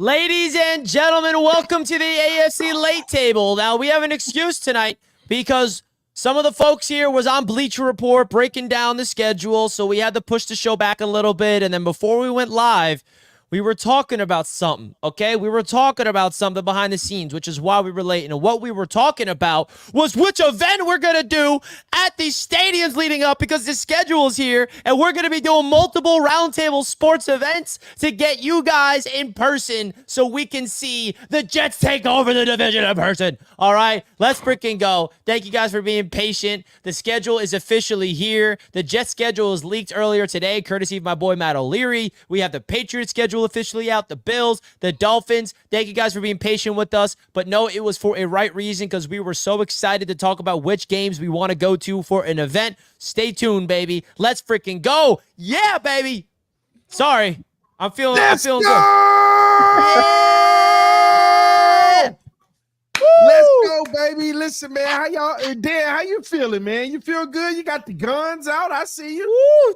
Ladies and gentlemen, welcome to the AFC late table. Now, we have an excuse tonight because some of the folks here was on Bleacher Report breaking down the schedule, so we had to push the show back a little bit. And then before we went live, we were talking about something, okay? We were talking about something behind the scenes, which is why we were late. And what we were talking about was which event we're going to do at these stadiums leading up, because the schedule is here, and we're going to be doing multiple Roundtable sports events to get you guys in person so we can see the Jets take over the division in person. All right, let's freaking go. Thank you guys for being patient. The schedule is officially here. The Jets schedule was leaked earlier today, courtesy of my boy Matt O'Leary. We have the Patriots schedule officially out, the Bills, the Dolphins. Thank you guys for being patient with us, but no, it was for a right reason, because we were so excited to talk about which games we want to go to for an event. Stay tuned, baby. Let's freaking go. Yeah, baby. Sorry. I'm feeling good. Yeah! Let's go, baby. Listen, man, how you feeling, man? You feel good? You got the guns out? I see you.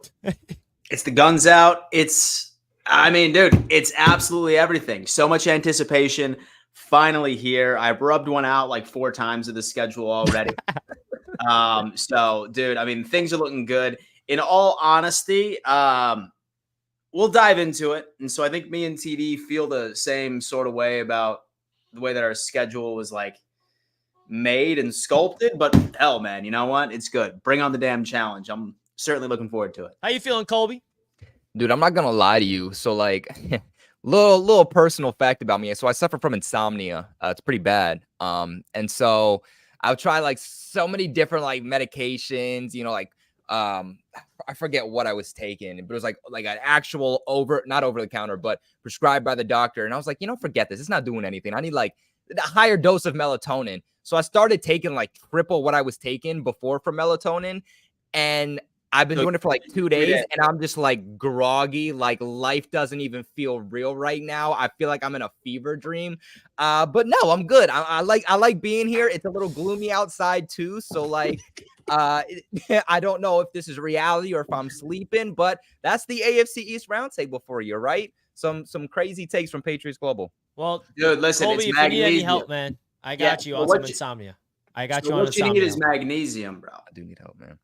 It's the guns out. Dude, it's absolutely everything. So much anticipation. Finally here. I've rubbed one out like 4 times of the schedule already. Dude, things are looking good. In all honesty, we'll dive into it. And so I think me and TD feel the same sort of way about the way that our schedule was like made and sculpted. But hell, man, you know what? It's good. Bring on the damn challenge. I'm certainly looking forward to it. How you feeling, Colby? Dude, I'm not gonna lie to you. So, like, little personal fact about me. So, I suffer from insomnia. It's pretty bad. And so I've tried like so many different like medications. You know, like I forget what I was taking, but it was like an actual not over the counter, but prescribed by the doctor. And I was like, forget this. It's not doing anything. I need like a higher dose of melatonin. So I started taking like triple what I was taking before for melatonin, and I've been doing it for like 2 days, and I'm just like groggy. Like life doesn't even feel real right now. I feel like I'm in a fever dream. But no, I'm good. I like being here. It's a little gloomy outside too. So like, I don't know if this is reality or if I'm sleeping, but that's the AFC East Roundtable for you, right? Some crazy takes from Patriots Global. Well, dude, listen, Colby, it's if magnesium. you need any help, man, I got you on some insomnia. I got you on insomnia. What you need is magnesium, bro. I do need help, man.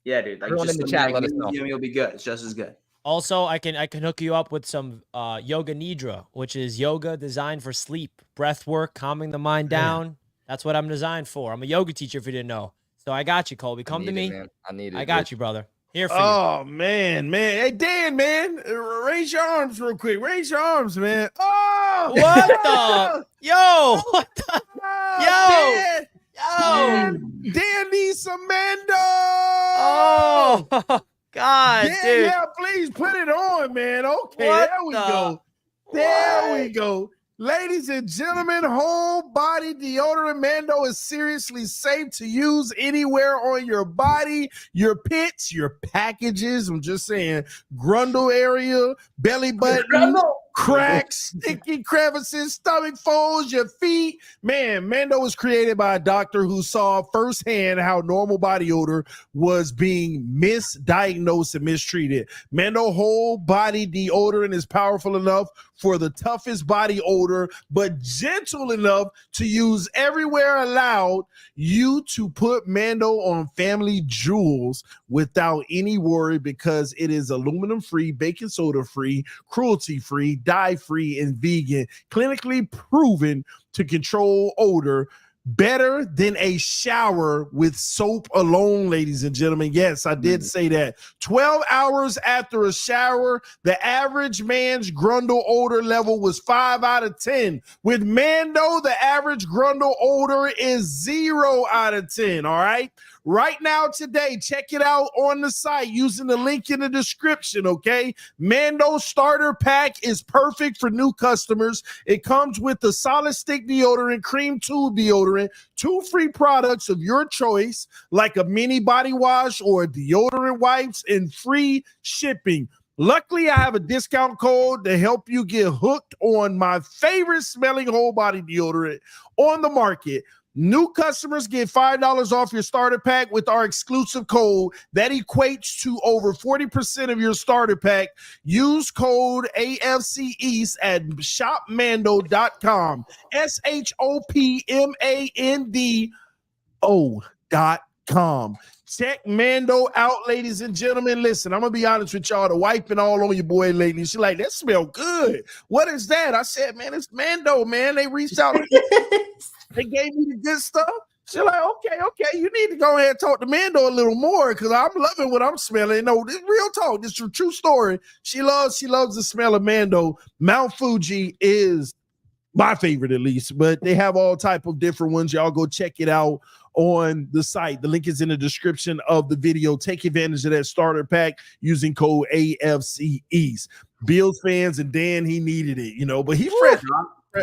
Yeah, dude. Like, everyone just in the chat, let us know. You'll be good. It's just as good. Also, I can hook you up with some yoga nidra, which is yoga designed for sleep, breath work, calming the mind down. That's what I'm designed for. I'm a yoga teacher, if you didn't know. So I got you, Colby. Come to me. I need it. I got you, brother. Here for you. Oh, man. Hey, Dan, man, raise your arms real quick. Raise your arms, man. Oh, what the? Yo, what the? Yo. Dan needs some Mando. Oh, God, dude. Yeah, please put it on, man. Okay, there we go. There we go. Ladies and gentlemen, whole body deodorant Mando is seriously safe to use anywhere on your body, your pits, your packages. I'm just saying, grundle area, belly button, cracks, sticky crevices, stomach folds, your feet. Man, Mando was created by a doctor who saw firsthand how normal body odor was being misdiagnosed and mistreated. Mando whole body deodorant is powerful enough for the toughest body odor, but gentle enough to use everywhere, allowed you to put Mando on family jewels without any worry, because it is aluminum free, baking soda free, cruelty free, dye free, and vegan, clinically proven to control odor better than a shower with soap alone, ladies and gentlemen. Yes, I did say that. 12 hours after a shower, the average man's grundle odor level was 5 out of 10. With Mando, the average grundle odor is 0 out of 10, all right? Right now, today, check it out on the site using the link in the description, okay? Mando Starter Pack is perfect for new customers. It comes with the solid stick deodorant, cream tube deodorant, 2 free products of your choice, like a mini body wash or deodorant wipes, and free shipping. Luckily, I have a discount code to help you get hooked on my favorite smelling whole body deodorant on the market. New customers get $5 off your starter pack with our exclusive code. That equates to over 40% of your starter pack. Use code AFC East at shopmando.com. shopmando.com. Check Mando out, ladies and gentlemen. Listen, I'm gonna be honest with y'all. The wife been all on your boy lately. She like, that smell good. What is that? I said, man, it's Mando, man. They reached out. They gave me the good stuff. She's like, okay. You need to go ahead and talk to Mando a little more because I'm loving what I'm smelling. No, this real talk. This is a true story. She loves the smell of Mando. Mount Fuji is my favorite, at least, but they have all type of different ones. Y'all go check it out on the site. The link is in the description of the video. Take advantage of that starter pack using code AFC East. Bills fans and Dan, he needed it, but he fresh.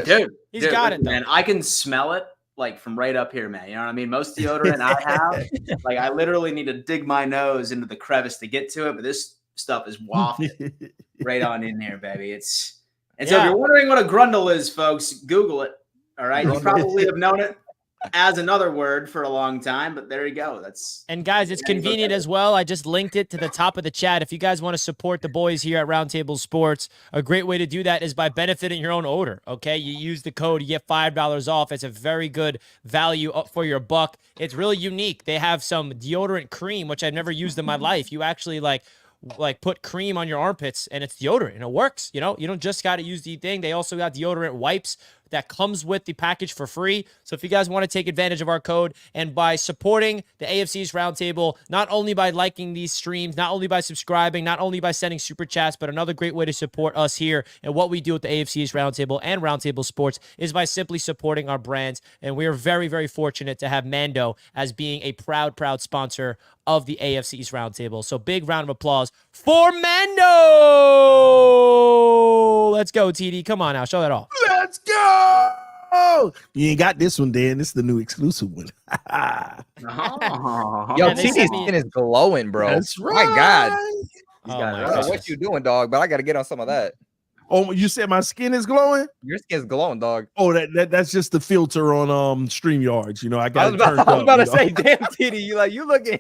Dude, He's got it, man. I can smell it like from right up here, man. You know what I mean? Most deodorant I have, like I literally need to dig my nose into the crevice to get to it, but this stuff is wafted right on in there, baby. So if you're wondering what a grundle is, folks, Google it. All right, you probably have known it as another word for a long time, but there you go. And guys, it's convenient as well. I just linked it to the top of the chat. If you guys want to support the boys here at Roundtable Sports, a great way to do that is by benefiting your own odor. Okay, you use the code, you get $5 off. It's a very good value for your buck. It's really unique. They have some deodorant cream, which I've never used in my life. You actually like put cream on your armpits and it's deodorant and it works. You don't just got to use the thing. They also got deodorant wipes that comes with the package for free. So if you guys want to take advantage of our code and by supporting the AFC's Roundtable, not only by liking these streams, not only by subscribing, not only by sending super chats, but another great way to support us here and what we do at the AFC's Roundtable and Roundtable Sports is by simply supporting our brands. And we are very, very fortunate to have Mando as being a proud sponsor of the AFC's Roundtable. So big round of applause for Mando. Let's go, TD. Come on now. Show that off. Let's go. You ain't got this one, Dan. This is the new exclusive one. Yo, TD's skin is glowing, bro. That's right. My God. I don't know what you doing, dog, but I got to get on some of that. Oh, you said my skin is glowing? Your skin's glowing, dog. Oh, that's just the filter on StreamYards. I got it turned up. I was about to say, damn, TD, you looking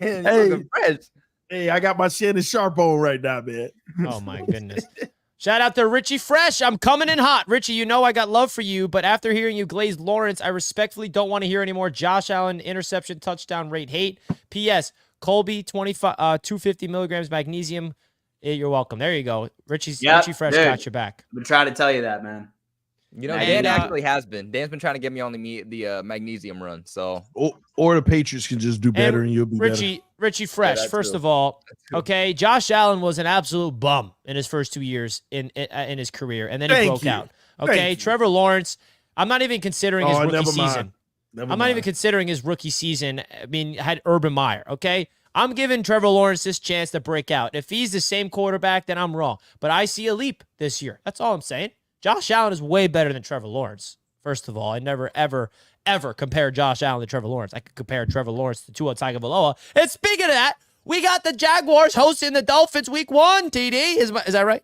fresh. Hey, I got my Shannon Sharp on right now, man. Oh my goodness. Shout out to Richie Fresh. I'm coming in hot. Richie, I got love for you, but after hearing you glaze Lawrence, I respectfully don't want to hear anymore Josh Allen interception touchdown rate hate. P.S. Colby, 250 milligrams magnesium. You're welcome. There you go. Richie Fresh got your back. I've been trying to tell you that, man. Dan actually has been. Dan's been trying to get me on the magnesium run. So, or the Patriots can just do better, and you'll be better. Richie Fresh. First of all, okay, Josh Allen was an absolute bum in his first 2 years in his career, and then he broke out. Okay, Trevor Lawrence. I'm not even considering his rookie season. I'm not even considering his rookie season. I mean, had Urban Meyer. Okay. I'm giving Trevor Lawrence this chance to break out. If he's the same quarterback, then I'm wrong. But I see a leap this year. That's all I'm saying. Josh Allen is way better than Trevor Lawrence. First of all, I never, ever, ever compare Josh Allen to Trevor Lawrence. I could compare Trevor Lawrence to Tua Tagovailoa. And speaking of that, we got the Jaguars hosting the Dolphins week 1, TD. Is that right?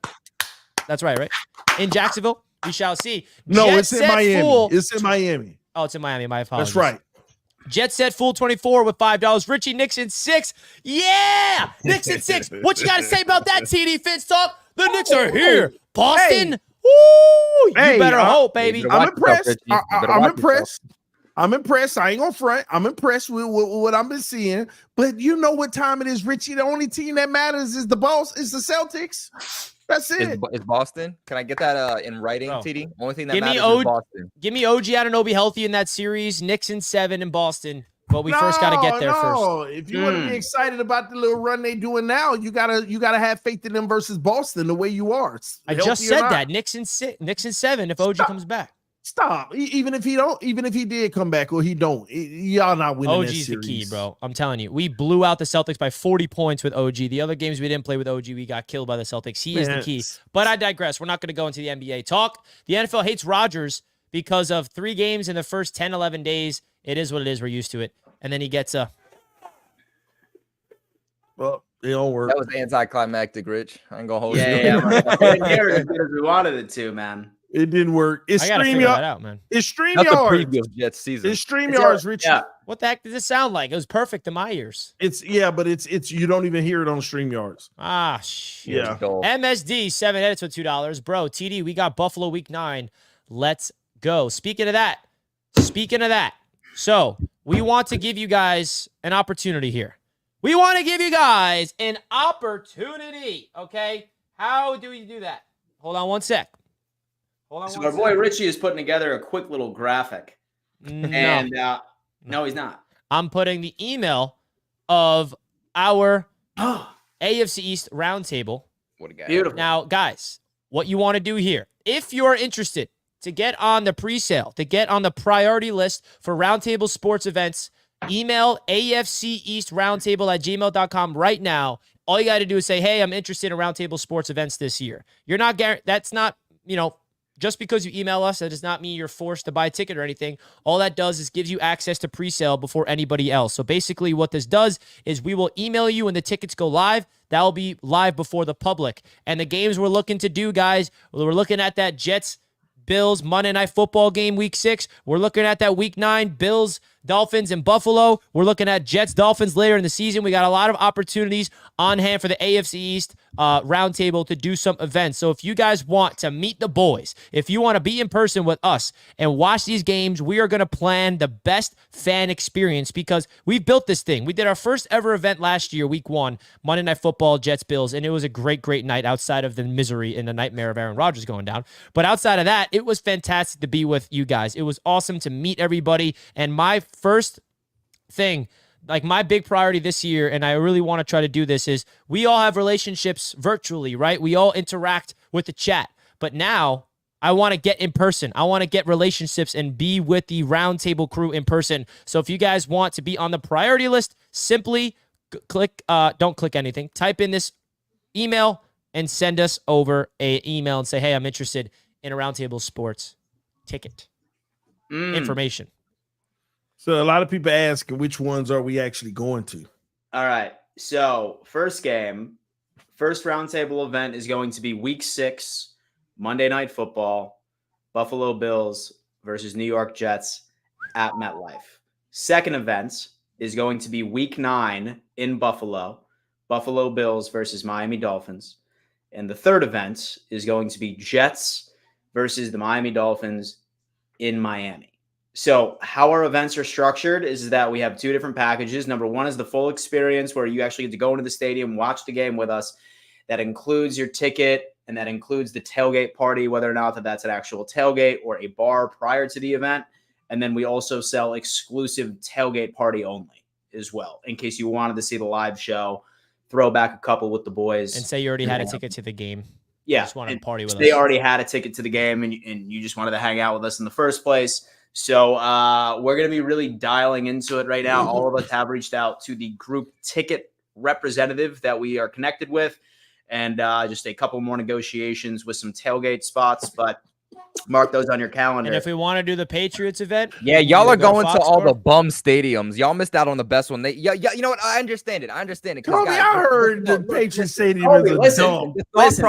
That's right? In Jacksonville? We shall see. No, it's in Miami. It's in Miami. Oh, it's in Miami. My apologies. That's right. Jet Set Fool 24 with $5. Richie Nixon 6. Yeah! Nixon 6. What you got to say about that, TD Fitz Talk? The Knicks are here. Boston. Hey. Woo! You better hope, baby. I'm impressed. I'm impressed. I'm impressed. I ain't gonna front. I'm impressed with what I've been seeing. But you know what time it is, Richie. The only team that matters is the Celtics. That's it. It's Boston. Can I get that in writing, TD? Only thing that matters is Boston. Give me OG Anunoby healthy in that series. Knicks in 7 in Boston. But we first got to get there first. If you want to be excited about the little run they doing now, you gotta have faith in them versus Boston the way you are. I just said that. Knicks in 7 if OG comes back. Stop. Even if he did come back or he don't, y'all not winning. OG's the key, bro. I'm telling you. We blew out the Celtics by 40 points with OG. The other games we didn't play with OG, we got killed by the Celtics. He is the key. But I digress. We're not going to go into the NBA talk. The NFL hates Rodgers because of 3 games in the first 10, 11 days. It is what it is. We're used to it. And then he gets a... Well, it don't work. That was anticlimactic, Rich. I ain't going to hold you. Yeah. It didn't hear as good as we wanted it to, man. It didn't work. It's I gotta figure that StreamYard. out, man. It's Not the StreamYard. previous Jets season. It's StreamYard's, Richie. Yeah. What the heck did this sound like? It was perfect in my ears. But it's you don't even hear it on StreamYards. Ah, shit. Yeah. MSD 7 edits with $2, bro. TD, we got Buffalo Week 9. Let's go. Speaking of that, so we want to give you guys an opportunity here. We want to give you guys an opportunity. Okay, how do we do that? Hold on one sec. So our boy Richie is putting together a quick little graphic. No. And no, he's not. I'm putting the email of our AFC East roundtable. What a guy. Beautiful. Now, guys, what you want to do here, if you're interested to get on the pre-sale, to get on the priority list for Roundtable sports events, email afceastroundtable@gmail.com right now. All you got to do is say, hey, I'm interested in Roundtable sports events this year. You're not, that's not, just because you email us, that does not mean you're forced to buy a ticket or anything. All that does is gives you access to pre-sale before anybody else. So basically what this does is we will email you when the tickets go live. That will be live before the public. And the games we're looking to do, guys, we're looking at that Jets-Bills Monday Night Football game, Week 6. We're looking at that Week 9 Bills, Dolphins, in Buffalo. We're looking at Jets, Dolphins later in the season. We got a lot of opportunities on hand for the AFC East roundtable to do some events. So if you guys want to meet the boys, if you want to be in person with us and watch these games, we are going to plan the best fan experience because we've built this thing. We did our first ever event last year, Week 1, Monday Night Football, Jets, Bills, and it was a great, great night outside of the misery and the nightmare of Aaron Rodgers going down. But outside of that, it was fantastic to be with you guys. It was awesome to meet everybody. And my first thing, like my big priority this year, and I really want to try to do this, is we all have relationships virtually, right? We all interact with the chat. But now I want to get in person. I want to get relationships and be with the roundtable crew in person. So if you guys want to be on the priority list, simply don't click anything. Type in this email and send us over an email and say, hey, I'm interested in a Roundtable Sports ticket information. So a lot of people ask, which ones are we actually going to? All right. So first roundtable event is going to be Week 6, Monday Night Football, Buffalo Bills versus New York Jets at MetLife. Second event is going to be Week 9 in Buffalo, Buffalo Bills versus Miami Dolphins. And the third event is going to be Jets versus the Miami Dolphins in Miami. So how our events are structured is that we have two different packages. Number one is the full experience where you actually get to go into the stadium, watch the game with us. That includes your ticket and that includes the tailgate party, whether or not that's an actual tailgate or a bar prior to the event. And then we also sell exclusive tailgate party only as well, in case you wanted to see the live show, throw back a couple with the boys. And say you already had a ticket to the game. Yeah. You just wanted to party with us. They already had a ticket to the game and you just wanted to hang out with us in the first place. So we're going to be really dialing into it right now. All of us have reached out to the group ticket representative that we are connected with and just a couple more negotiations with some tailgate spots, but mark those on your calendar. And if we want to do the Patriots event, yeah, y'all are going to all Foxborough. the bum stadiums. Y'all missed out on the best one. You know what? I understand it. Kobe, I heard the Patriots Stadium is a dump. Listen,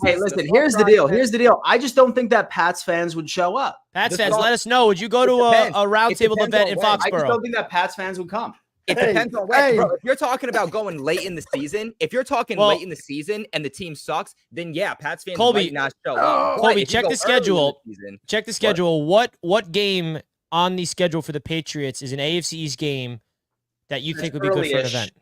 hey, listen, here's the deal. I just don't think that Pats fans would show up. Pats fans, let us know. Would you go to a roundtable event in Foxborough? I just don't think that Pats fans would come. It depends on when, bro. If you're talking about going late in the season, late in the season and the team sucks, then yeah, Pats fans might not show up. Colby, check the schedule. Check the schedule. What game on the schedule for the Patriots is an AFC East game that you think would be good for an event?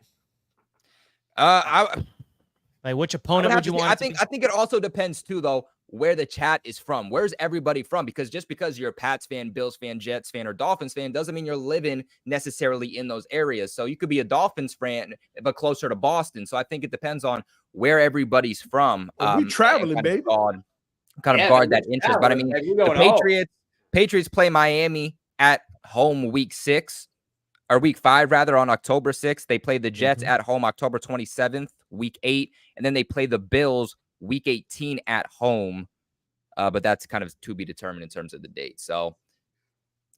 Like which opponent would you want? I think it also depends too, though, where the chat is from. Where's everybody from? Because just because you're a Pats fan, Bills fan, Jets fan, or Dolphins fan doesn't mean you're living necessarily in those areas. So you could be a Dolphins fan, but closer to Boston. So I think it depends on where everybody's from. We traveling, baby. Guard that interest. But I mean, the Patriots play Miami at home Week 6. Or Week 5, rather, on October 6th. They play the Jets at home October 27th, Week 8. And then they play the Bills Week 18 at home. But that's kind of to be determined in terms of the date. So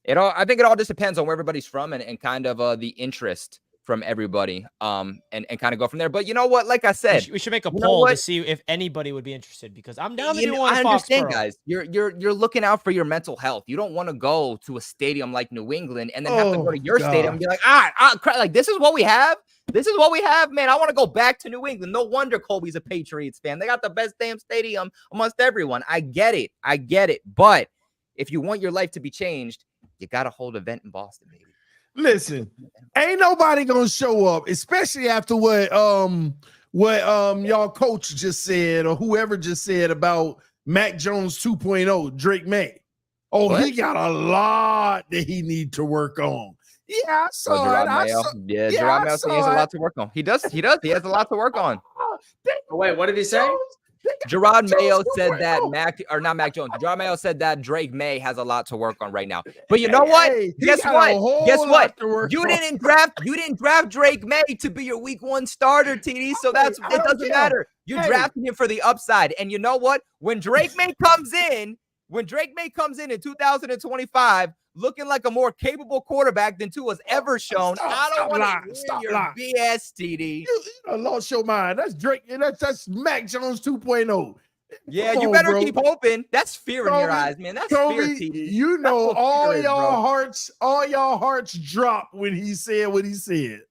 I think it all just depends on where everybody's from and kind of the interest from everybody, and kind of go from there. But you know what? Like I said, we should make a you know poll to what? see if anybody would be interested because I'm down to You do know, one I in understand, Foxborough. guys. You're looking out for your mental health. You don't want to go to a stadium like New England and then have to go to your stadium and be like, crap, like this is what we have. This is what we have, man. I want to go back to New England. No wonder Colby's a Patriots fan. They got the best damn stadium amongst everyone. I get it. But if you want your life to be changed, you got to hold an event in Boston, baby. Listen, ain't nobody gonna show up, especially after what y'all coach just said or whoever just said about Mac Jones 2.0, Drake May. Oh, What? he got a lot that he need to work on. Yeah, I saw it. Gerard Mayo said he has a lot to work on. He does. He has a lot to work on. Wait, what did he say? Gerard Mayo said that Gerard Mayo said that Drake May has a lot to work on right now. But you know what? Guess what? You didn't draft Drake May to be your week 1 starter, TD. So it doesn't matter. You drafted him for the upside. And you know what? When Drake May comes in in 2025, looking like a more capable quarterback than Tua's ever shown, I don't want to hear your BS, TD. You lost your mind. That's Drake. That's Mac Jones 2.0. Yeah, you better keep hoping. That's fear in your eyes, man. That's fear, TD. You know, all y'all hearts dropped when he said what he said.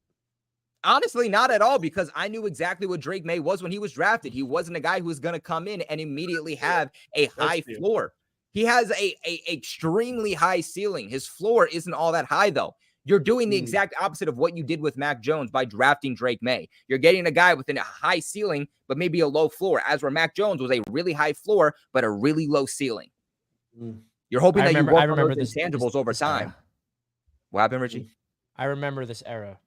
Honestly, not at all, because I knew exactly what Drake May was when he was drafted. He wasn't a guy who was going to come in and immediately have a high floor. He has a extremely high ceiling. His floor isn't all that high, though. You're doing the exact opposite of what you did with Mac Jones by drafting Drake May. You're getting a guy with a high ceiling, but maybe a low floor, as where Mac Jones was a really high floor, but a really low ceiling. You're hoping you work on those intangibles over time. What happened, Richie? I remember this era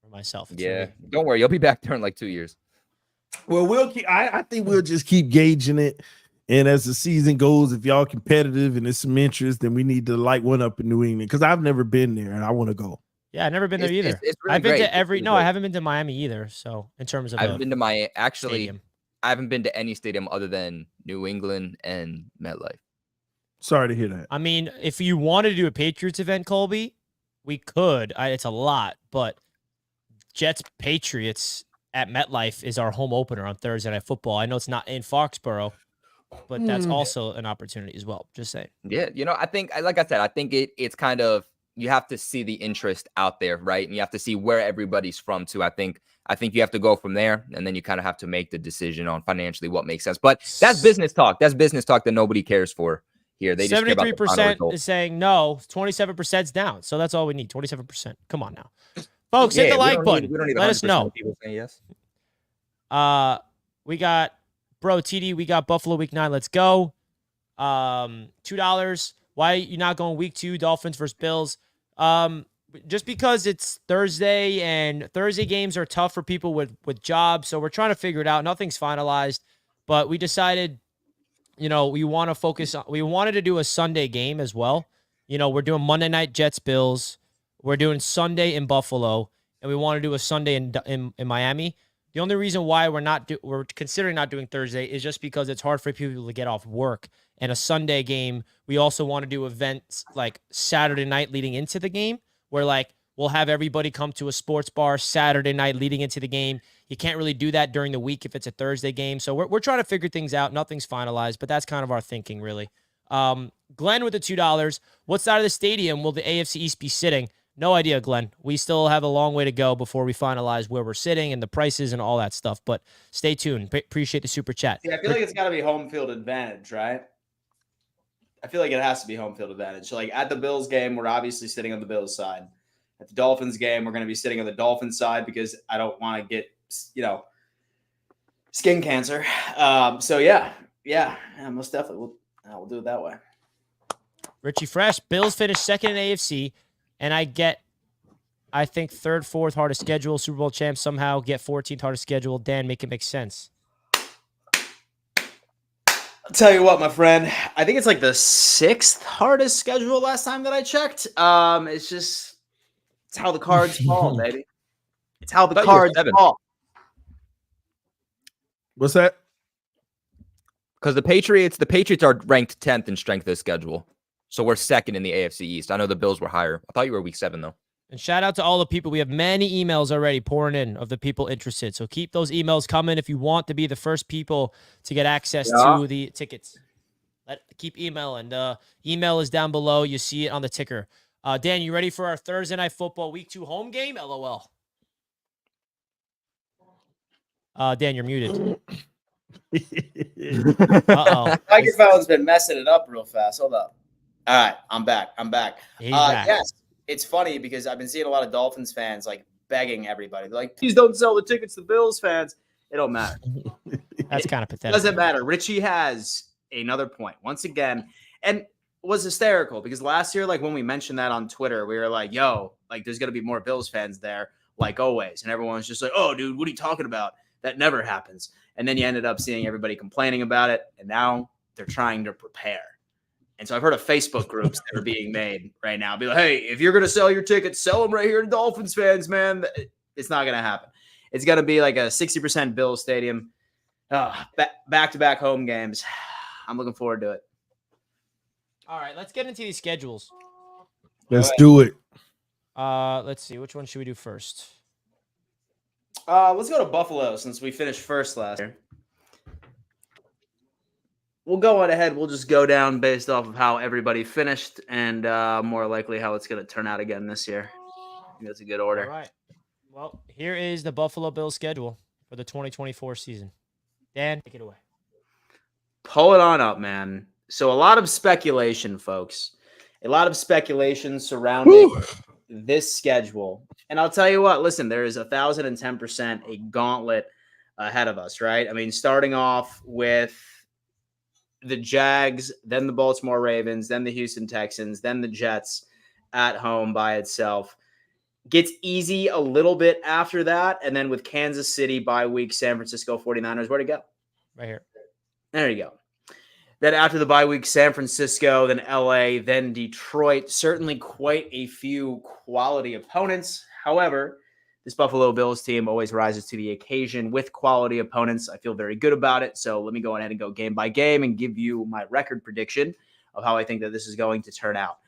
for myself. Don't worry. You'll be back there in like 2 years. Well, I think we'll just keep gauging it. And as the season goes, if y'all competitive and there's some interest, then we need to light one up in New England because I've never been there and I want to go. Yeah, I've never been there either. It's really I've been great. to every. No, I haven't been to Miami either. So in terms of, I haven't been to Miami. Actually, stadium. I haven't been to any stadium other than New England and MetLife. Sorry to hear that. I mean, if you wanted to do a Patriots event, Colby, we could. It's a lot, but Jets Patriots at MetLife is our home opener on Thursday Night Football. I know it's not in Foxborough, but that's also an opportunity as well. Just saying. Yeah, I think, like I said, I think it's kind of, you have to see the interest out there, right? And you have to see where everybody's from too. I think you have to go from there, and then you kind of have to make the decision on financially what makes sense. But that's business talk. That's business talk that nobody cares for here. They just 73% is saying no. 27% is down. So that's all we need. 27%. Come on now, folks. Hit the like button. Let us know. People saying yes. We got. Bro, TD, we got Buffalo week 9. Let's go. $2. Why are you not going week 2, Dolphins versus Bills? Just because it's Thursday, and Thursday games are tough for people with jobs. So we're trying to figure it out. Nothing's finalized. But we decided, we want to focus on, we wanted to do a Sunday game as well. We're doing Monday night Jets Bills. We're doing Sunday in Buffalo. And we want to do a Sunday in Miami. The only reason why we're considering not doing Thursday is just because it's hard for people to get off work. And a Sunday game, we also want to do events like Saturday night leading into the game, where we'll have everybody come to a sports bar Saturday night leading into the game. You can't really do that during the week if it's a Thursday game. So we're trying to figure things out. Nothing's finalized, but that's kind of our thinking, really. Glenn with the $2. What side of the stadium will the AFC East be sitting? No idea, Glenn. We still have a long way to go before we finalize where we're sitting and the prices and all that stuff. But stay tuned. Appreciate the super chat. Yeah, I feel like it's got to be home field advantage, right? I feel like it has to be home field advantage. So, at the Bills game, we're obviously sitting on the Bills side. At the Dolphins game, we're going to be sitting on the Dolphins side because I don't want to get, skin cancer. So, yeah, most definitely. We'll do it that way. Richie Fresh, Bills finished second in AFC. And I think third, fourth hardest schedule. Super Bowl champs somehow get 14th hardest schedule. Dan, make it make sense. I'll tell you what, my friend. I think it's the 6th hardest schedule last time that I checked. It's how the cards fall, baby. It's how the cards fall. What's that? Because the Patriots are ranked 10th in strength of schedule. So we're second in the AFC East. I know the Bills were higher. I thought you were week 7, though. And shout out to all the people. We have many emails already pouring in of the people interested. So keep those emails coming if you want to be the first people to get access to the tickets. Keep emailing. The email is down below. You see it on the ticker. Dan, you ready for our Thursday Night Football Week 2 home game? LOL. Dan, you're muted. Uh-oh. Microphone's been messing it up real fast. Hold up. All right, I'm back. He's back. Yes, it's funny because I've been seeing a lot of Dolphins fans like begging everybody. They're like, please don't sell the tickets to Bills fans. It don't matter. That's kind of pathetic. Doesn't matter. Richie has another point once again, and was hysterical because last year, like when we mentioned that on Twitter, we were like, yo, like there's going to be more Bills fans there, like always. And everyone's just like, oh, dude, what are you talking about? That never happens. And then you ended up seeing everybody complaining about it. And now they're trying to prepare. And so I've heard of Facebook groups that are being made right now. Be like, hey, if you're going to sell your tickets, sell them right here to Dolphins fans, man. It's not going to happen. It's going to be like a 60% Bills stadium. Back-to-back home games. I'm looking forward to it. All right, let's get into these schedules. Let's do it. Let's see. Which one should we do first? Let's go to Buffalo since we finished first last year. We'll go on ahead. We'll just go down based off of how everybody finished and more likely how it's going to turn out again this year. I think that's a good order. All right. Well, here is the Buffalo Bills schedule for the 2024 season. Dan, take it away. Pull it on up, man. So a lot of speculation, folks. A lot of speculation surrounding this schedule. And I'll tell you what, listen, there is 1,010% a gauntlet ahead of us, right? I mean, starting off with the Jags, then the Baltimore Ravens, then the Houston Texans, then the Jets at home by itself. Gets easy a little bit after that. And then with Kansas City bye week, San Francisco 49ers, where'd it go? Right here. There you go. Then after the bye week, San Francisco, then LA, then Detroit. Certainly quite a few quality opponents. However, this Buffalo Bills team always rises to the occasion with quality opponents. I feel very good about it. So let me go ahead and go game by game and give you my record prediction of how I think that this is going to turn out.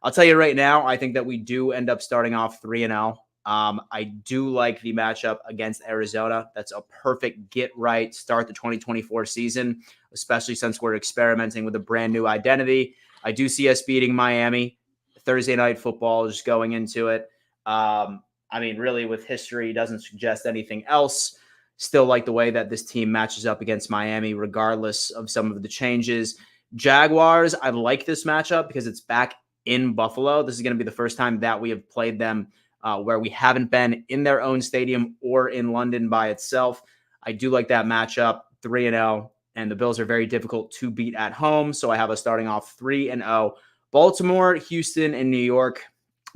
I'll tell you right now, I think that we do end up starting off 3-0. I do like the matchup against Arizona. That's a perfect get right start the 2024 season, especially since we're experimenting with a brand new identity. I do see us beating Miami. Thursday Night Football, just going into it. I mean, really, with history, doesn't suggest anything else. Still like the way that this team matches up against Miami, regardless of some of the changes. Jaguars, I like this matchup because it's back in Buffalo. This is going to be the first time that we have played them where we haven't been in their own stadium or in London by itself. I do like that matchup, 3-0, and the Bills are very difficult to beat at home. So I have us starting off 3-0. Baltimore, Houston, and New York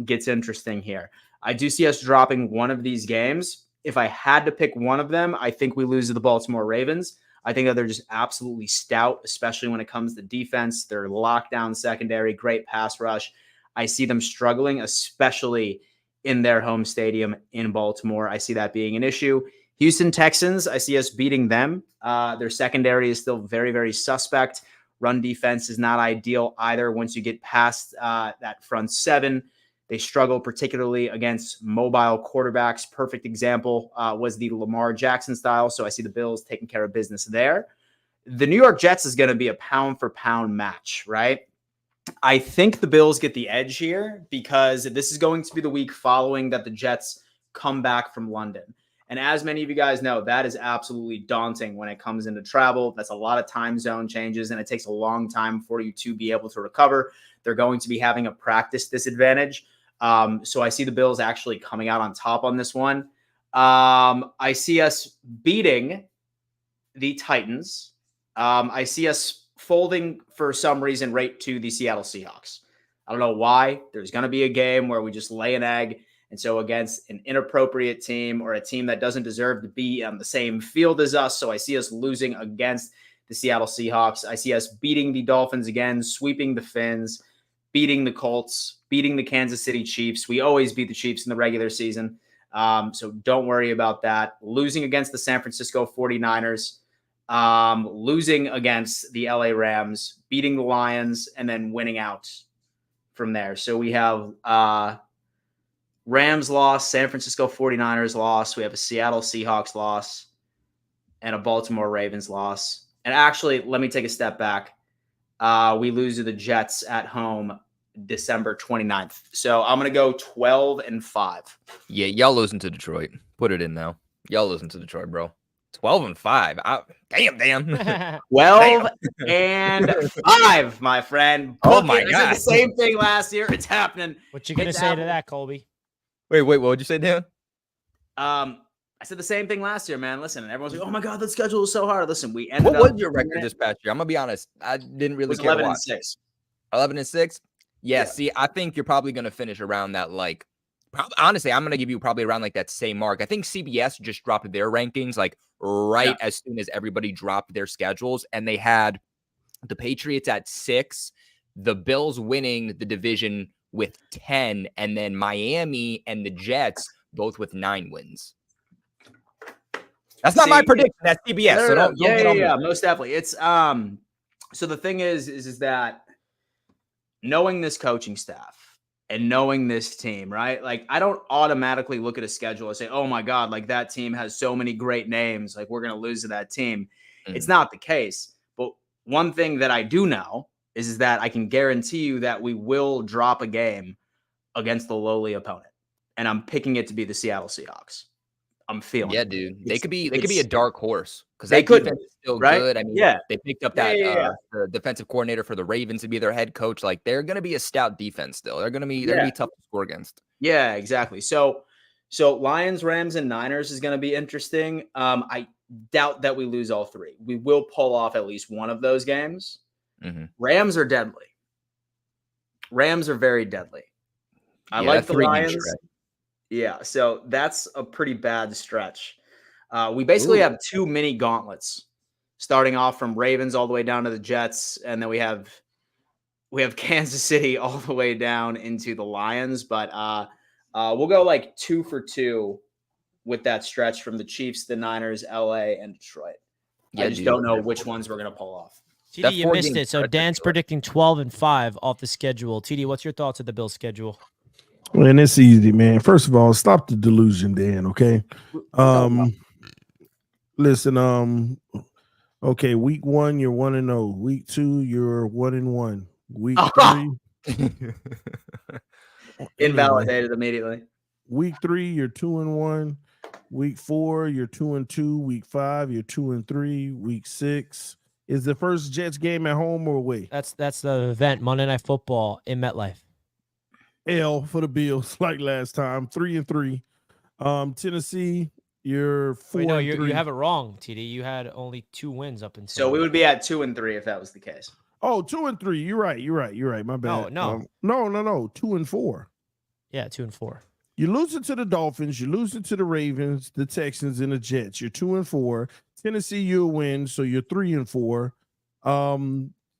gets interesting here. I do see us dropping one of these games. If I had to pick one of them, I think we lose to the Baltimore Ravens. I think that they're just absolutely stout, especially when it comes to defense. They're lockdown secondary, great pass rush. I see them struggling, especially in their home stadium in Baltimore. I see that being an issue. Houston Texans, I see us beating them. Their secondary is still very, very suspect. Run defense is not ideal either once you get past that front seven. They struggle particularly against mobile quarterbacks. Perfect example was the Lamar Jackson style. So I see the Bills taking care of business there. The New York Jets is going to be a pound-for-pound match, right? I think the Bills get the edge here because this is going to be the week following that the Jets come back from London. And as many of you guys know, that is absolutely daunting when it comes into travel. That's a lot of time zone changes, and it takes a long time for you to be able to recover. They're going to be having a practice disadvantage. So I see the Bills actually coming out on top on this one. I see us beating the Titans. I see us folding for some reason right to the Seattle Seahawks. I don't know why. There's going to be a game where we just lay an egg. And so against an inappropriate team or a team that doesn't deserve to be on the same field as us. So I see us losing against the Seattle Seahawks. I see us beating the Dolphins again, sweeping the Fins, beating the Colts, beating the Kansas City Chiefs. We always beat the Chiefs in the regular season. So don't worry about that. Losing against the San Francisco 49ers, losing against the LA Rams, beating the Lions, and then winning out from there. So we have Rams loss, San Francisco 49ers loss. We have a Seattle Seahawks loss and a Baltimore Ravens loss. And actually, let me take a step back. We lose to the Jets at home December 29th. So I'm going to go 12-5. Yeah, y'all losing to Detroit. Put it in now. Y'all losing to Detroit, bro. 12-5. Damn. 12-5, my friend. Oh Book my it. I said God. the same thing last year. It's happening. What you gonna It's say to happening. that, Colby? Wait, what would you say, Dan? I said the same thing last year, man. Listen, everyone's like, "Oh my God, the schedule is so hard." Listen, we ended What up. was your record this past year? I'm gonna be honest. I didn't It really was care to 11 watch. and 6. 11-6. Yeah, Yeah. see, I think you're probably gonna finish around that. Like, honestly, I'm gonna give you probably around like that same mark. I think CBS just dropped their rankings like right as soon as everybody dropped their schedules, and they had the Patriots at 6, the Bills winning the division with 10, and then Miami and the Jets both with 9 wins. That's not my prediction. That's CBS. So don't get on me. Most definitely. It's so the thing is that knowing this coaching staff and knowing this team, right? Like, I don't automatically look at a schedule and say, "Oh my God, like that team has so many great names, like we're gonna lose to that team." It's not the case. But one thing that I do know is that I can guarantee you that we will drop a game against the lowly opponent. And I'm picking it to be the Seattle Seahawks. I'm feeling Yeah, it. dude. They could be a dark horse because They that could defense is still right? good. I mean, Yeah. they picked up Yeah, that yeah. the defensive coordinator for the Ravens to be their head coach. Like, they're gonna be a stout defense still. They're gonna be tough to score against. Yeah, exactly. So Lions, Rams, and Niners is going to be interesting. I doubt that we lose all 3. We will pull off at least one of those games. Rams are deadly. Rams are very deadly. I like the Lions. Yeah, so that's a pretty bad stretch. We basically have 2 mini gauntlets, starting off from Ravens all the way down to the Jets, and then we have Kansas City all the way down into the Lions. But we'll go like 2 for 2 with that stretch from the Chiefs, the Niners, LA, and Detroit. I just don't know which ones we're gonna pull off. TD, you missed it. So Dan's predicting 12-5 off the schedule. TD, what's your thoughts of the Bills schedule? Man, it's easy, man. First of all, stop the delusion, Dan. Okay. Listen. Okay. Week 1, you're 1-0. Week 2, you're 1-1. Week 3, invalidated immediately. Week 3, you're 2-1. Week 4, you're 2-2. Week 5, you're 2-3. Week 6 is the first Jets game at home or away. That's the event, Monday Night Football in MetLife. L for the Bills, like last time, 3-3. Tennessee, you're 4-3. No, you have it wrong, TD. You had only 2 wins up until. So we would be at 2-3 if that was the case. Oh, 2-3. You're right. My bad. No. 2-4. Yeah, 2-4. You lose it to the Dolphins. You lose it to the Ravens, the Texans, and the Jets. You're 2-4. Tennessee, you'll win, so you're 3-4.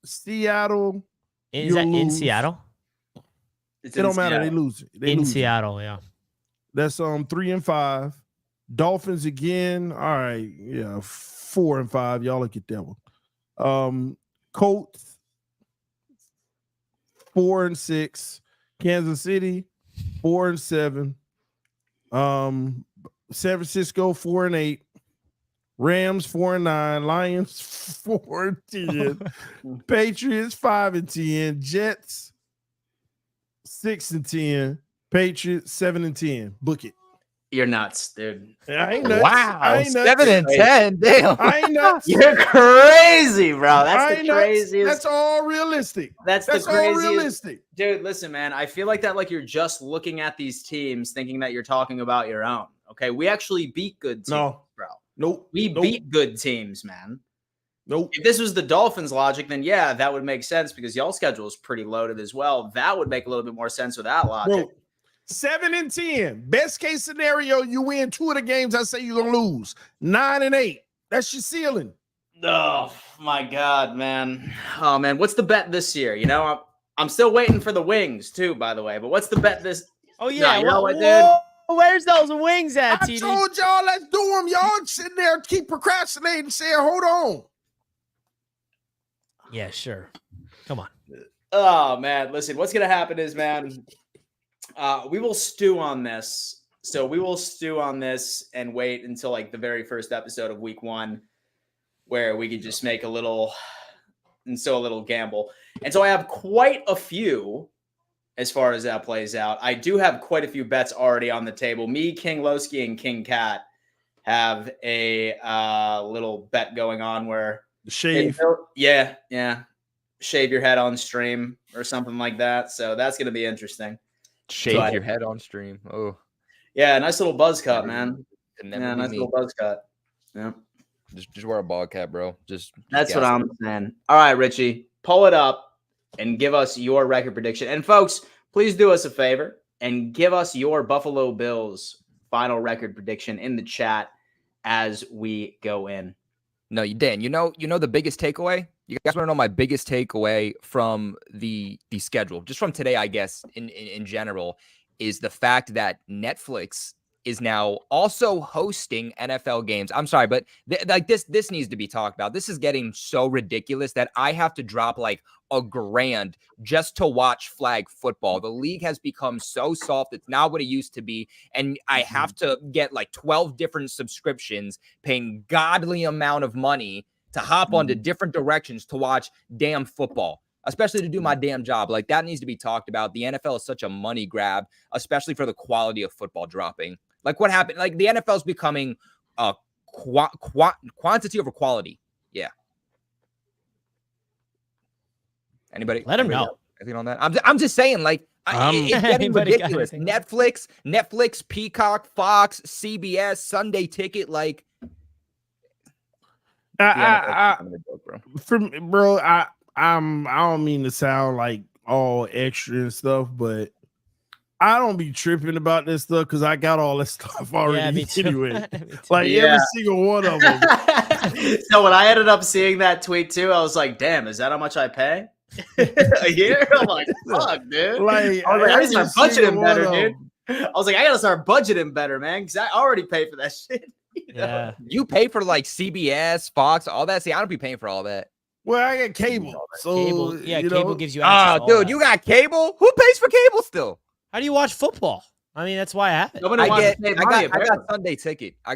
Seattle. Is that in Seattle? It don't matter. They lose it. In Seattle, yeah. That's 3-5. Dolphins again. All right, yeah, 4-5. Y'all look at that one. Colts 4-6. Kansas City 4-7. San Francisco 4-8. Rams 4-9. Lions 4-10. Patriots 5-10. Jets 6-10. Patriots 7-10. Book it. You're nuts, dude. I ain't nuts. Wow, I ain't nuts. 7-10. Damn. I ain't nuts. You're crazy, bro. That's the craziest. That's all realistic. That's the craziest. All realistic. Dude, listen, man. I feel like you're just looking at these teams thinking that you're talking about your own. Okay, we actually beat good teams, bro. Nope. We beat good teams, man. Nope. If this was the Dolphins' logic, then yeah, that would make sense because y'all's schedule is pretty loaded as well. That would make a little bit more sense with that logic. Bro, 7-10. Best case scenario, you win 2 of the games. I say you're gonna lose. 9-8. That's your ceiling. Oh my God, man. Oh man, what's the bet this year? You know, I'm still waiting for the wings too, by the way. But what's the bet this? Oh yeah, you know what, dude? Where's those wings at, I TD? told y'all, let's do them. Y'all sitting there keep procrastinating, saying, "Hold on." Yeah, sure. Come on. Oh man, listen. What's gonna happen is, man. We will stew on this. So we will stew on this and wait until like the very first episode of week 1, where we could just make a little gamble. And so I have quite a few as far as that plays out. I do have quite a few bets already on the table. Me, King Lowski, and King Cat have a little bet going on where Shave. Shave your head on stream or something like that. So that's going to be interesting. Shave your head on stream. Oh, yeah, nice little buzz cut, man. Nice little buzz cut. Yeah, just wear a ball cap, bro. Just that's what I'm saying. All right, Richie, pull it up and give us your record prediction. And folks, please do us a favor and give us your Buffalo Bills final record prediction in the chat as we go in. No, Dan, you know the biggest takeaway? You guys want to know my biggest takeaway from the schedule, just from today, I guess, in general, is the fact that Netflix is now also hosting NFL games. I'm sorry, but this needs to be talked about. This is getting so ridiculous that I have to drop like $1,000 just to watch flag football. The league has become so soft. It's not what it used to be. And I have to get like 12 different subscriptions, paying godly amount of money to hop onto different directions to watch damn football, especially to do my damn job. Like, that needs to be talked about. The NFL is such a money grab, especially for the quality of football dropping. Like, what happened? Like, the NFL is becoming quantity over quality. Yeah. Anybody? Let him know. Anything on that? I'm just saying, like, it's getting ridiculous. Netflix, Peacock, Fox, CBS, Sunday Ticket, like. I don't mean to sound like all extra and stuff, but I don't be tripping about this stuff because I got all this stuff already anyway. Like every single one of them. So when I ended up seeing that tweet too, I was like, damn, is that how much I pay? A year? I'm like, fuck, dude. Like, I was like, I need to start budgeting better, dude. I was like, I gotta start budgeting better, man, because I already pay for that shit. Yeah. You pay for like CBS, Fox, all that. See, I don't be paying for all that. Well, I got cable. So cable gives you access. Oh, dude, you got cable? Who pays for cable still? How do you watch football? I mean, that's why I have it. I got Sunday Ticket. I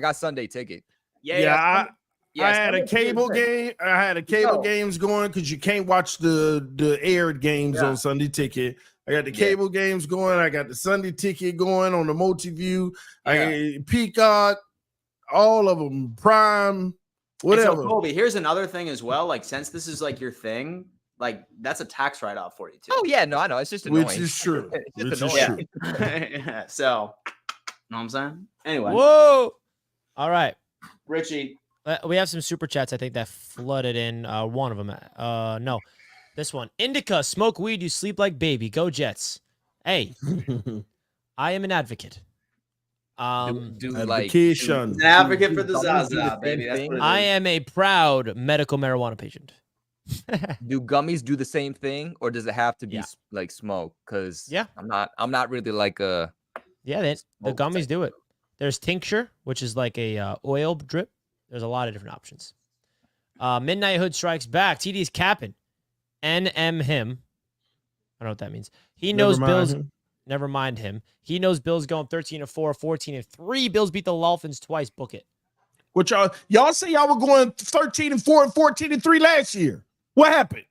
had a cable game. I had a cable games going because you can't watch the aired games on Sunday Ticket. I got the cable games going. I got the Sunday Ticket going on the Multiview. I got Peacock, all of them, Prime, whatever. So, Colby, here's another thing as well. Like, since this is like your thing, like that's a tax write-off for you too. Oh yeah, no, I know. It's just annoying. Which is true. It's just annoying. So, know what I'm saying? Anyway. Whoa. All right. Richie. We have some super chats, I think, that flooded in. One of them. No. This one. Indica, smoke weed, you sleep like baby. Go Jets. Hey, I am an advocate. An advocate for the Zaza, baby. That's what it is. I am a proud medical marijuana patient. Do gummies do the same thing, or does it have to be like smoke? Because I'm not really like a the gummies do it. There's tincture, which is like a oil drip. There's a lot of different options. Midnight Hood strikes back. TD's capping. NM him. I don't know what that means. He knows Bills. Never mind him. He knows Bills going 13-4, 14-3. Bills beat the Dolphins twice. Book it. Which y'all say y'all were going 13-4 and 14-3 last year. What happened?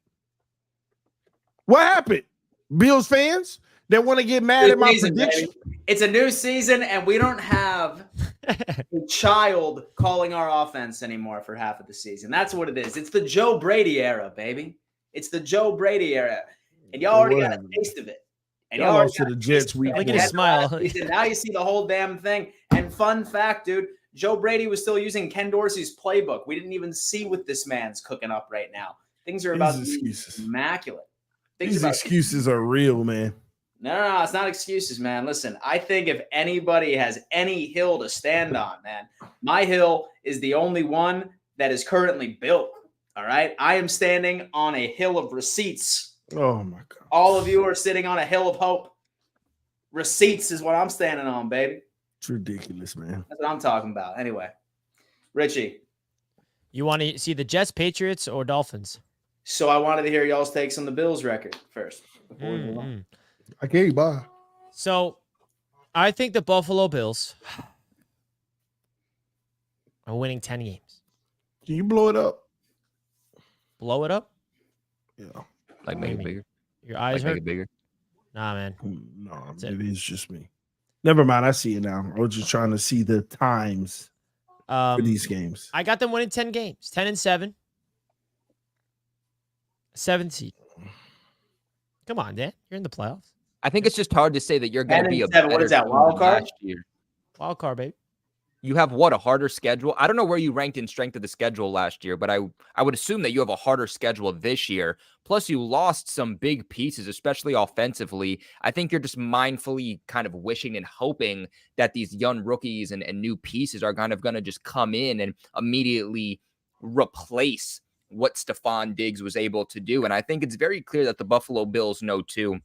What happened? Bills fans that want to get mad at my prediction. Baby. It's a new season, and we don't have a child calling our offense anymore for half of the season. That's what it is. It's the Joe Brady era, baby. It's the Joe Brady era, and y'all already got a taste of it. And y'all lost to the Jets week. Look at his smile. Now you see the whole damn thing. And fun fact, dude, Joe Brady was still using Ken Dorsey's playbook. We didn't even see what this man's cooking up right now. Things are about to be immaculate. These excuses are real, man. No, it's not excuses, man. Listen, I think if anybody has any hill to stand on, man, my hill is the only one that is currently built. All right? I am standing on a hill of receipts. Oh, my God. All of you are sitting on a hill of hope. Receipts is what I'm standing on, baby. It's ridiculous, man. That's what I'm talking about. Anyway, Richie. You want to see the Jets, Patriots, or Dolphins? So I wanted to hear y'all's takes on the Bills record first. I can't buy. So I think the Buffalo Bills are winning 10 games. Can you blow it up? Blow it up? Yeah. Like make it bigger. Your eyes Like make hurt? it bigger. Nah, man. No, it. it is just me. Never mind. I see it now. I was just trying to see the times for these games. I got them winning 10 games. 10-7. 7 seed. Come on, Dan. You're in the playoffs. I think it's just hard to say that you're going to be a 10-7, better what is that, team wild than card? last year. Wild card, baby. You have what, a harder schedule? I don't know where you ranked in strength of the schedule last year, but I would assume that you have a harder schedule this year. Plus, you lost some big pieces, especially offensively. I think you're just mindfully kind of wishing and hoping that these young rookies and new pieces are kind of going to just come in and immediately replace what Stephon Diggs was able to do. And I think it's very clear that the Buffalo Bills know too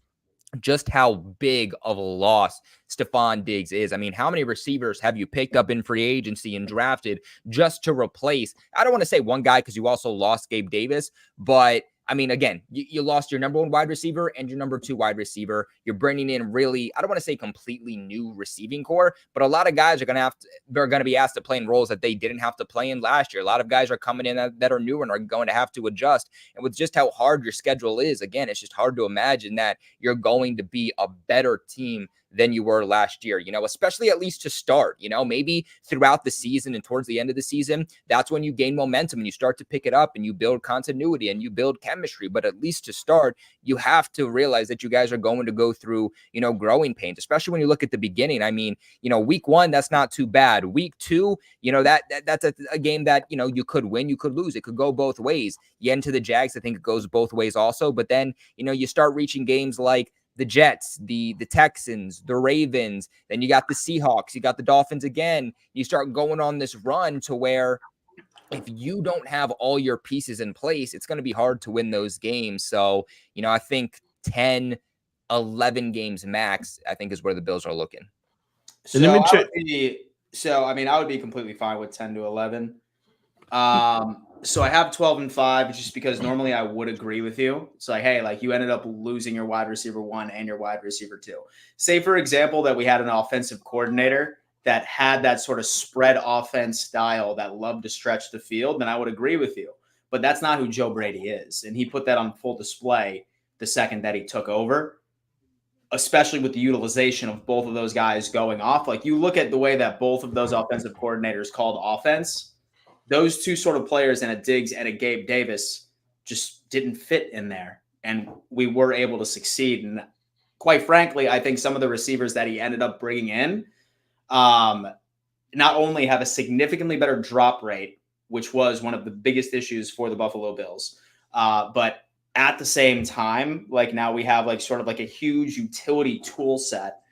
just how big of a loss Stephon Diggs is. I mean, how many receivers have you picked up in free agency and drafted just to replace? I don't want to say one guy because you also lost Gabe Davis, but I mean, again, you lost your number 1 wide receiver and your number 2 wide receiver. You're bringing in really, I don't want to say completely new receiving core, but a lot of guys are going to be asked to play in roles that they didn't have to play in last year. A lot of guys are coming in that are new and are going to have to adjust. And with just how hard your schedule is, again, it's just hard to imagine that you're going to be a better team than you were last year, especially at least to start, maybe throughout the season and towards the end of the season, that's when you gain momentum and you start to pick it up and you build continuity and you build chemistry. But at least to start, you have to realize that you guys are going to go through, growing pains, especially when you look at the beginning. I mean, week 1, that's not too bad. Week 2, that's a game that, you could win, you could lose. It could go both ways. You end to the Jags, I think it goes both ways also. But then, you start reaching games like the Jets, the Texans, the Ravens, then you got the Seahawks, you got the Dolphins again. You start going on this run to where if you don't have all your pieces in place, it's going to be hard to win those games. So, I think 10, 11 games max, I think is where the Bills are looking. So I would be completely fine with 10 to 11. So I have 12-5 just because normally I would agree with you. It's like, hey, like you ended up losing your wide receiver 1 and your wide receiver 2. Say, for example, that we had an offensive coordinator that had that sort of spread offense style that loved to stretch the field, then I would agree with you. But that's not who Joe Brady is. And he put that on full display the second that he took over, especially with the utilization of both of those guys going off. Like you look at the way that both of those offensive coordinators called offense, those two sort of players and a Diggs and a Gabe Davis just didn't fit in there. And we were able to succeed. And quite frankly, I think some of the receivers that he ended up bringing in not only have a significantly better drop rate, which was one of the biggest issues for the Buffalo Bills, but at the same time, like now we have like sort of like a huge utility tool set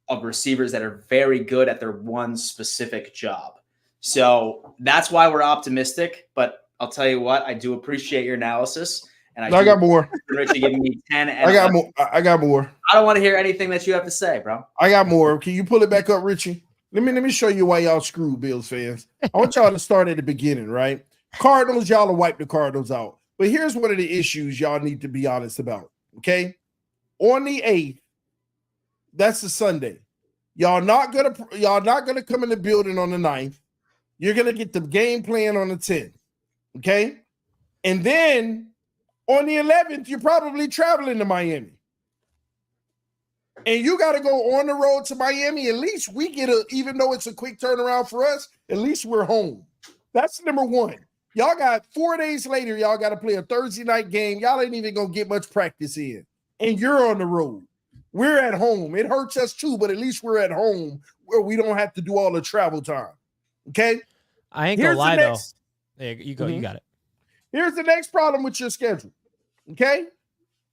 of receivers that are very good at their one specific job. So that's why we're optimistic. But I'll tell you what, I do appreciate your analysis. And I got more. Richie giving me 10. And I got more. I got more. I don't want to hear anything that you have to say, bro. I got more. Can you pull it back up, Richie? Let me show you why y'all screwed, Bills fans. I want y'all to start at the beginning, right? Cardinals, y'all will wipe the Cardinals out. But here's one of the issues y'all need to be honest about, okay? On the 8th, that's a Sunday. Y'all not gonna come in the building on the 9th. You're gonna get the game plan on the 10th, okay? And then on the 11th, you're probably traveling to Miami. And you got to go on the road to Miami. At least we get even though it's a quick turnaround for us, at least we're home. That's number 1. Y'all got 4 days later, y'all got to play a Thursday night game. Y'all ain't even going to get much practice in. And you're on the road. We're at home. It hurts us too, but at least we're at home where we don't have to do all the travel time. Okay? I ain't gonna lie, though. There you go. You got it. Here's the next problem with your schedule. Okay?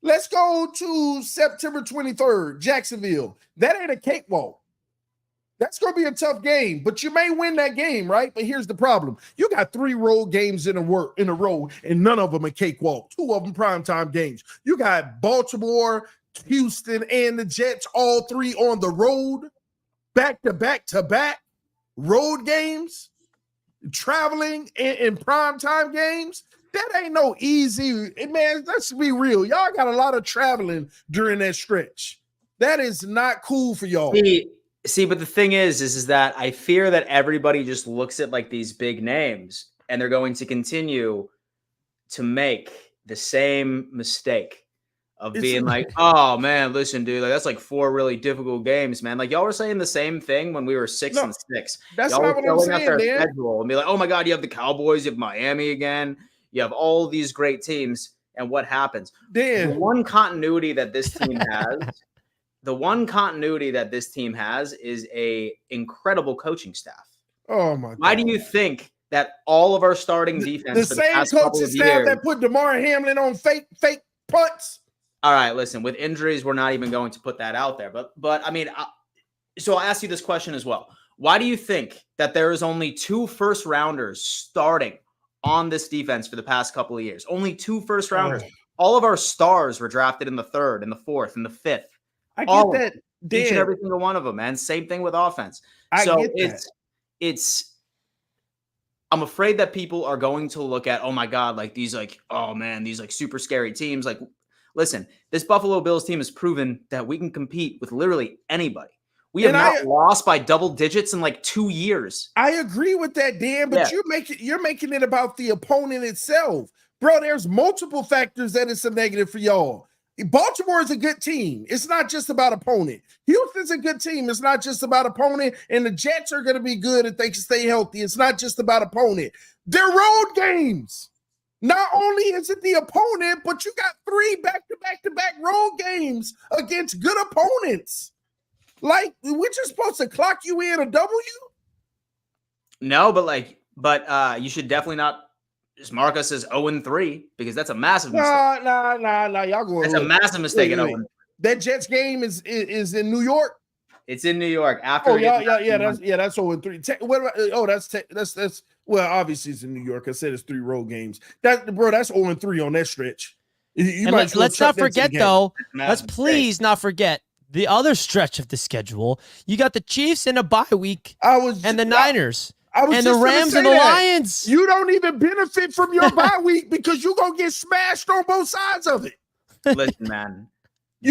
Let's go to September 23rd, Jacksonville. That ain't a cakewalk. That's going to be a tough game, but you may win that game, right? But here's the problem. You got 3 road games in a row, and none of them a cakewalk. 2 of them primetime games. You got Baltimore, Houston, and the Jets, all 3 on the road, back-to-back-to-back road games, traveling in primetime games. That ain't no easy, man. Let's be real. Y'all got a lot of traveling during that stretch. That is not cool for y'all. See, but the thing is that I fear that everybody just looks at like these big names and they're going to continue to make the same mistake of being like, oh man, listen, dude, like that's like 4 really difficult games, man. Like y'all were saying the same thing when we were 6-6. That's y'all not what I'm saying, their man. schedule and be like, oh my god, you have the Cowboys, you have Miami again, you have all these great teams, and what happens? Dan. The one continuity that this team has, is a incredible coaching staff. Oh my god! Why do you think that all of our starting defense, the same coaching staff that put DeMar Hamlin on fake punts? All right, listen, with injuries, we're not even going to put that out there. But I mean, so I'll ask you this question as well. Why do you think that there is only 2 first-rounders starting on this defense for the past couple of years? Only 2 first-rounders. All of our stars were drafted in the 3rd, in the 4th, in the 5th. I get that. Each and every single one of them, man. Same thing with offense. I get that. I'm afraid that people are going to look at, oh my God, like these, like, oh man, these like super scary teams. Like, listen, this Buffalo Bills team has proven that we can compete with literally anybody. We have not lost by double digits in like 2 years. I agree with that, Dan, but you're making it about the opponent itself. Bro, there's multiple factors that it's a negative for y'all. Baltimore is a good team. It's not just about opponent. Houston's a good team. It's not just about opponent. And the Jets are going to be good if they can stay healthy. It's not just about opponent. They're road games. Not only is it the opponent, but you got 3 back-to-back road games against good opponents. Like, we're just supposed to clock you in a W? No, but you should definitely not just mark us as 0-3 because that's a massive mistake. Nah. Y'all going. That's a massive mistake. Wait. That Jets game is in New York. It's in New York. After that's 0-3. What about? That's well, obviously it's in New York. I said it's 3 road games. That's 0-3 on that stretch. Let's not forget though. Let's please not forget the other stretch of the schedule. You got the Chiefs in a bye week, and the Niners. And the Rams and the Lions. You don't even benefit from your bye week because you're going to get smashed on both sides of it. Listen, man. The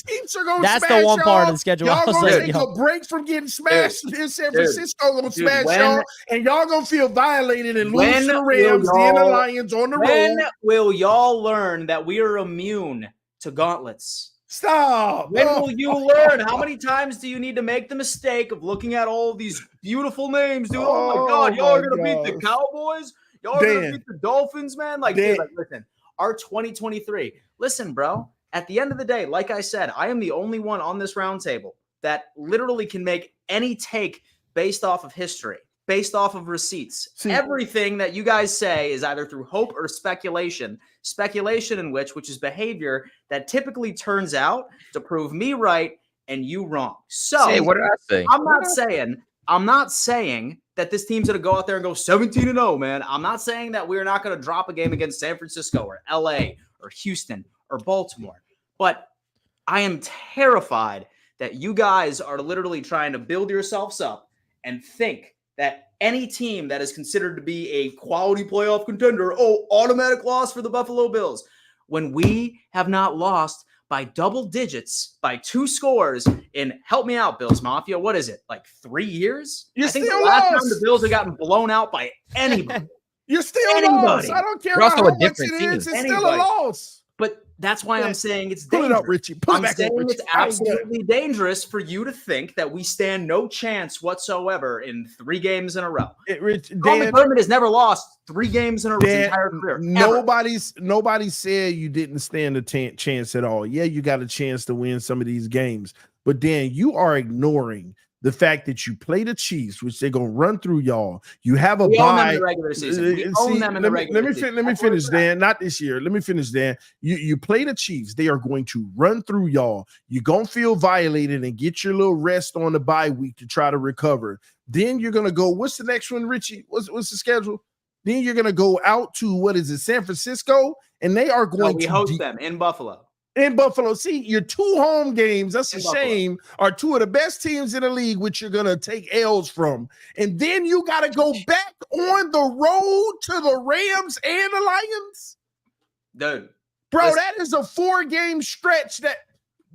Chiefs are going to smash That's the one part of the schedule. Y'all going to take a break from getting smashed in San Francisco. Going to smash y'all. And y'all going to feel violated and lose the Rams and the Lions on the road. When will y'all learn that we are immune to gauntlets? Stop. When will you learn? How many times do you need to make the mistake of looking at all these beautiful names, dude? Oh my God, y'all are going to beat the Cowboys? Y'all are going to beat the Dolphins, man? Dude, listen, our 2023. Listen, bro, at the end of the day, like I said, I am the only one on this roundtable that literally can make any take based off of history, based off of receipts. Everything that you guys say is either through hope or speculation in which is behavior that typically turns out to prove me right and you wrong. So what did I say? I'm not saying that this team's going to go out there and go 17-0, man. I'm not saying that we're not going to drop a game against San Francisco or LA or Houston or Baltimore. But I am terrified that you guys are literally trying to build yourselves up and think that any team that is considered to be a quality playoff contender, automatic loss for the Buffalo Bills, when we have not lost by double digits, by 2 scores in, help me out, Bills Mafia, what is it, like 3 years? I think the last time the Bills have gotten blown out by anybody. You're still lost. I don't care how much it is. It's still a loss. But that's why I'm saying it's dangerous. Pull it up, Richie. I'm saying it's absolutely dangerous for you to think that we stand no chance whatsoever in 3 games in a row. McDermott has never lost 3 games in a row his entire career. Nobody said you didn't stand a chance at all. Yeah, you got a chance to win some of these games, but Dan, you are ignoring the fact that you play the Chiefs, which they're gonna run through y'all. You have a bye. Let me finish, Dan. Not this year. Let me finish, Dan. You play the Chiefs. They are going to run through y'all. You're gonna feel violated and get your little rest on the bye week to try to recover. Then you're gonna go. What's the next one, Richie? What's the schedule? Then you're gonna go out to San Francisco, and they are going to host them in Buffalo. In Buffalo. See, your 2 home games, that's a shame, are 2 of the best teams in the league, which you're going to take L's from. And then you got to go back on the road to the Rams and the Lions? Dude. Bro, that is a 4-game stretch that,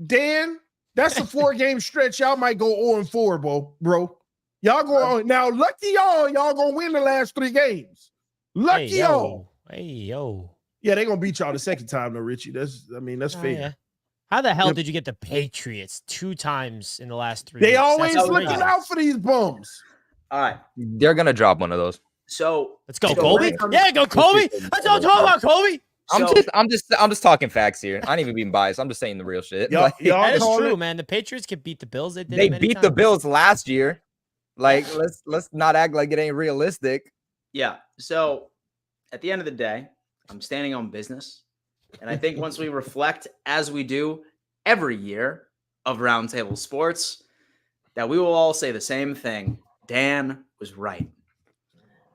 Dan, That's a 4-game stretch. Y'all might go 0-4, bro. Y'all go on now. Lucky y'all gonna win the last 3 games. Lucky y'all. Hey yo. Yeah, they gonna beat y'all the second time though, Richie. That's fair. Yeah. How the hell did you get the Patriots 2 times in the last 3 They weeks? always That's looking crazy. out for these bums. All right. They're gonna drop one of those. So Let's go, so Kobe. when it comes- Yeah, go Kobe. Let's all talk about Kobe. So- I'm just talking facts here. I ain't even being biased. I'm just saying the real shit. Y'all, Like, y'all That is call true, it- man. The Patriots can beat the Bills. They did. they it many beat the times. Bills last year. Like, let's not act like it ain't realistic. Yeah. So at the end of the day, I'm standing on business. And I think once we reflect, as we do every year of Roundtable Sports, that we will all say the same thing. Dan was right.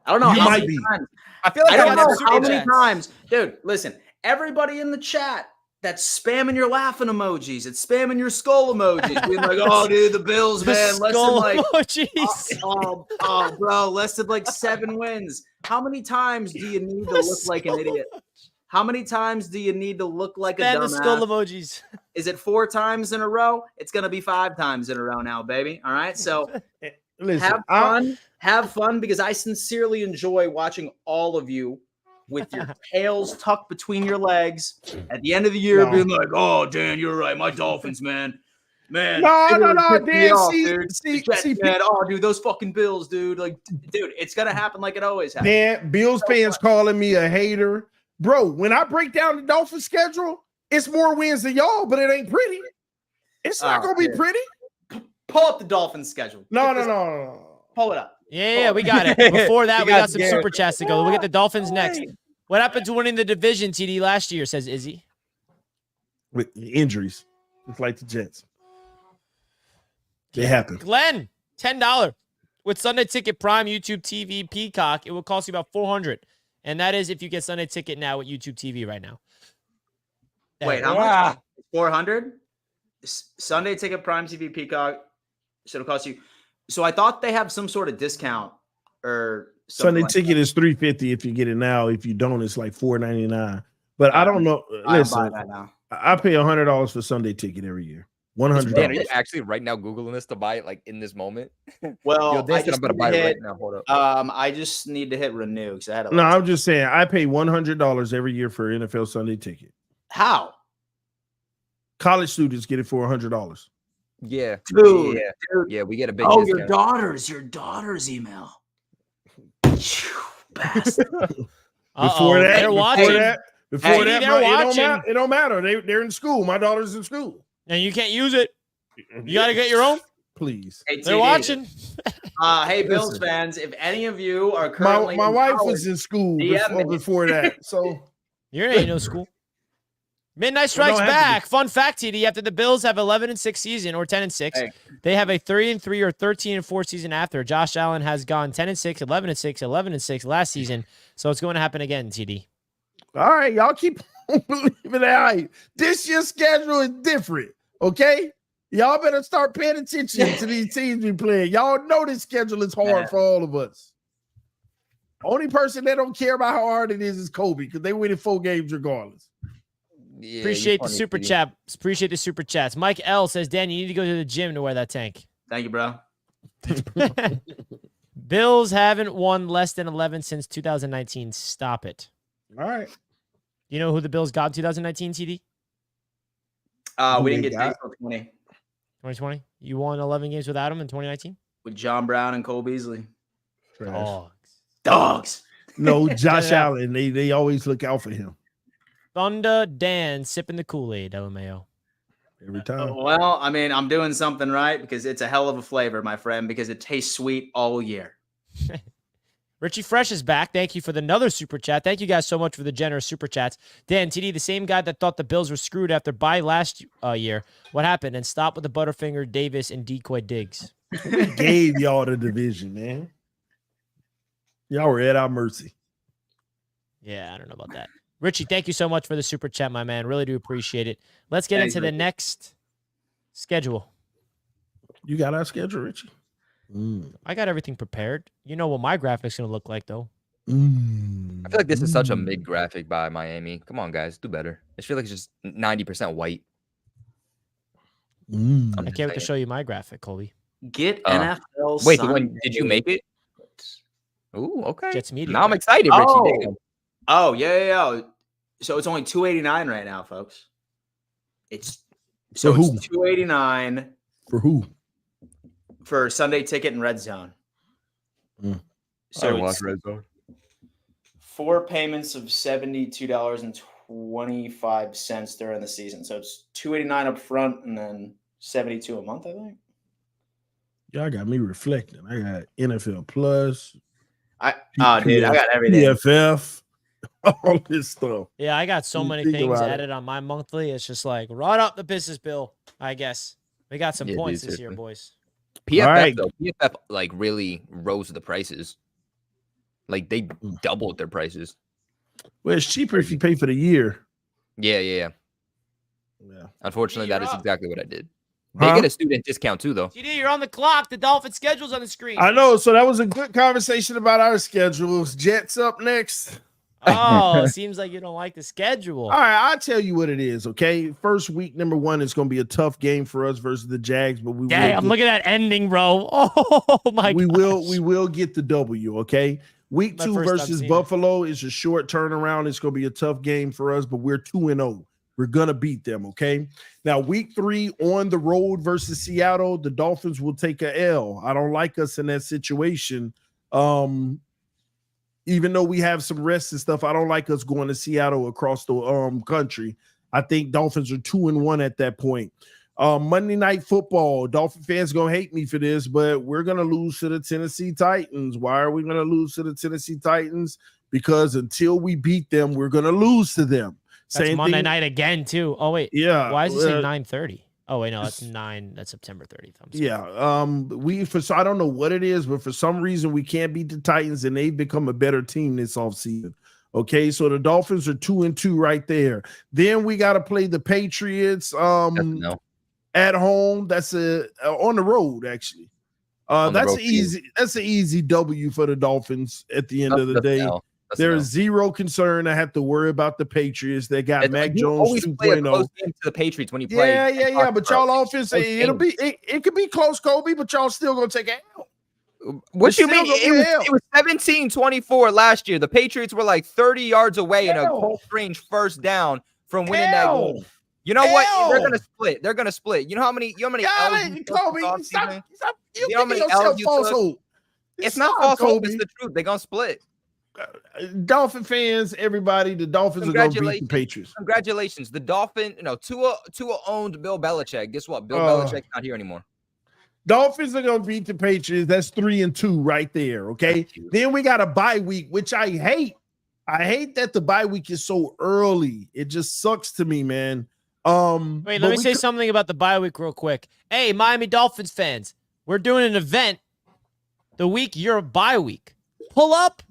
I don't know You how might many be. times. I feel like I don't got know some how super many chats. times. Dude, listen. Everybody in the chat that's spamming your laughing emojis. It's spamming your skull emojis. Being like, oh, dude, the Bills, The man. Less than skull like emojis. bro, less than like 7 wins. How many times do you need to look like an idiot? How many times do you need to look like a And the skull dumbass? emojis. Is it 4 times in a row? It's gonna be 5 times in a row now, baby. All right. So Listen, have fun because I sincerely enjoy watching all of you with your tails tucked between your legs at the end of the year, No. being like, "Oh, Dan, you're right. My Dolphins, man, No, they no, really no, pissed me Dan, off, see, dude. see, The Jets, see, man. Oh, dude, those fucking Bills, dude. Like, dude, it's gonna happen like it always happens." Dan, Bills fans calling me a hater. Bro, when I break down the Dolphins schedule, it's more wins than y'all, but it ain't pretty. It's not gonna be dude. pretty. Pull up the Dolphins schedule. No. Pull it up. Yeah, we got it. Before that, You we got guys some get it. super chats to go. We'll get the Dolphins next. What happened to winning the division, TD, last year, says Izzy? With injuries, it's like the Jets. They happen. Glenn, $10. With Sunday Ticket Prime, YouTube TV, Peacock, it will cost you about $400. And that is if you get Sunday Ticket now with YouTube TV right now. Wait, how much? 400. Sunday Ticket Prime TV Peacock. So it'll cost you. So I thought they have some sort of discount or something Sunday like ticket is $350 if you get it now. If you don't, it's like $499. But I don't know. that. I'll buy Listen, that now. I pay $100 for Sunday ticket every year. Dan, are you $100. actually right now Googling this to buy it like in this moment? Well, Yo, Dan I said I'm just gonna need buy to it right hit. now. Hold up. I just need to hit renew because I had a. No, I'm just saying I pay $100 every year for NFL Sunday ticket. How, College students get it for $100. Yeah, dude? yeah, Dude. yeah. We get a big. Oh, discount. your daughter's email. Bastard. Before that, they're watching. before Hey, that, they're watching. It don't matter. They're in school. My daughter's in school. And you can't use it. You got to get your own. Please. Hey, They're TD. watching. Hey, Bills Listen. fans, if any of you are currently My in wife college, was in school DM me. before that. So You're ain't no school. Midnight Strikes don't have to Back. Fun fact, TD. After the Bills have 11-6 season or 10-6, Hey. they have a 3-3 or 13-4 season after. Josh Allen has gone 10-6, 11-6, 11-6 last season. So it's going to happen again, TD. all right, y'all keep believing that. This year's schedule is different. Okay. Y'all better start paying attention to these teams we playing. Y'all know this schedule is hard Man. for all of us. Only person that don't care about how hard it is Kobe because they winning 4 games regardless. Yeah, Appreciate you the funny, super TD. chat. Appreciate the super chats. Mike L says, Dan, you need to go to the gym to wear that tank. Thank you, bro. Bills haven't won less than 11 since 2019. Stop it. All right. You know who the Bills got in 2019, TD? We Who didn't they get got? dates till 20 2020? You won 11 games without him in 2019? with John Brown and Cole Beasley. Dogs. Dogs. No, Josh Yeah. Allen. They always look out for him Thunder Dan sipping the Kool-Aid, LMAO. every time. Well, I mean, I'm doing something right because it's a hell of a flavor, my friend, because it tastes sweet all year. Richie Fresh is back. Thank you for another super chat. Thank you guys so much for the generous super chats. Dan, TD, the same guy that thought the Bills were screwed after bye last year. What happened? And stop with the Butterfinger, Davis, and decoy Diggs. We gave y'all the division, man. Y'all were at our mercy. Yeah, I don't know about that. Richie, thank you so much for the super chat, my man. Really do appreciate it. Let's get Thanks, into the Richie. next schedule. You got our schedule, Richie? I got everything prepared. You know what my graphic's going to look like, though. I feel like this is such a mid graphic by Miami. Come on, guys, do better. I feel like it's just 90% white. I can't wait to show you my graphic, Colby. Get NFL. Wait, Sunday. did you make it? Ooh, okay. Jets Media. Now I'm excited, Richie. Damn. Oh, yeah. So it's only $289 right now, folks. It's $289 for who? For Sunday ticket and Red Zone. So watch Red Zone. 4 payments of $72.25 during the season. So it's $289 up front and then $72 a month, I think. Y'all got me reflecting. I got NFL Plus. I got everything. PFF, all this stuff. Yeah, I got so many things added on my monthly. It's just like, run up the business bill, I guess. We got some points this year, boys. PFF, though, PFF, like, really rose the prices. Like, they doubled their prices. Well, it's cheaper if you pay for the year. Yeah. Unfortunately, that is exactly what I did. They Huh? get a student discount, too, though. TD, you're on the clock. The Dolphins' schedule's on the screen. I know. So that was a good conversation about our schedules. Jets up next. Oh, seems like you don't like the schedule. All right, I'll tell you what it is, okay? First week, number 1, is going to be a tough game for us versus the Jags, but we Dang, I'm looking at ending, bro. Oh, my God. We will get the W, okay? Week 2 versus Buffalo is a short turnaround. It's going to be a tough game for us, but we're 2-0. We're going to beat them, okay? Now, week 3 on the road versus Seattle, the Dolphins will take a L. I don't like us in that situation. Even though we have some rest and stuff, I don't like us going to Seattle across the country. I think Dolphins are 2-1 at that point. Monday Night Football, Dolphin fans going to hate me for this, but we're going to lose to the Tennessee Titans. Why are we going to lose to the Tennessee Titans? Because until we beat them, we're going to lose to them. That's Same Monday thing. night again, too. Oh, wait. Yeah. Why is it saying 9:30? Oh, wait, no, that's 9. That's September 30th. Yeah. So I don't know what it is, but for some reason we can't beat the Titans, and they've become a better team this offseason. Okay, so the Dolphins are 2-2 right there. Then we got to play the Patriots at home. That's on the road, actually. That's an easy W for the Dolphins at the end of the day. There is zero concern. I have to worry about the Patriots. They got Mac Jones 2.0. To the Patriots when you play. Yeah. But y'all offense, it could be close, Kobe, but y'all still gonna take it out. What you mean? It was 17-24 last year. The Patriots were like 30 yards away in a close range first down from winning that game. You know what? They're gonna split. You know how many Kobe, stop. You know how many L's you took? It's not false hope. It's the truth. They're gonna split. Dolphin fans, everybody, the Dolphins are going to beat the Patriots. Congratulations. The Tua owned Bill Belichick. Guess what? Bill Belichick's not here anymore. Dolphins are going to beat the Patriots. That's 3-2 right there, okay? Then we got a bye week, which I hate. I hate that the bye week is so early. It just sucks to me, man. Wait, let me say something about the bye week real quick. Hey, Miami Dolphins fans, we're doing an event the week you're a bye week. Pull up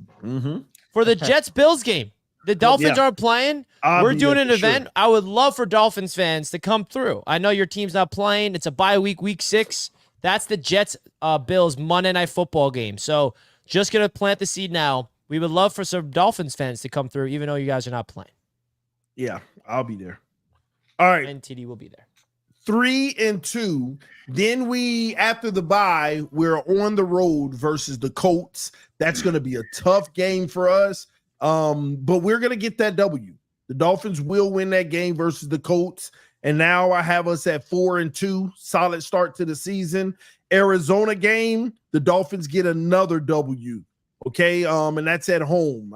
for the Jets-Bills game. The Dolphins aren't playing. We're doing an event. I would love for Dolphins fans to come through. I know your team's not playing. It's a bye week, week 6. That's the Jets-Bills Monday Night Football game. So just going to plant the seed now. We would love for some Dolphins fans to come through, even though you guys are not playing. Yeah, I'll be there. All right. And TD will be there. 3-2. Then we, after the bye, we're on the road versus the Colts. That's going to be a tough game for us. But we're going to get that W. The Dolphins will win that game versus the Colts. And now I have us at 4-2. Solid start to the season. Arizona game, the Dolphins get another W. Okay, and that's at home.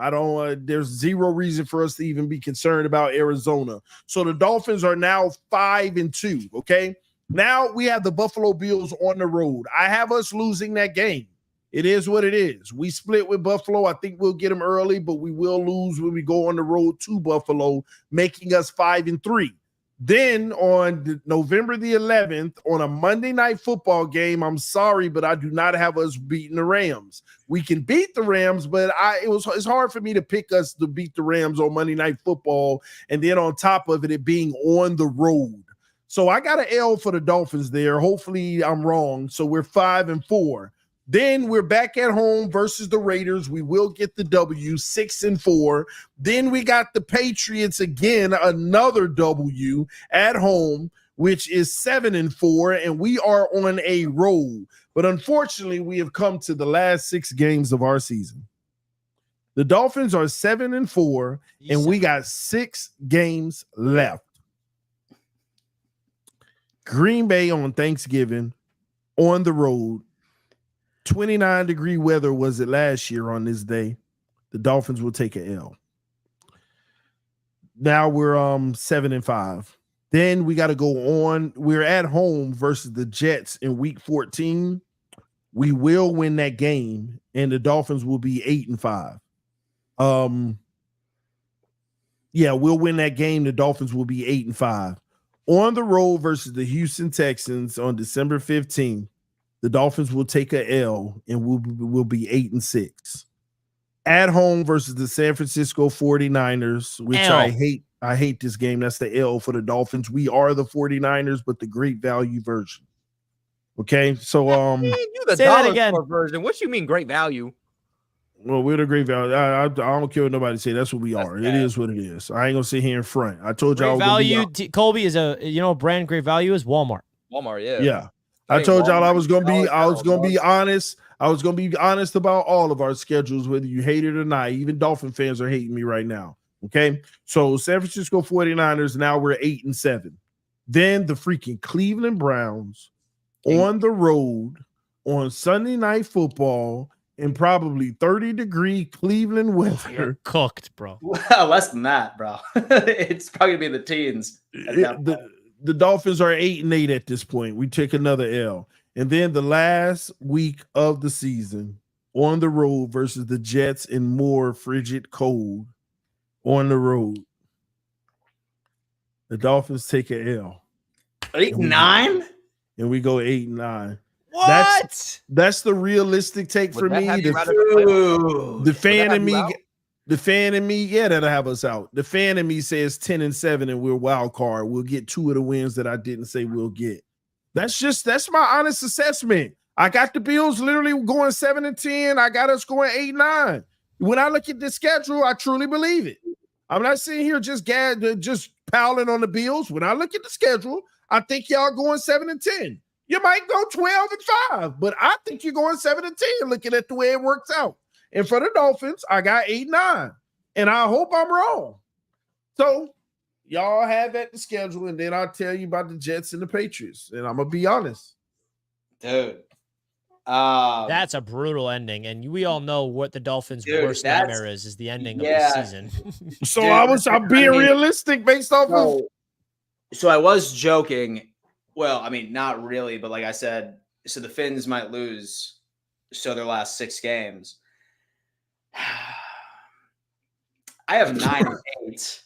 There's zero reason for us to even be concerned about Arizona. So the Dolphins are now 5-2. Okay, now we have the Buffalo Bills on the road. I have us losing that game. It is what it is. We split with Buffalo. I think we'll get them early, but we will lose when we go on the road to Buffalo, making us 5-3. Then on November the 11th, on a Monday Night Football game, I'm sorry, but I do not have us beating the Rams. We can beat the Rams, but it's hard for me to pick us to beat the Rams on Monday Night Football, and then on top of it being on the road. So I got an L for the Dolphins there. Hopefully I'm wrong. So we're 5-4. Then we're back at home versus the Raiders. We will get the W, 6-4. Then we got the Patriots again, another W at home. which is 7-4, and we are on a roll. But unfortunately, we have come to the last 6 games of our season. The Dolphins are 7-4, and we got 6 games left. Green Bay on Thanksgiving, on the road. 29-degree weather was it last year on this day. The Dolphins will take an L. Now we're 7-5. Then we got to go on. We're at home versus the Jets in week 14. We will win that game, and the Dolphins will be 8-5. Yeah, we'll win that game. The Dolphins will be 8-5. On the road versus the Houston Texans on December 15th, the Dolphins will take a L and we'll be 8-6. At home versus the San Francisco 49ers, which L. I hate this game. That's the L for the Dolphins. We are the 49ers, but the great value version. Okay, so you the Say that dollar again. store version. What you mean great value? well, we're the great value. I don't care what nobody say. That's what we are. It is what it is. I ain't gonna sit here in front. I told y'all. Great value, Colby, is a brand great value is Walmart. Walmart, yeah. Yeah. I told y'all I was gonna be honest. I was gonna be honest about all of our schedules, whether you hate it or not. Even Dolphin fans are hating me right now. Okay. So San Francisco 49ers, now we're 8-7. Then the freaking Cleveland Browns on the road on Sunday Night Football in probably 30-degree Cleveland weather. Cooked, bro. Less than that, bro. It's probably gonna be the teens. At that point. The Dolphins are 8-8 at this point. We take another L. And then the last week of the season on the road versus the Jets in more frigid cold on the road. The Dolphins take a L. 8-9? And we go 8-9. What? That's the realistic take for me. The fan in me, yeah, that'll have us out. The fan in me says 10-7 and we're wild card. We'll get 2 of the wins that I didn't say we'll get. That's my honest assessment. I got the Bills literally going 7-10. I got us going 8-9. When I look at the schedule, I truly believe it. I'm not sitting here just piling on the Bills. When I look at the schedule, I think y'all going 7-10. You might go 12-5, but I think you're going 7-10 looking at the way it works out. And for the Dolphins, I got 8-9. And I hope I'm wrong. So y'all have that the schedule, and then I'll tell you about the Jets and the Patriots. And I'm gonna be honest. Dude. That's a brutal ending, and we all know what the Dolphins' worst nightmare is the ending of the season. So I'm being realistic based off of. So I was joking. Well, I mean, not really, but like I said, so the Finns might lose their last 6 games. I have 9-8.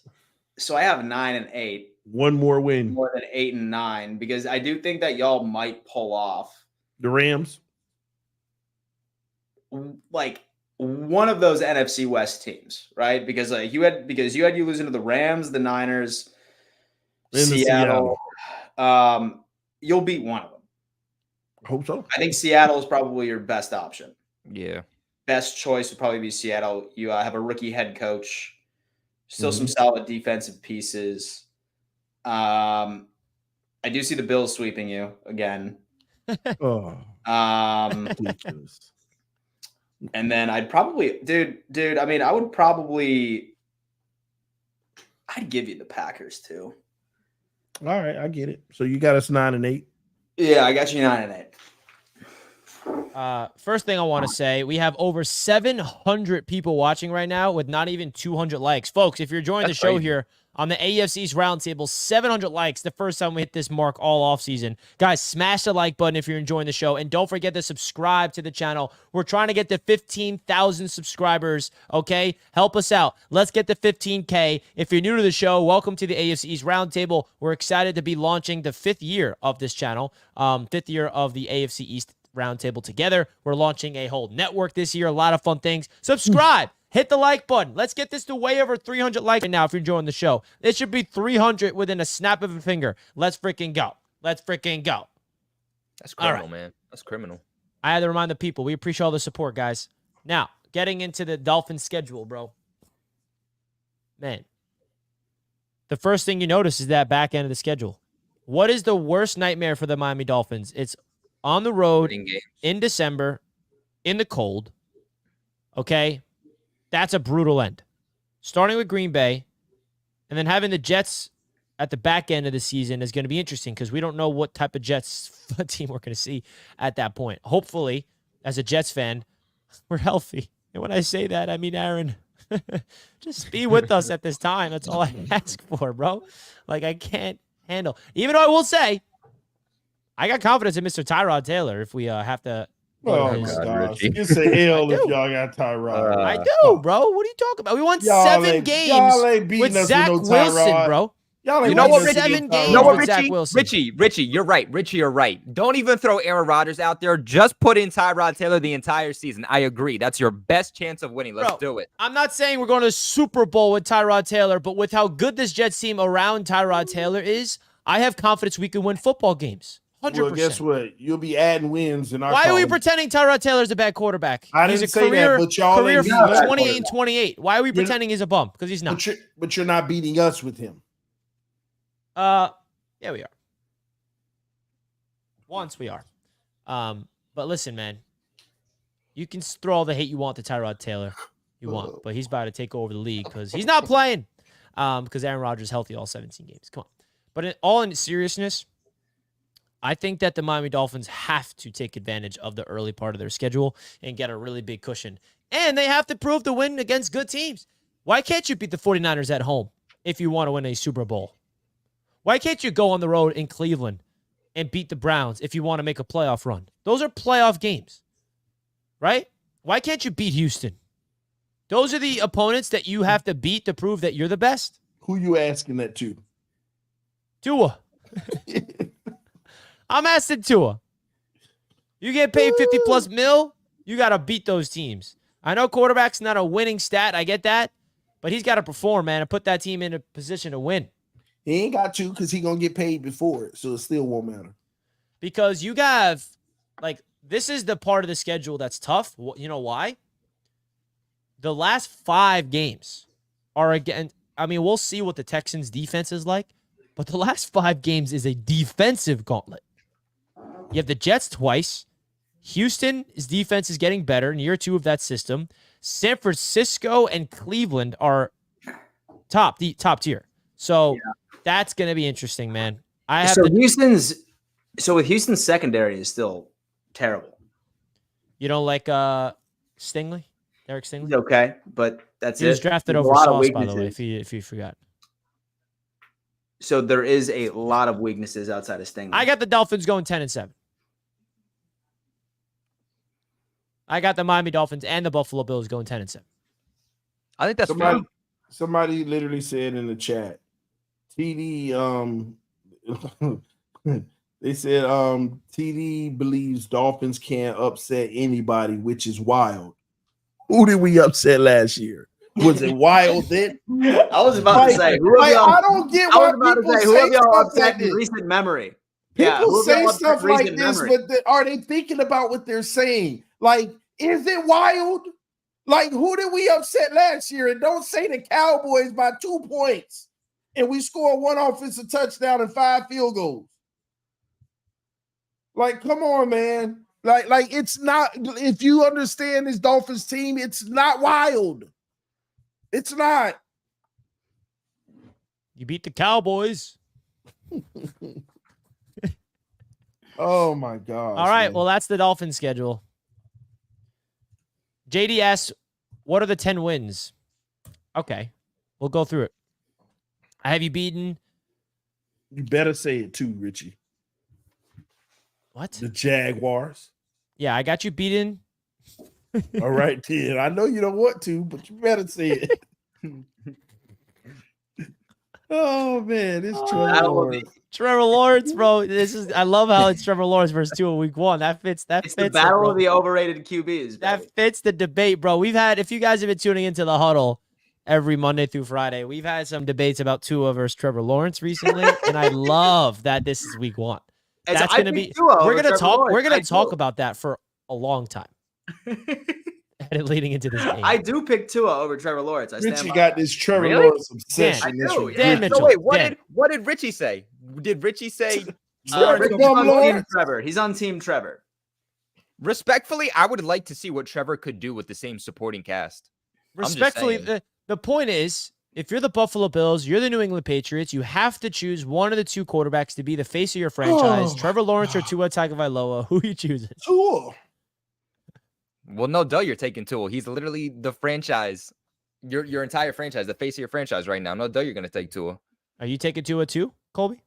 So I have 9-8. One more win. More than 8-9, because I do think that y'all might pull off the Rams. Like one of those NFC West teams, right? Because you had you losing to the Rams, the Niners, and Seattle. You'll beat one of them. Hope so. I think Seattle is probably your best option. Yeah. Best choice would probably be Seattle. You have a rookie head coach, still some solid defensive pieces. I do see the Bills sweeping you again. Ridiculous. And then I'd probably, dude. I mean, I'd give you the Packers too. All right, I get it. So you got us 9-8. Yeah, I got you 9-8. First thing I want to say, we have over 700 people watching right now with not even 200 likes. Folks, if you're enjoying the show here on the AFC's Roundtable, 700 likes the first time we hit this mark all offseason. Guys, smash the like button if you're enjoying the show, and don't forget to subscribe to the channel. We're trying to get to 15,000 subscribers, okay? Help us out. Let's get to 15K. If you're new to the show, welcome to the AFC's Roundtable. We're excited to be launching the 5th year of this channel, 5th year of the AFC East Roundtable together. We're launching a whole network this year. A lot of fun things. Subscribe. Hit the like button. Let's get this to way over 300 likes right now if you're enjoying the show. It should be 300 within a snap of a finger. Let's freaking go. Let's freaking go. That's criminal, man. That's criminal. I had to remind the people. We appreciate all the support, guys. Now, getting into the Dolphins schedule, bro. Man. The first thing you notice is that back end of the schedule. What is the worst nightmare for the Miami Dolphins? It's on the road Winning games. in December, in the cold. Okay? That's a brutal end. Starting with Green Bay, and then having the Jets at the back end of the season is going to be interesting because we don't know what type of Jets team we're going to see at that point. Hopefully, as a Jets fan, we're healthy. And when I say that, I mean, Aaron, just be with us at this time. That's all I ask for, bro. Like, I can't handle. Even though I will say, I got confidence in Mr. Tyrod Taylor if we have to. Oh, his- my God, gosh. Richie. It's an L if do. y'all got Tyrod. I do, bro. What are you talking about? We won Y'all 7 ain't- games y'all ain't beating with us with Zach no Wilson, Tyrod. bro. Y'all ain't You know beating what, us with Richie? no 7 Tyrod. games You know what, with Zach Richie? Wilson. Richie, you're right. You're right. Don't even throw Aaron Rodgers out there. Just put in Tyrod Taylor the entire season. I agree. That's your best chance of winning. Let's Bro, do it. I'm not saying we're going to the Super Bowl with Tyrod Taylor, but with how good this Jets team around Tyrod Taylor is, I have confidence we can win football games. 100%. Well, guess what? You'll be adding wins in our Why are we column. pretending Tyrod Taylor's a bad quarterback? I He's didn't a say career, that, but y'all career ain't beating us 28 and with 28. Why are we You're- pretending he's a bum? Because he's not. But you're not beating us with him. Yeah, we are. Once we are. But listen, man. You can throw all the hate you want to Tyrod Taylor. You want, but he's about to take over the league because he's not playing. Because Aaron Rodgers is healthy all 17 games. Come on. But all in seriousness, I think that the Miami Dolphins have to take advantage of the early part of their schedule and get a really big cushion. And they have to prove to win against good teams. Why can't you beat the 49ers at home if you want to win a Super Bowl? Why can't you go on the road in Cleveland and beat the Browns if you want to make a playoff run? Those are playoff games, right? Why can't you beat Houston? Those are the opponents that you have to beat to prove that you're the best. Who you asking that to? Tua. I'm asking Tua. You get paid 50 plus mil, you got to beat those teams. I know quarterback's not a winning stat. I get that. But he's got to perform, man, and put that team in a position to win. He ain't got to because he's going to get paid before it, so it still won't matter. Because you have, like, this is the part of the schedule that's tough. You know why? The last 5 games are, again, I mean, we'll see what the Texans' defense is like, but the last 5 games is a defensive gauntlet. You have the Jets twice. Houston's defense is getting better in year 2 of that system. San Francisco and Cleveland are top tier. So that's going to be interesting, man. With Houston's secondary is still terrible. You don't like Stingley? Derek Stingley? He's okay, but that's it. He was drafted There's a over lot of Sauce, by the way, weaknesses. if you forgot. So there is a lot of weaknesses outside of Stingley. I got the Dolphins going 10-7. I got the Miami Dolphins and the Buffalo Bills going 10-7. I think that's fair. Somebody literally said in the chat, TD, they said TD believes Dolphins can't upset anybody, which is wild. Who did we upset last year? Was it wild then? I was about to say, I don't get why people say who y'all stuff upset like in this. recent memory? People say who have y'all stuff upset like recent this, memory? but are they thinking about what they're saying? Like, is it wild? Like, who did we upset last year? And don't say the Cowboys by 2 points and we score 1 offensive touchdown and 5 field goals. Like, come on, man. Like it's not, if you understand this Dolphins team, it's not wild. It's not. You beat the Cowboys. Oh my God. All right, well, that's the Dolphins schedule. JD asks, what are the 10 wins? Okay, we'll go through it. I have you beaten. You better say it too, Richie. What? The Jaguars. Yeah, I got you beaten. All right, kid. I know you don't want to, but you better say it. Oh man, it's Trevor Lawrence. Trevor Lawrence, bro. I love how it's Trevor Lawrence versus Tua week 1. That fits. It's the battle bro. of the overrated QBs. That baby. fits the debate, bro. We've had, if you guys have been tuning into the huddle every Monday through Friday, we've had some debates about Tua versus Trevor Lawrence recently, and I love that this is week 1. That's going to be. We're going to talk. We're going to talk about that for a long time. Leading into this game, I do pick Tua over Trevor Lawrence. I stand Richie by got that. this Trevor Really? Lawrence obsession. I do. Dan ridiculous. Mitchell. So wait, Dan. what did Richie say? Did Richie say? Trevor He's on Lawrence. Team Trevor. He's on Team Trevor. Respectfully, I would like to see what Trevor could do with the same supporting cast. Respectfully, the point is, if you're the Buffalo Bills, you're the New England Patriots, you have to choose one of the two quarterbacks to be the face of your franchise. Trevor Lawrence or Tua Tagovailoa. Who are you choosing? Tua. Well, no, duh, you're taking Tua. He's literally the franchise, your entire franchise, the face of your franchise right now. No, duh, you're gonna take Tua. Are you taking Tua too, Colby?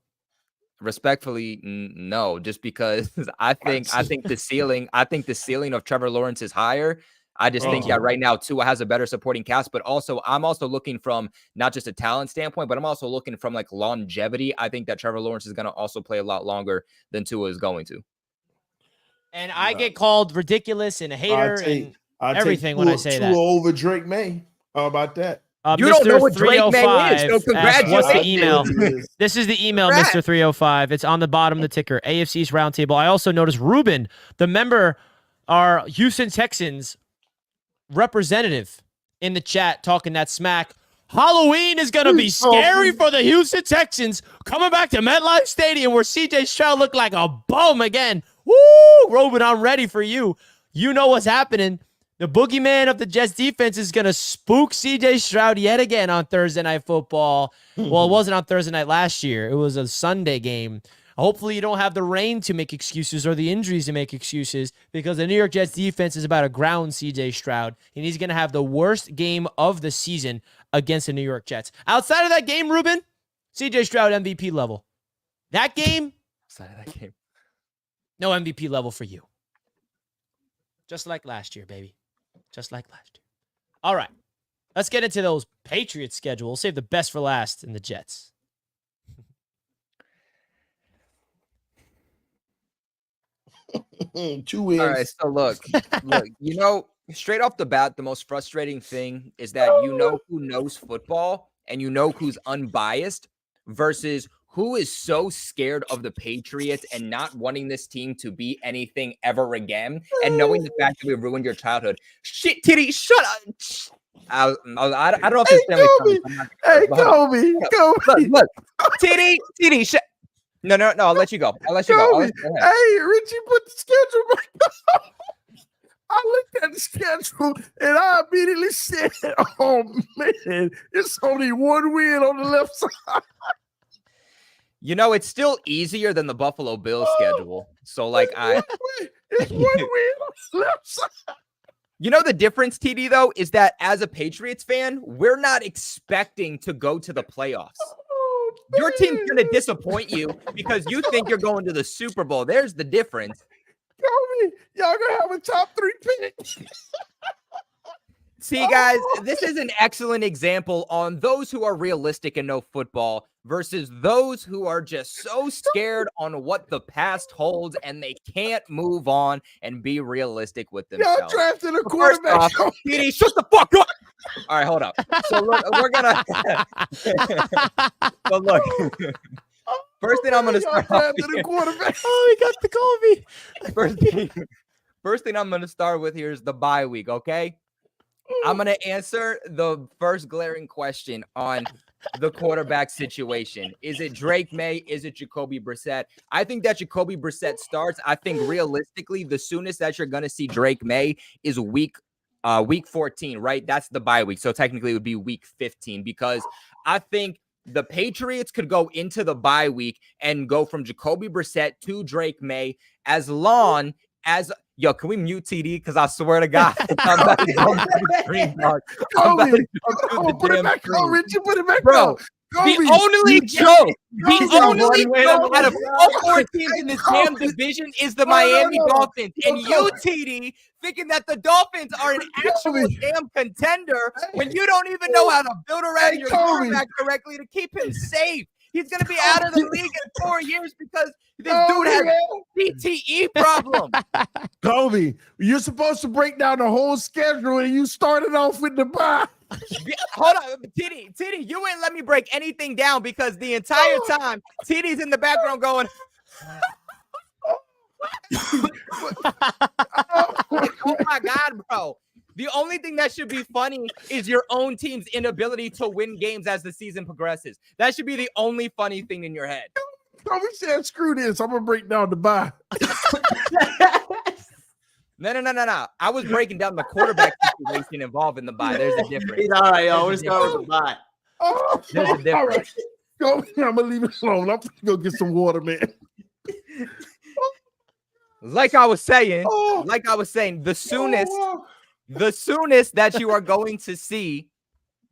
Respectfully, no, just because I think the ceiling of Trevor Lawrence is higher. I just think that right now Tua has a better supporting cast, but also I'm also looking from not just a talent standpoint, but I'm also looking from like longevity. I think that Trevor Lawrence is going to also play a lot longer than Tua is going to. And I get called ridiculous and a hater and everything when I say that. Tua over Drake May. How about that? You don't know what Drake May is, so congratulations. What's the email? This is the email, Mr. 305. It's on the bottom of the ticker, AFC's Roundtable. I also noticed Ruben, the member, our Houston Texans representative in the chat talking that smack. Halloween is going to be scary for the Houston Texans coming back to MetLife Stadium where CJ Stroud looked like a bum again. Woo! Ruben, I'm ready for you. You know what's happening. The boogeyman of the Jets defense is going to spook CJ Stroud yet again on Thursday Night Football. Well, it wasn't on Thursday night last year. It was a Sunday game. Hopefully you don't have the rain to make excuses or the injuries to make excuses because the New York Jets defense is about to ground CJ Stroud, and he's going to have the worst game of the season against the New York Jets. Outside of that game, Ruben, CJ Stroud MVP level. That game, no MVP level for you. Just like last year, baby. Just like last year. All right. Let's get into those Patriots schedule. We'll save the best for last in the Jets. 2 wins. All right, so look, you know, straight off the bat, the most frustrating thing is that you know who knows football and you know who's unbiased versus who is so scared of the Patriots and not wanting this team to be anything ever again and knowing the fact that we ruined your childhood. Shit, Titty, shut up. I don't know if this family comes. Hey, Kobe. Look, Titty, shut. No, I'll let you go. Go. Hey, Richie put the schedule back up. I looked at the schedule and I immediately said, oh, man, it's only one win on the left side. You know, it's still easier than the Buffalo Bills schedule. So, like, it's one win on the left side. You know, the difference, TD, though, is that as a Patriots fan, we're not expecting to go to the playoffs. Your team's going to disappoint you because you think you're going to the Super Bowl. There's the difference. Kobe, y'all going to have a top 3 pick. See, guys, this is an excellent example on those who are realistic and know football versus those who are just so scared on what the past holds and they can't move on and be realistic with themselves. Y'all drafted a quarterback. TD, shut the fuck up. All right, hold up. So look, we're gonna. So look. First thing I'm gonna start off here. Oh, he got the Kobe. First thing I'm gonna start with here is the bye week. Okay, I'm gonna answer the first glaring question on the quarterback situation. Is it Drake May? Is it Jacoby Brissett? I think that Jacoby Brissett starts. I think realistically, the soonest that you're gonna see Drake May is week 14, right? That's the bye week. So technically it would be week 15 because I think the Patriots could go into the bye week and go from Jacoby Brissett to Drake May as long as yo, can we mute TD? Because I swear to God, I'm about to go to the screen, dog. Put it back on, Richie. Put it back bro. on. Kobe, The only joke out of all 4 teams in this damn division is the Miami Dolphins. And you, TD, thinking that the Dolphins are an actual damn contender when you don't even know how to build around your quarterback correctly to keep him safe. He's going to be out of the league in 4 years because this dude has a CTE problem. Kobe, you're supposed to break down the whole schedule and you started off with the bye. Hold on, Titty, you wouldn't let me break anything down because the entire time Titty's in the background going, oh my God, bro. The only thing that should be funny is your own team's inability to win games as the season progresses. That should be the only funny thing in your head. So we said, screw this. I'm going to break down the bye. No. I was breaking down the quarterback situation involved in the bye. There's a difference. All right, yo. We're starting with the bye. Oh, There's a difference. all right. Go, I'm going to leave it alone. I'm going to go get some water, man. Like I was saying, Oh. the soonest that you are going to see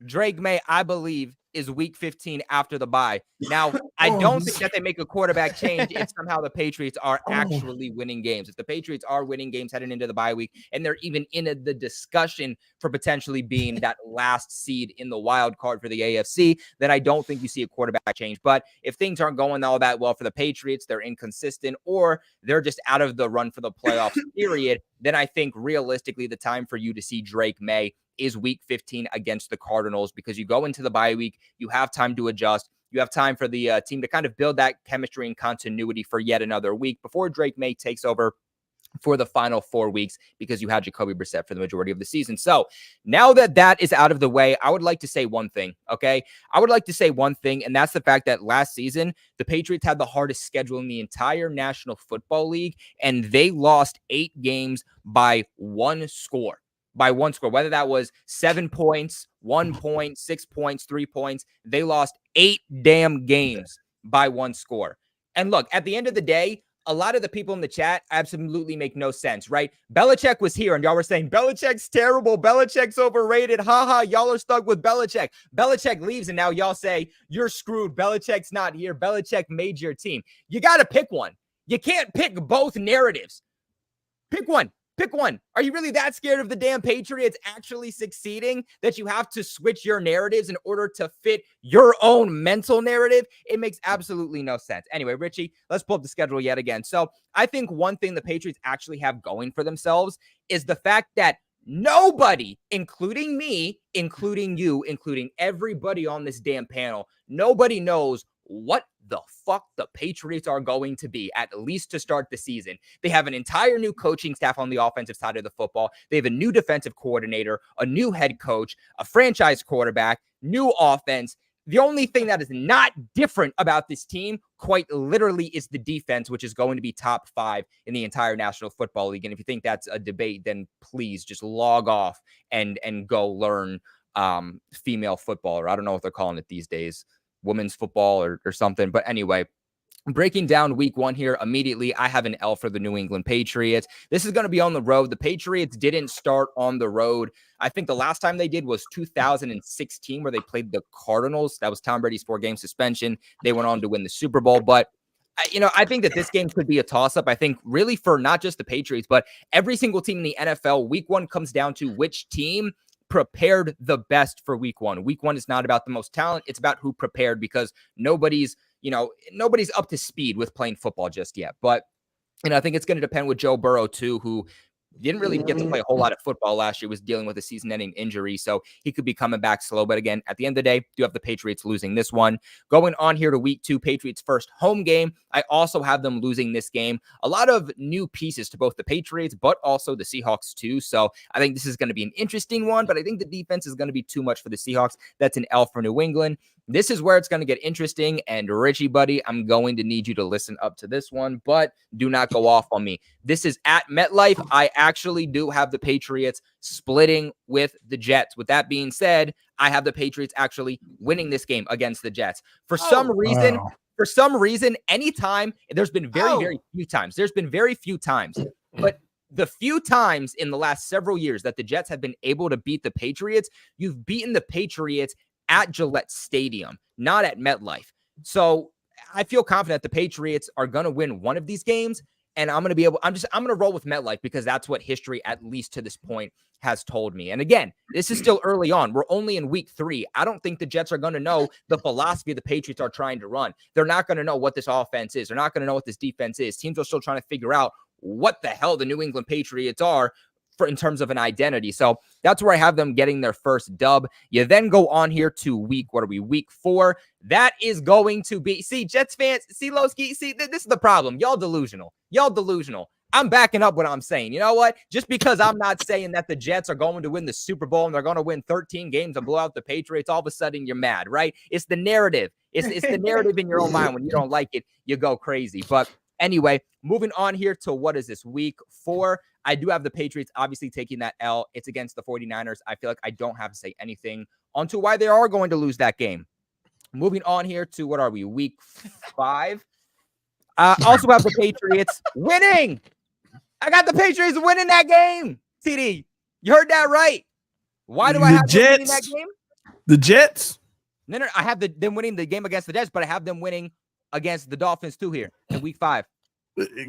Drake May, I believe, is week 15 after the bye. Now, I don't think that they make a quarterback change if somehow the Patriots are actually winning games. If the Patriots are winning games heading into the bye week and they're even in the discussion for potentially being that last seed in the wild card for the AFC, then I don't think you see a quarterback change. But if things aren't going all that well for the Patriots, they're inconsistent, or they're just out of the run for the playoffs, period, then I think realistically the time for you to see Drake May is week 15 against the Cardinals, because you go into the bye week, you have time to adjust. You have time for the team to kind of build that chemistry and continuity for yet another week before Drake May takes over for the final 4 weeks, because you had Jacoby Brissett for the majority of the season. So now that that is out of the way, I would like to say one thing, okay? I would like to say one thing, and that's the fact that last season, the Patriots had the hardest schedule in the entire National Football League, and they lost 8 games by 1 score. Whether that was 7 points, 1 point, 6 points, 3 points, they lost 8 damn games by 1 score. And look, at the end of the day, a lot of the people in the chat absolutely make no sense, right? Belichick was here and y'all were saying, Belichick's terrible. Belichick's overrated. Haha, y'all are stuck with Belichick. Belichick leaves and now y'all say, you're screwed. Belichick's not here. Belichick made your team. You got to pick one. You can't pick both narratives. Pick one. Pick one. Are you really that scared of the damn Patriots actually succeeding that you have to switch your narratives in order to fit your own mental narrative? It makes absolutely no sense. Anyway, Richie, let's pull up the schedule yet again. So I think one thing the Patriots actually have going for themselves is the fact that nobody, including me, including you, including everybody on this damn panel, nobody knows what the fuck the Patriots are going to be, at least to start the season. They have an entire new coaching staff on the offensive side of the football. They have a new defensive coordinator, a new head coach, a franchise quarterback, new offense. The only thing that is not different about this team, quite literally, is the defense, which is going to be top 5 in the entire National Football League. And if you think that's a debate, then please just log off and go learn female football, or I don't know what they're calling it these days, women's football or something. But anyway, breaking down week 1 here immediately, I have an L for the New England Patriots. This is going to be on the road. The Patriots didn't start on the road. I think the last time they did was 2016, where they played the Cardinals. That was Tom Brady's 4-game suspension. They went on to win the Super Bowl. But I think that this game could be a toss-up. I think really for not just the Patriots, but every single team in the NFL, week 1 comes down to which team prepared the best for week 1. Week 1 is not about the most talent. It's about who prepared, because nobody's up to speed with playing football just yet. But, I think it's going to depend with Joe Burrow too, who didn't really get to play a whole lot of football last year, was dealing with a season-ending injury, so he could be coming back slow. But again, at the end of the day, do have the Patriots losing this one. Going on here to week 2, Patriots' first home game, I also have them losing this game. A lot of new pieces to both the Patriots, but also the Seahawks too, so I think this is going to be an interesting one, but I think the defense is going to be too much for the Seahawks. That's an L for New England. This is where it's going to get interesting, and Richie, buddy, I'm going to need you to listen up to this one, but do not go off on me. This is at MetLife. I actually do have the Patriots splitting with the Jets. With that being said, I have the Patriots actually winning this game against the Jets. For some reason, anytime, there's been very few times, but the few times in the last several years that the Jets have been able to beat the Patriots, you've beaten the Patriots at Gillette Stadium, not at MetLife. So I feel confident the Patriots are going to win one of these games, and I'm going to roll with MetLife, because that's what history, at least to this point, has told me. And again, this is still early on. We're only in week 3. I don't think the Jets are going to know the philosophy the Patriots are trying to run. They're not going to know what this offense is. They're not going to know what this defense is. Teams are still trying to figure out what the hell the New England Patriots are in terms of an identity. So that's where I have them getting their first dub. You then go on here to week 4. That is going to be, Jets fans, Lowski, this is the problem. Y'all delusional. I'm backing up what I'm saying. You know what? Just because I'm not saying that the Jets are going to win the Super Bowl and they're going to win 13 games and blow out the Patriots, all of a sudden you're mad, right? It's the narrative. It's the narrative in your own mind. When you don't like it, you go crazy. But anyway, moving on here to what is this, week 4? I do have the Patriots obviously taking that L. It's against the 49ers. I feel like I don't have to say anything onto why they are going to lose that game. Moving on here to what are we, week 5? Also have the Patriots winning. I got the Patriots winning that game. TD, you heard that right. Why do I have them winning that game? The Jets? No, I have them winning the game against the Jets, but I have them winning against the Dolphins too here in week 5.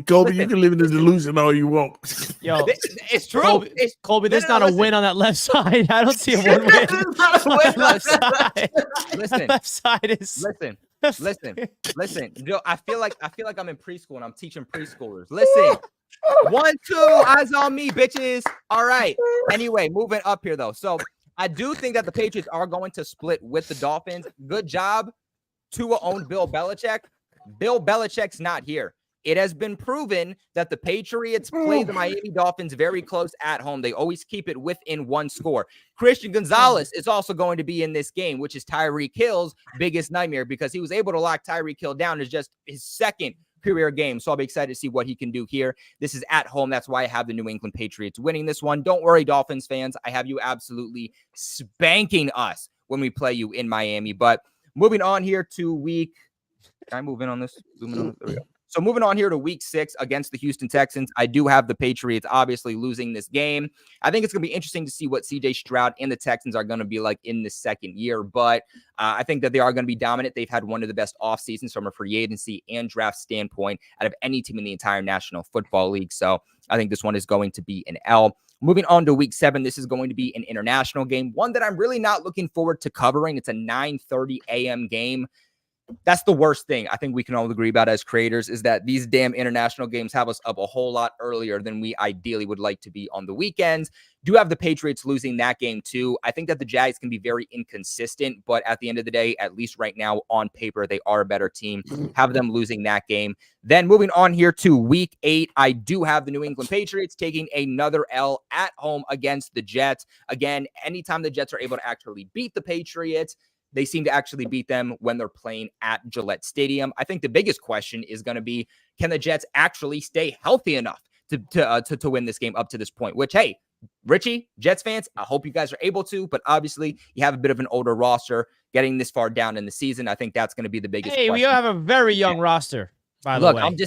Colby, you can live in the delusion all you want. Yo, it's true. Colby, there's not a win on that left side. I don't see a one win. Left side. Listen. Left side is. Listen. Yo, I feel like I'm in preschool and I'm teaching preschoolers. Listen. 1, 2, eyes on me, bitches. All right. Anyway, moving up here though. So I do think that the Patriots are going to split with the Dolphins. Good job. Tua owned Bill Belichick. Bill Belichick's not here. It has been proven that the Patriots play the Miami Dolphins very close at home. They always keep it within 1 score. Christian Gonzalez is also going to be in this game, which is Tyreek Hill's biggest nightmare because he was able to lock Tyreek Hill down. It's just his second career game. So I'll be excited to see what he can do here. This is at home. That's why I have the New England Patriots winning this one. Don't worry, Dolphins fans. I have you absolutely spanking us when we play you in Miami. But moving on here to week. Can I move in on this? There we go. So moving on here to week 6 against the Houston Texans, I do have the Patriots obviously losing this game. I think it's going to be interesting to see what CJ Stroud and the Texans are going to be like in the second year, but I think that they are going to be dominant. They've had one of the best off seasons from a free agency and draft standpoint out of any team in the entire National Football League. So I think this one is going to be an L. Moving on to week 7, this is going to be an international game, one that I'm really not looking forward to covering. It's a 9:30 a.m. game. That's the worst thing I think we can all agree about as creators is that these damn international games have us up a whole lot earlier than we ideally would like to be on the weekends. Do have the Patriots losing that game too. I think that the Jags can be very inconsistent, but at the end of the day, at least right now on paper, they are a better team. Have them losing that game. Then moving on here to week 8, I do have the New England Patriots taking another L at home against the Jets. Again, anytime the Jets are able to actually beat the Patriots, they seem to actually beat them when they're playing at Gillette Stadium. I think the biggest question is going to be, can the Jets actually stay healthy enough to win this game up to this point? Which, hey, Richie, Jets fans, I hope you guys are able to, but obviously you have a bit of an older roster getting this far down in the season. I think that's going to be the biggest question. We have a very young roster. By the way, I'm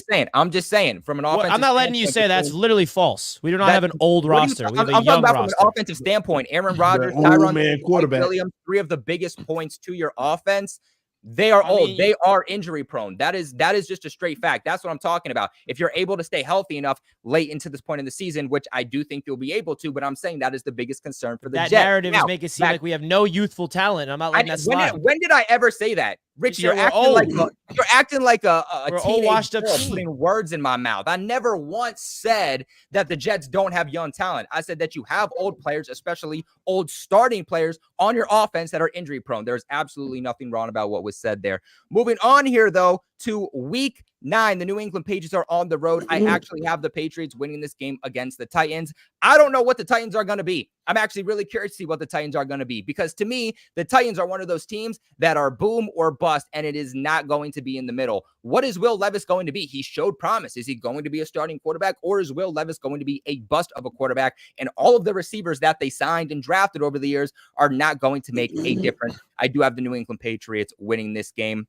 just saying from an offensive I'm not letting you say that's literally false. We do not have an old roster. We have a young roster. From an offensive standpoint, Aaron Rodgers, Tyron Williams, 3 of the biggest points to your offense. They are old. They are injury prone. That is just a straight fact. That's what I'm talking about. If you're able to stay healthy enough late into this point in the season, which I do think you'll be able to, but I'm saying that is the biggest concern for the Jets. That narrative is making it seem like we have no youthful talent. I'm not letting that slide. When did I ever say that? Richie, you're acting like a teenage washed up girl putting words in my mouth. I never once said that the Jets don't have young talent. I said that you have old players, especially old starting players on your offense that are injury prone. There's absolutely nothing wrong about what was said there. Moving on here, though, to week 9, the New England Patriots are on the road. I actually have the Patriots winning this game against the Titans. I don't know what the Titans are going to be. I'm actually really curious to see what the Titans are going to be because to me, the Titans are one of those teams that are boom or bust, and it is not going to be in the middle. What is Will Levis going to be? He showed promise. Is he going to be a starting quarterback, or is Will Levis going to be a bust of a quarterback? And all of the receivers that they signed and drafted over the years are not going to make a difference. I do have the New England Patriots winning this game.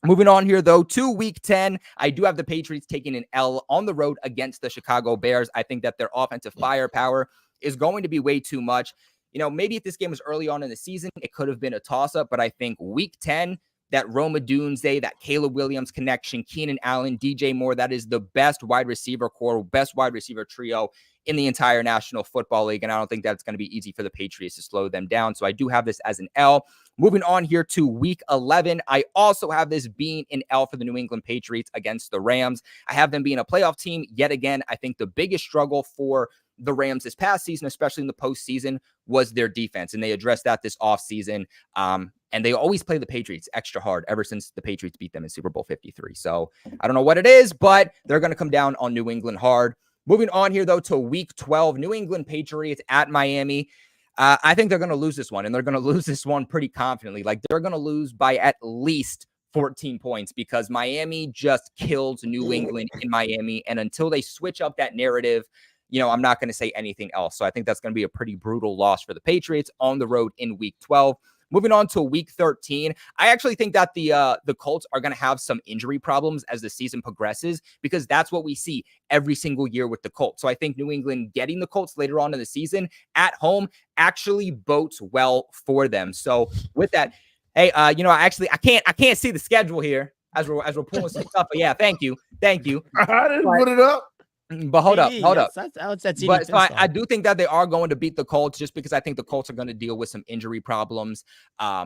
Moving on here, though, to week 10, I do have the Patriots taking an L on the road against the Chicago Bears. I think that their offensive firepower is going to be way too much. You know, maybe if this game was early on in the season, it could have been a toss-up, but I think week 10, that Roma Dunze, that Caleb Williams connection, Keenan Allen, DJ Moore, that is the best wide receiver core, best wide receiver trio in the entire National Football League, and I don't think that's going to be easy for the Patriots to slow them down, so I do have this as an L. Moving on here to week 11, I also have this being an L for the New England Patriots against the Rams. I have them being a playoff team yet again. I think the biggest struggle for the Rams this past season, especially in the postseason, was their defense, and they addressed that this offseason. And they always play the Patriots extra hard ever since the Patriots beat them in Super Bowl 53. So I don't know what it is, but they're going to come down on New England hard. Moving on here, though, to week 12, New England Patriots at Miami. I think they're going to lose this one, and they're going to lose this one pretty confidently. Like, they're going to lose by at least 14 points because Miami just killed New England in Miami. And until they switch up that narrative, I'm not going to say anything else. So I think that's going to be a pretty brutal loss for the Patriots on the road in week 12. Moving on to week 13, I actually think that the Colts are going to have some injury problems as the season progresses because that's what we see every single year with the Colts. So I think New England getting the Colts later on in the season at home actually bodes well for them. So with that, hey, I can't see the schedule here as we're pulling some stuff. But yeah, thank you. I didn't put it up. But hold up. But so I do think that they are going to beat the Colts just because I think the Colts are going to deal with some injury problems,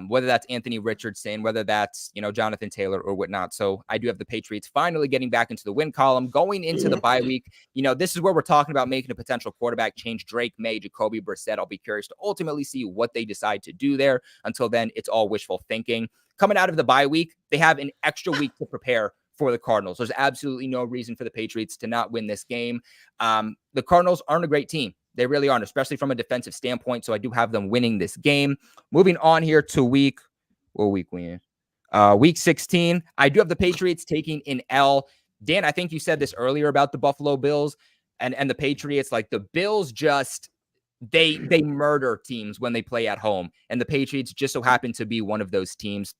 whether that's Anthony Richardson, whether that's, Jonathan Taylor or whatnot. So I do have the Patriots finally getting back into the win column, going into the bye week. This is where we're talking about making a potential quarterback change. Drake May, Jacoby Brissett. I'll be curious to ultimately see what they decide to do there. Until then, it's all wishful thinking. Coming out of the bye week, they have an extra week to prepare for the Cardinals. There's absolutely no reason for the Patriots to not win this game. The Cardinals aren't a great team. They really aren't, especially from a defensive standpoint. So I do have them winning this game. Moving on here to week 16. I do have the Patriots taking an L. Dan, I think you said this earlier about the Buffalo Bills and the Patriots. Like the Bills just they murder teams when they play at home. And the Patriots just so happen to be one of those teams.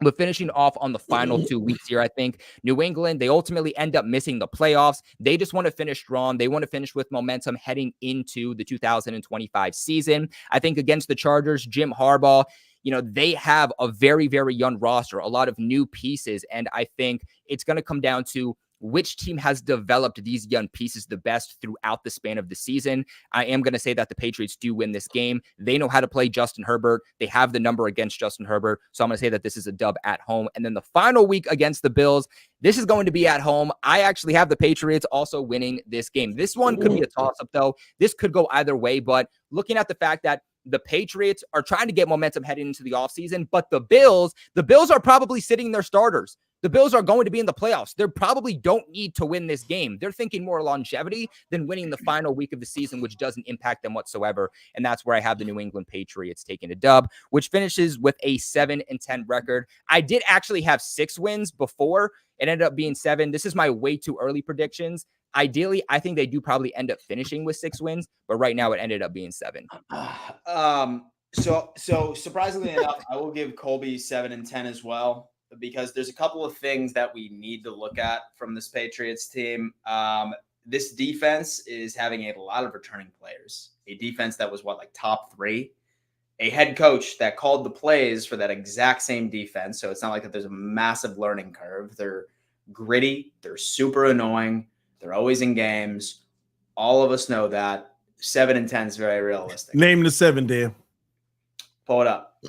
But finishing off on the final 2 weeks here, I think New England, they ultimately end up missing the playoffs. They just want to finish strong. They want to finish with momentum heading into the 2025 season. I think against the Chargers, Jim Harbaugh, they have a very, very young roster, a lot of new pieces. And I think it's going to come down to which team has developed these young pieces the best throughout the span of the season. I am going to say that the Patriots do win this game. They know how to play Justin Herbert. They have the number against Justin Herbert. So I'm going to say that this is a dub at home. And then the final week against the Bills, this is going to be at home. I actually have the Patriots also winning this game. This one could be a toss-up, though. This could go either way. But looking at the fact that the Patriots are trying to get momentum heading into the offseason, but the Bills are probably sitting their starters. The Bills are going to be in the playoffs. They probably don't need to win this game. They're thinking more longevity than winning the final week of the season, which doesn't impact them whatsoever. And that's where I have the New England Patriots taking a dub, which finishes with a 7-10 record. I did actually have 6 wins before. It ended up being 7. This is my way too early predictions. Ideally, I think they do probably end up finishing with 6 wins, but right now it ended up being 7. So surprisingly enough, I will give Colby 7-10 as well, because there's a couple of things that we need to look at from this Patriots team. This defense is having a lot of returning players, a defense that was top 3, a head coach that called the plays for that exact same defense. So it's not like that there's a massive learning curve. They're gritty. They're super annoying. They're always in games. All of us know that. 7-10 is very realistic. Name the 7, Dan. Pull it up.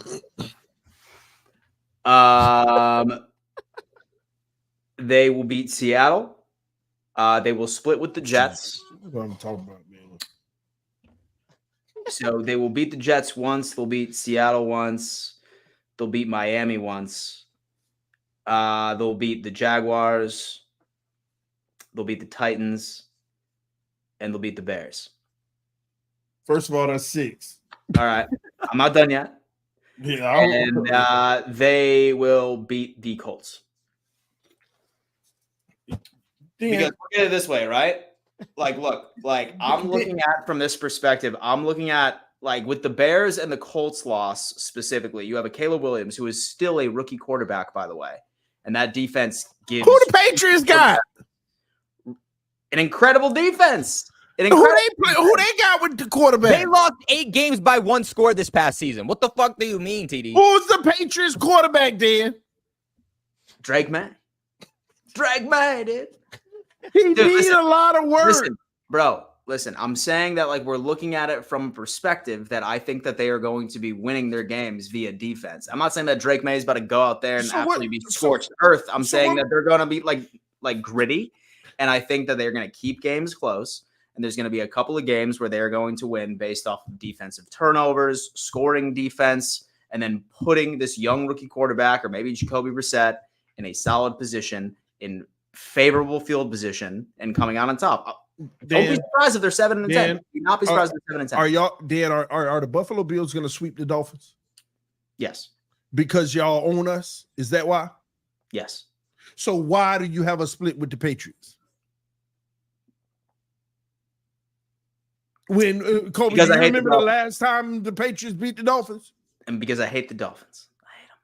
They will beat Seattle. They will split with the Jets. That's what I'm talking about, man. So they will beat the Jets once. They'll beat Seattle once. They'll beat Miami once. They'll beat the Jaguars. They'll beat the Titans. And they'll beat the Bears. First of all, that's 6. All right. I'm not done yet. Yeah, and they will beat the Colts. Because look at it this way, right? Look, I'm looking at from this perspective. I'm looking at with the Bears and the Colts loss specifically. You have a Caleb Williams who is still a rookie quarterback, by the way, and that defense gives who the Patriots got an incredible defense. Who they got with the quarterback? They lost 8 games by 1 score this past season. What the fuck do you mean, TD? Who's the Patriots quarterback, Dan? Drake May. Drake May, dude. He needs a lot of work. Listen, I'm saying that we're looking at it from a perspective that I think that they are going to be winning their games via defense. I'm not saying that Drake May is about to go out there and absolutely be scorched earth. I'm saying that they're going to be like gritty, and I think that they're going to keep games close. And there's going to be a couple of games where they're going to win based off of defensive turnovers, scoring defense, and then putting this young rookie quarterback or maybe Jacoby Brissett in a solid position, in favorable field position, and coming out on top. Don't be surprised if they're 7-10. Dan, Do not be surprised if they're 7-10. Are y'all, Dan? Are the Buffalo Bills going to sweep the Dolphins? Yes. Because y'all own us? Is that why? Yes. So why do you have a split with the Patriots? When Kobe, do you remember the last time the Patriots beat the Dolphins? And because I hate the Dolphins. I hate them.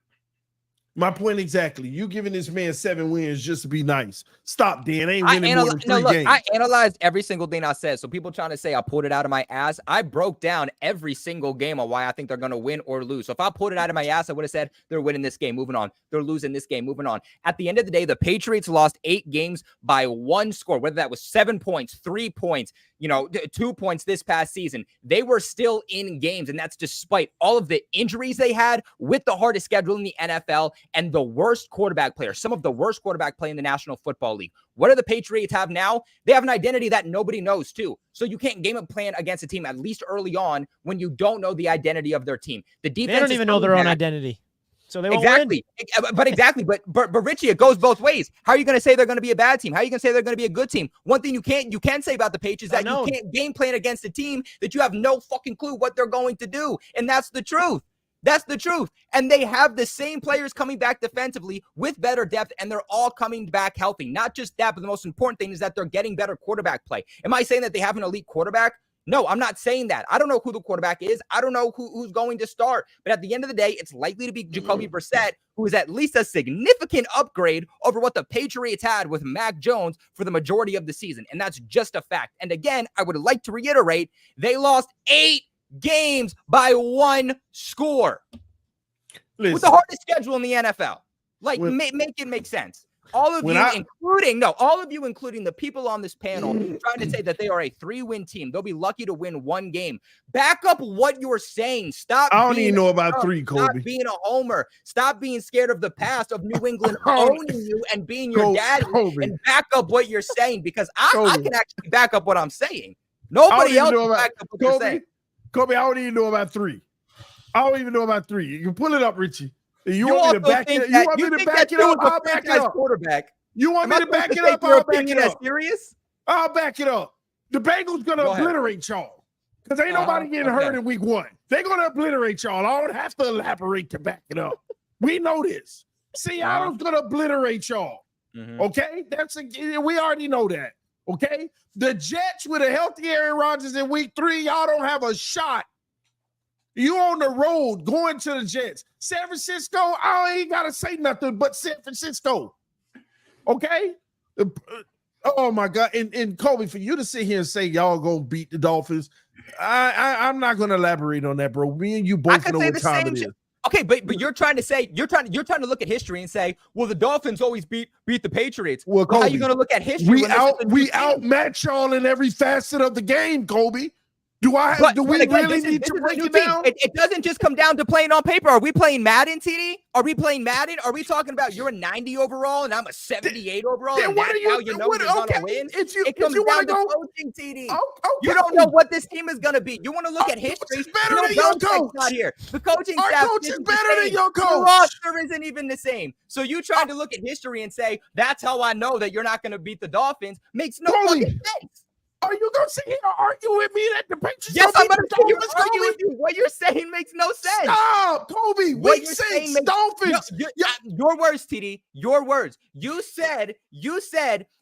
My point exactly. You giving this man 7 wins just to be nice. Stop, Dan. Ain't winning more than 3 games. I analyzed every single thing I said. So people trying to say I pulled it out of my ass. I broke down every single game on why I think they're going to win or lose. So if I pulled it out of my ass, I would have said they're winning this game, moving on. They're losing this game, moving on. At the end of the day, the Patriots lost 8 games by 1 score, whether that was 7 points, 3 points, 2 points this past season. They were still in games, and that's despite all of the injuries they had with the hardest schedule in the NFL and the worst quarterback player, some of the worst quarterback play in the National Football League. What do the Patriots have now? They have an identity that nobody knows too. So you can't game a plan against a team, at least early on, when you don't know the identity of their team. The defense, they don't even know their own identity. So they won't exactly. win. But Richie, it goes both ways. How are you going to say they're going to be a bad team? How are you going to say they're going to be a good team? One thing you can say about the Patriots is that you can't game plan against a team that you have no fucking clue what they're going to do. And that's the truth. That's the truth. And they have the same players coming back defensively with better depth, and they're all coming back healthy. Not just that, but the most important thing is that they're getting better quarterback play. Am I saying that they have an elite quarterback? No, I'm not saying that. I don't know who the quarterback is. I don't know who's going to start. But at the end of the day, it's likely to be Jacoby Brissett, who is at least a significant upgrade over what the Patriots had with Mac Jones for the majority of the season. And that's just a fact. And again, I would like to reiterate, they lost 8 games by 1 score. Listen, with the hardest schedule in the NFL. Make it make sense. All of you, including the people on this panel, trying to say that they are a 3-win team. They'll be lucky to win 1 game. Back up what you're saying. Stop. I don't even know about 3, Kobe. Stop being a homer. Stop being scared of the past of New England owning you and being your daddy. And back up what you're saying, because I can actually back up what I'm saying. Nobody else can back up what you're saying. Kobe, I don't even know about 3. I don't even know about 3. You can pull it up, Richie. You want me to back it up? You want me to back it up? I'll back it up. Quarterback. You want me to back it up? I'll back it up. Serious? I'll back it up. The Bengals gonna obliterate y'all because ain't nobody getting hurt in week 1. They're gonna obliterate y'all. I don't have to elaborate to back it up. We know this. Seattle's gonna obliterate y'all. Okay, we already know that. Okay, the Jets with a healthy Aaron Rodgers in week 3, y'all don't have a shot. You on the road going to the Jets. San Francisco, I ain't got to say nothing but San Francisco. Okay? Oh, my God. And Kobe, for you to sit here and say y'all going to beat the Dolphins, I'm not going to elaborate on that, bro. Me and you both know what time it is. Okay, but you're trying to say you're trying to look at history and say, well, the Dolphins always beat the Patriots. Well, Kobe, how are you going to look at history? We outmatch y'all in every facet of the game, Kobe. Do we really need to break it down? It doesn't just come down to playing on paper. Are we playing Madden, TD? Are we playing Madden? Are we talking about you're a 90 overall and I'm a 78 overall? Then and what that's are you, how you know you're going to win? It comes down to coaching, TD. Okay. You don't know what this team is going to be. You want to look at history. Better than your coach. Not here. The coaching Our staff coach is better than your coach. The roster isn't even the same. So you trying to look at history and say, that's how I know that you're not going to beat the Dolphins makes no fucking sense. Are you going to sit here and argue with me that the Patriots? Yes, I'm going to argue with you. What you're saying makes no sense. Stop, Kobe. Week 6, Dolphins. Your words, TD. Your words. You said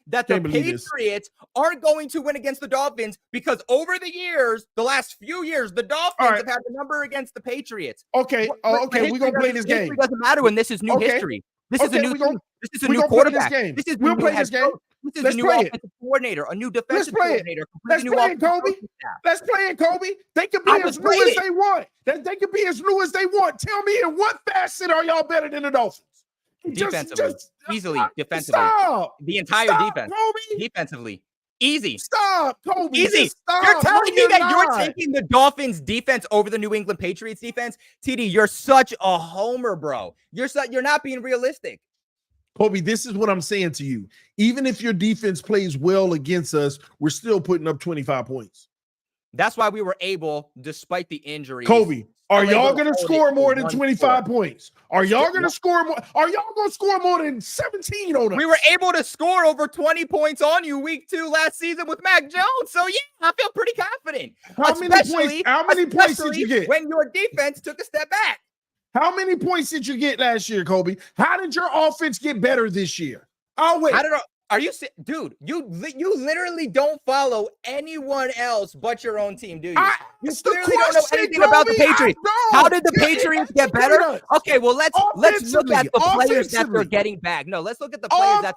that the Patriots aren't going to win against the Dolphins because over the years, the last few years, the Dolphins have had the number against the Patriots. Okay, okay, we're going to play this game. It doesn't matter when this is new history. This is a new quarterback. This is we'll play this game. This is a new offensive coordinator, a new defensive coordinator. Let's play it, Kobe. Let's play it, Kobe. They can be as new as they want. They can be as new as they want. Tell me in what facet are y'all better than the Dolphins? Defensively. Easily. Defensively. Stop. The entire defense. Kobe. Defensively. Easy. Stop, Kobe. Easy. You're telling me that you're taking the Dolphins defense over the New England Patriots defense? TD, you're such a homer, bro. You're not being realistic. Kobe, this is what I'm saying to you. Even if your defense plays well against us, we're still putting up 25 points. That's why we were able, despite the injuries. Kobe, Are y'all going to score more than 25 points? Are y'all going to score more? Are y'all going to score more than 17 on us? We were able to score over 20 points on you week 2 last season with Mac Jones. So, yeah, I feel pretty confident. How many points did you get? When your defense took a step back. How many points did you get last year, Kobe? How did your offense get better this year? Oh, wait. I don't know. Are you, dude? You literally don't follow anyone else but your own team, do you? You clearly don't know anything about the Patriots. How did the Patriots get better? Okay, well let's look at the players that they're getting back. No, let's look at the players that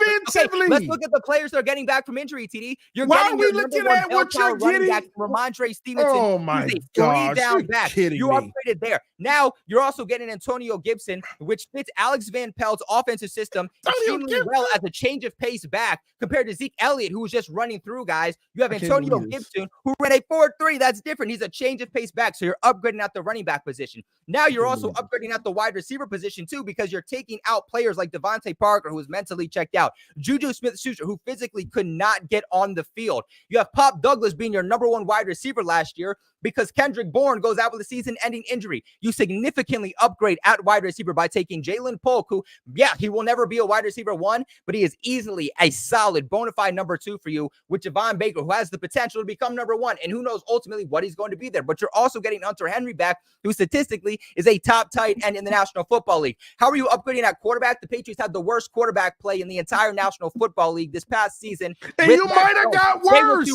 let's look at the players that are getting back from injury. TD, you're getting your number one bell-cow running back, Ramondre Stevenson. Oh my God, down back. You upgraded there. Now you're also getting Antonio Gibson, which fits Alex Van Pelt's offensive system extremely well as a change of pace back compared to Zeke Elliott, who was just running through guys. You have Antonio Gibson, who ran a 4.3. That's different. He's a change of pace back. So you're upgrading at the running back position. Now you're also upgrading at the wide receiver position too, because you're taking out players like Devontae Parker, who is mentally checked out, Juju Smith-Schuster, who physically could not get on the field. You have Pop Douglas being your number one wide receiver last year because Kendrick Bourne goes out with a season-ending injury. You significantly upgrade at wide receiver by taking Jalen Polk, who, yeah, he will never be a wide receiver 1, but he is easily a solid bona fide number 2 for you with Javon Baker, who has the potential to become number 1, and who knows ultimately what he's going to be there. But you're also getting Hunter Henry back, who statistically is a top tight end in the National Football League. How are you upgrading at quarterback? The Patriots had the worst quarterback play in the entire National Football League this past season. And you might have got worse.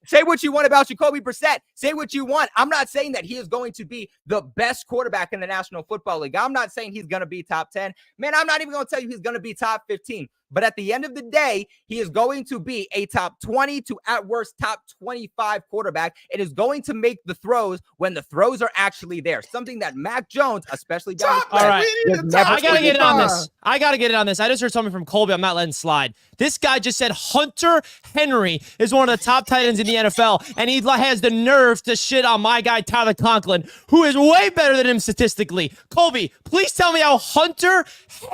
Say what you want about Jacoby Brissett. Say what you want. I'm not saying that he is going to be the best quarterback in the National Football League. I'm not saying he's going to be top 10. Man, I'm not even going to tell you he's going to be top 15. But at the end of the day, he is going to be a top 20 to at worst top 25 quarterback. It is going to make the throws when the throws are actually there. Something that Mac Jones, especially down the all right. I got to get in on this. I just heard something from Colby. I'm not letting slide. This guy just said Hunter Henry is one of the top tight ends in the NFL, and he has the nerve to shit on my guy Tyler Conklin, who is way better than him statistically. Colby, please tell me how Hunter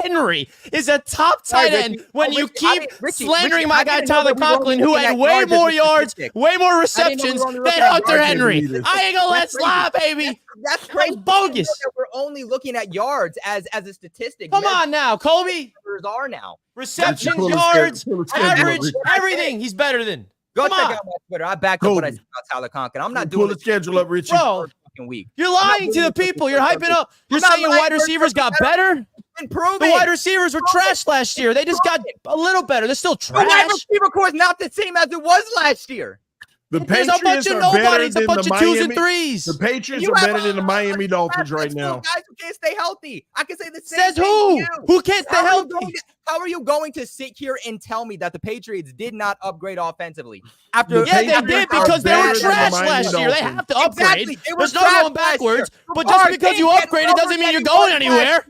Henry is a top tight end when you keep slandering my guy Tyler Conklin, who had way more yards, way more receptions than Hunter Henry. I ain't gonna let slide, baby. That's crazy. Bogus. We're only looking at yards as a statistic. Come on now, Colby. Are now receptions, yards, average, everything. He's better than. Go check out my Twitter. I back up what I said about Tyler Conklin. I'm not doing the schedule up, Richie. Bro, you're lying to the people. You're hyping up. You're saying your wide receivers got better? Improve. The wide receivers were trash last year. They just got a little better. They're still trash. The wide receiver core is not the same as it was last year. The Patriots are better than the Miami. The Patriots are better than the Miami Dolphins right now. Guys who can't stay healthy. I can say the same. Says who? Who can't stay healthy? How are you going to sit here and tell me that the Patriots did not upgrade offensively? They did because they were trash last year. They have to upgrade. Exactly. There's no going backwards. But just because you upgraded doesn't mean you're going anywhere.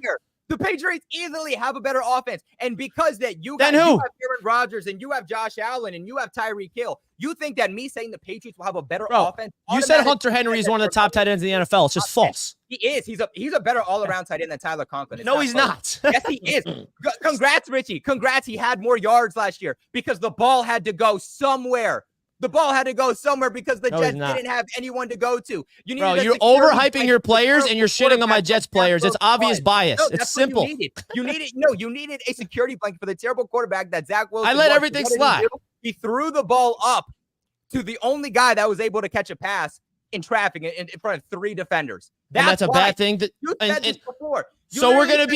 The Patriots easily have a better offense. And because that you have Aaron Rodgers and you have Josh Allen and you have Tyreek Hill, you think that me saying the Patriots will have a better offense? You said Hunter Henry is one of the top tight ends in the NFL. It's just false. He is. He's a better all-around tight end than Tyler Conklin. No, he's not. Yes, he is. Congrats, Richie. Congrats. He had more yards last year because the ball had to go somewhere. The ball had to go somewhere because the Jets didn't have anyone to go to. You're overhyping your players and you're shitting on my Jets players. It's obvious bias. It's simple. You needed a security blanket for the terrible quarterback that Zach Wilson. I let everything slide. He threw the ball up to the only guy that was able to catch a pass in traffic in front of 3 defenders. That's a bad thing. You said this before. So we're gonna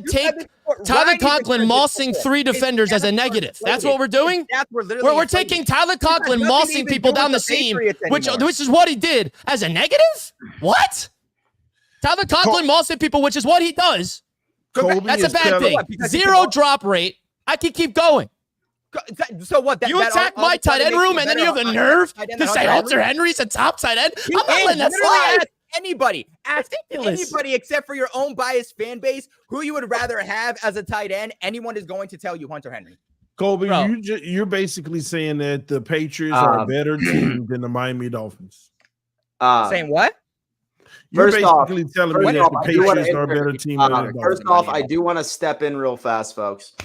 take Tyler Conklin mossing 3 defenders as a negative. That's what we're doing. We're taking Tyler Conklin mossing people down the seam, which is what he did, as a negative. What? Tyler Conklin mossing people, which is what he does. That's a bad thing. 0 drop rate. I can keep going. So what? You attack my tight end room, and then you have the nerve to say Hunter Henry's a top tight end. I'm not letting that slide. Anybody except for your own biased fan base, who you would rather have as a tight end, anyone is going to tell you Hunter Henry. Colby, you're basically saying that the Patriots are a better team than the Miami Dolphins. Saying what? You're basically telling me that the Patriots are a better team than the Dolphins. First off, I do want to step in real fast, folks.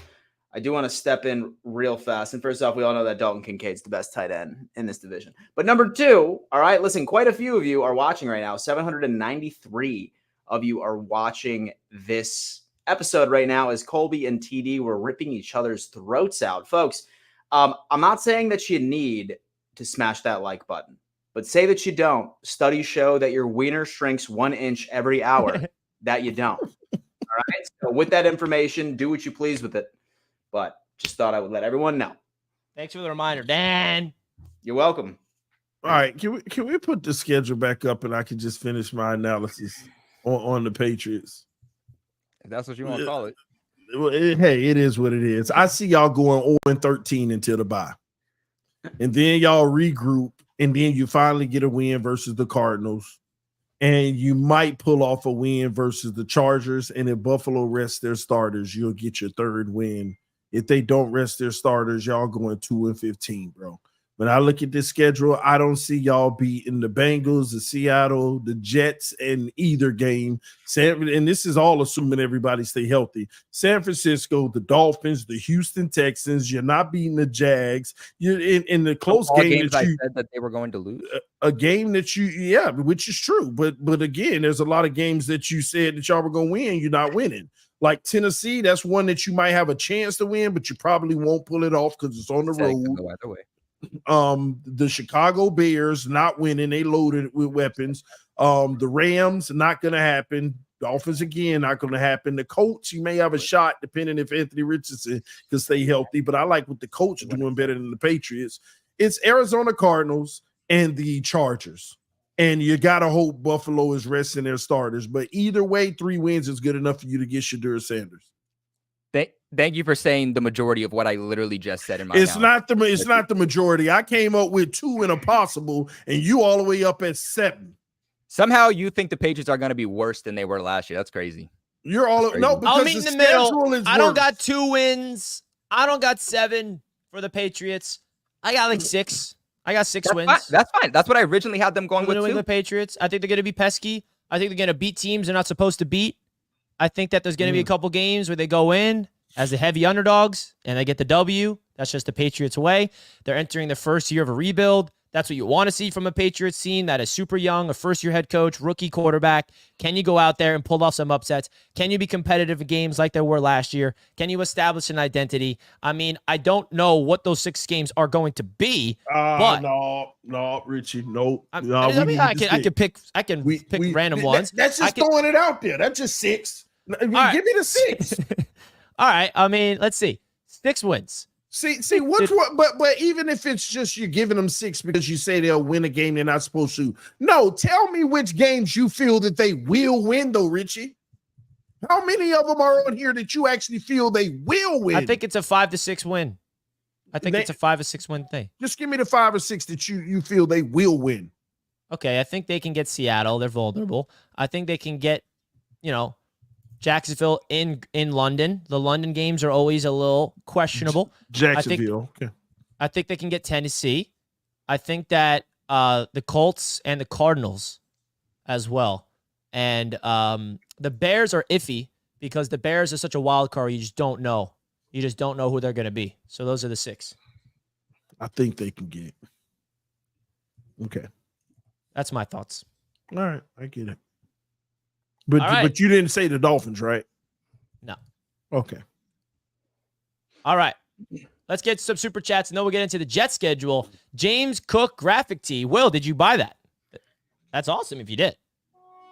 I do want to step in real fast. And first off, we all know that Dalton Kincaid's the best tight end in this division. But number 2, all right, listen, quite a few of you are watching right now. 793 of you are watching this episode right now as Colby and TD were ripping each other's throats out. Folks, I'm not saying that you need to smash that like button, but say that you don't. Studies show that your wiener shrinks 1 inch every hour, that you don't. All right, so with that information, do what you please with it. But just thought I would let everyone know. Thanks for the reminder, Dan. You're welcome. All right, can we put the schedule back up and I can just finish my analysis on the Patriots? If that's what you want to call it. Hey, it is what it is. I see y'all going 0-13 until the bye. And then y'all regroup, and then you finally get a win versus the Cardinals. And you might pull off a win versus the Chargers. And if Buffalo rests their starters, you'll get your 3rd win. If they don't rest their starters, y'all going 2-15, bro. When I look at this schedule, I don't see y'all beating the Bengals, the Seattle, the Jets in either game. And this is all assuming everybody stay healthy. San Francisco, the Dolphins, the Houston Texans. You're not beating the Jags. You're in the close game that you said that they were going to lose. A game that which is true. But again, there's a lot of games that you said that y'all were going to win. You're not winning. Like Tennessee, that's one that you might have a chance to win, but you probably won't pull it off because it's on the road. Go either way. The Chicago Bears not winning, they loaded with weapons. The Rams not going to happen. Dolphins again not going to happen. The Colts, you may have a shot depending if Anthony Richardson can stay healthy, but I like what the Colts are doing better than the Patriots. It's Arizona Cardinals and the Chargers, and you got to hope Buffalo is resting their starters, but either way, 3 wins is good enough for you to get Shedeur Sanders. Thank you for saying the majority of what I literally just said in my It's not the majority. I came up with 2 in a possible, and you all the way up at 7. Somehow you think the Patriots are going to be worse than they were last year. That's crazy. You're all no, because I'll meet in the middle. I don't got 2 wins. I don't got 7 for the Patriots. I got like 6. I got 6 wins. That's fine. That's what I originally had them going with too. The Patriots. I think they're going to be pesky. I think they're going to beat teams they're not supposed to beat. I think that there's going to be a couple games where they go in as the heavy underdogs and they get the W. That's just the Patriots way. They're entering the first year of a rebuild. That's what you want to see from a Patriots team that is super young, a first-year head coach, rookie quarterback. Can you go out there and pull off some upsets? Can you be competitive in games like there were last year? Can you establish an identity? I mean, I don't know what those 6 games are going to be, but no, Richie, no. I can pick random ones. That's just throwing it out there. That's just 6. Give me the 6. All right. I mean, let's see. 6 wins. See, which one? But even if it's just you're giving them 6 because you say they'll win a game they're not supposed to. No, tell me which games you feel that they will win, though, Richie. How many of them are on here that you actually feel they will win? I think it's a 5 to 6 win. It's a 5 or 6 win thing. Just give me the 5 or 6 that you feel they will win. Okay, I think they can get Seattle. They're vulnerable. I think they can get, Jacksonville in London. The London games are always a little questionable. Jacksonville. I think they can get Tennessee. I think that the Colts and the Cardinals as well. And the Bears are iffy because the Bears are such a wild card. You just don't know. You just don't know who they're going to be. So those are the 6. I think they can get. Okay. That's my thoughts. All right. I get it. But you didn't say the Dolphins, right? No. Okay. All right. Let's get some super chats, and then we'll get into the Jet schedule. James Cook graphic tee. Will, did you buy that? That's awesome if you did.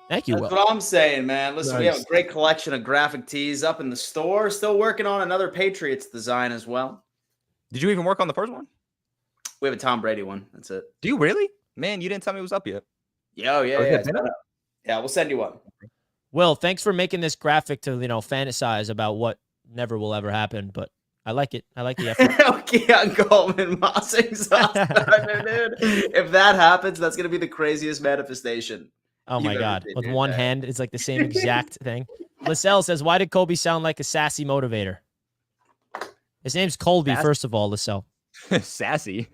Thank you, Will. That's what I'm saying, man. Listen, We have a great collection of graphic tees up in the store. Still working on another Patriots design as well. Did you even work on the first one? We have a Tom Brady one. That's it. Do you really? Man, you didn't tell me it was up yet. Yeah. Yeah, we'll send you one. Will, thanks for making this graphic to, fantasize about what never will ever happen, but I like it. I like the effort. Keon Coleman mossing sauce. Dude. If that happens, that's going to be the craziest manifestation. Oh, my God. With one hand, it's like the same exact thing. Lisselle says, why did Colby sound like a sassy motivator? His name's Colby, first of all, Lisselle. Sassy.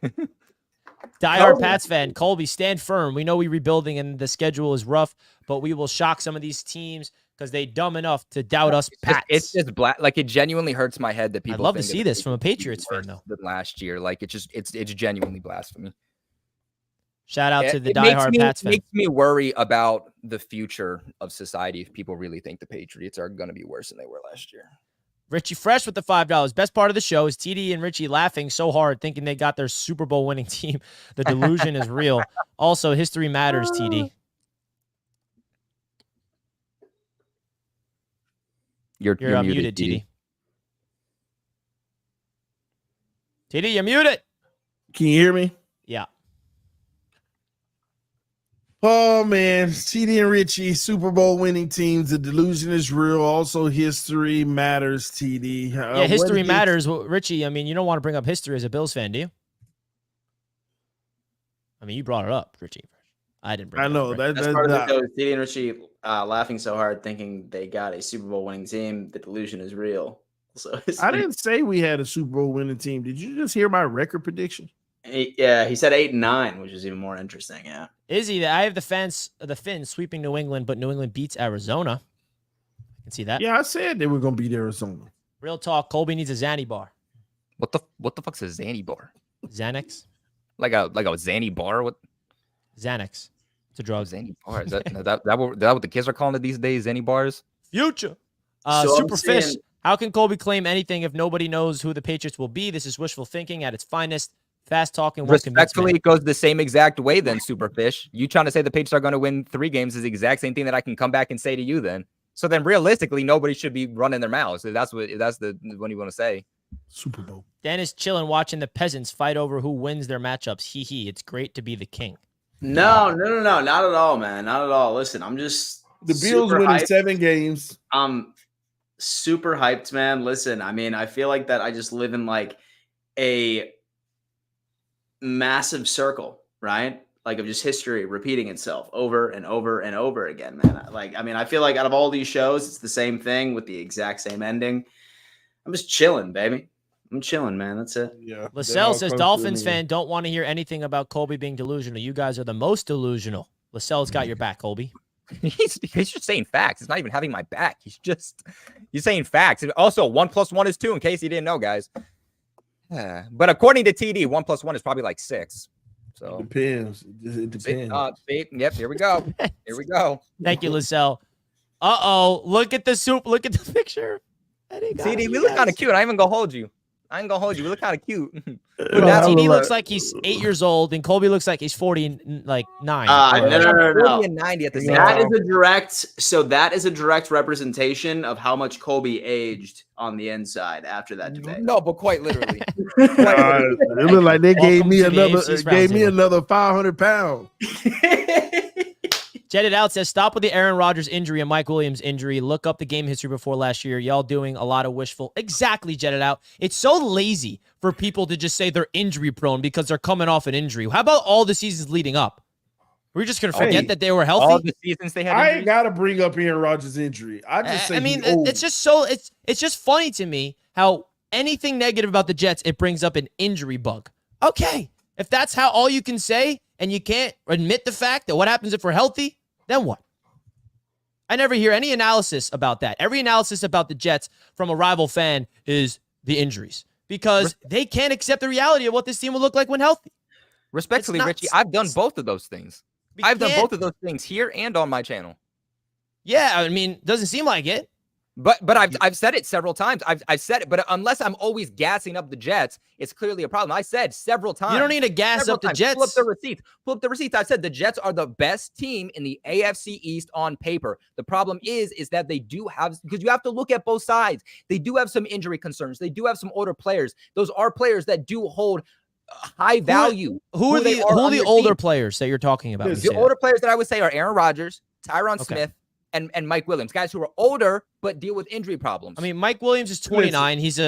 Diehard Pats fan, Colby, stand firm. We know we're rebuilding and the schedule is rough, but we will shock some of these teams. because they dumb enough to doubt us Pats. It's just black. Like, it genuinely hurts my head that people. I'd love to think see this from a Patriots fan, though. Than last year, like it's genuinely blasphemy. Shout out to the diehard Pats fan. It makes me worry about the future of society if people really think the Patriots are going to be worse than they were last year. Richie Fresh with the $5. Best part of the show is TD and Richie laughing so hard thinking they got their Super Bowl winning team. The delusion is real. Also, history matters, TD. You're muted, TD. TD, you're muted. Can you hear me? Yeah. Oh, man. TD and Richie, Super Bowl winning teams. The delusion is real. Also, history matters, TD. Yeah, history matters. Well, Richie, I mean, you don't want to bring up history as a Bills fan, do you? I mean, you brought it up, Richie. I didn't bring it up. I know. That's part of the show. TD and Richie laughing so hard thinking they got a Super Bowl winning team. The delusion is real. So I didn't say we had a Super Bowl winning team. Did you just hear my record prediction? Yeah, he said 8-9, which is even more interesting. Yeah, Izzy, I have the Fins sweeping New England, but New England beats Arizona. I can see that. Yeah, I said they were going to beat Arizona. Real talk. Colby needs a Xanny bar. What the fuck's a Xanny bar? Xanax. Like a Xanny bar? What? Xanax. It's a drug. Xanny bar. Is that what the kids are calling it these days? Xanny bars. Future. So Super Fish. How can Colby claim anything if nobody knows who the Patriots will be? This is wishful thinking at its finest. Fast talking. Respectfully, it goes the same exact way then, Superfish. You trying to say the Patriots are going to win 3 games is the exact same thing that I can come back and say to you then. So then realistically, nobody should be running their mouths. If that's what you want to say. Super Bowl. Dennis chilling watching the peasants fight over who wins their matchups. Hee hee. It's great to be the king. No, not at all, man. Not at all. Listen, I'm just the Bills winning hyped. 7 games. I'm super hyped, man. Listen, I mean, I feel like that I just live in like a massive circle, right? Like of just history repeating itself over and over and over again, man. I feel like out of all these shows, it's the same thing with the exact same ending. I'm just chilling, baby. I'm chilling, man. That's it. Yeah. LaSalle says Dolphins fan don't want to hear anything about Colby being delusional. You guys are the most delusional. LaSalle's got your back, Colby. He's just saying facts. He's not even having my back. He's saying facts. Also, 1 + 1 is 2. In case you didn't know, guys. But according to TD, 1 + 1 is probably like 6. So it depends. It depends. Yep. Here we go. Here we go. Thank you, LaSalle. Look at the soup. Look at the picture. TD, we look kind of cute. I ain't even gonna hold you. We look kind of cute. TD looks like he's 8 years old, and Colby looks like he's 49. No. 40 and 90 at the same time. That is a direct representation of how much Colby aged on the inside after that debate. No, but quite literally. It looked like they gave me another 500 pounds. Jetted Out says, stop with the Aaron Rodgers injury and Mike Williams injury. Look up the game history before last year. Y'all doing a lot of wishful. Exactly, Jetted Out. It's so lazy for people to just say they're injury prone because they're coming off an injury. How about all the seasons leading up? We're just going to forget that they were healthy? All the seasons they had injuries? I ain't got to bring up Aaron Rodgers' injury. It's just so it's just funny to me how anything negative about the Jets, it brings up an injury bug. Okay, if that's how all you can say and you can't admit the fact that what happens if we're healthy, then what? I never hear any analysis about that. Every analysis about the Jets from a rival fan is the injuries because they can't accept the reality of what this team will look like when healthy. Respectfully, Richie, I've done both of those things. I've done both of those things here and on my channel. Yeah, I mean, doesn't seem like it. But I've said it several times. I've said it, but unless I'm always gassing up the Jets, it's clearly a problem. I said several times. You don't need to gas up the Jets. Pull up the receipts. I said the Jets are the best team in the AFC East on paper. The problem is that they do have, because you have to look at both sides. They do have some injury concerns. They do have some older players. Those are players that do hold high value. Who are the older players that you're talking about? The older players that I would say are Aaron Rodgers, Tyron Smith, and Mike Williams, guys who are older but deal with injury problems. I mean, Mike Williams is 29. He's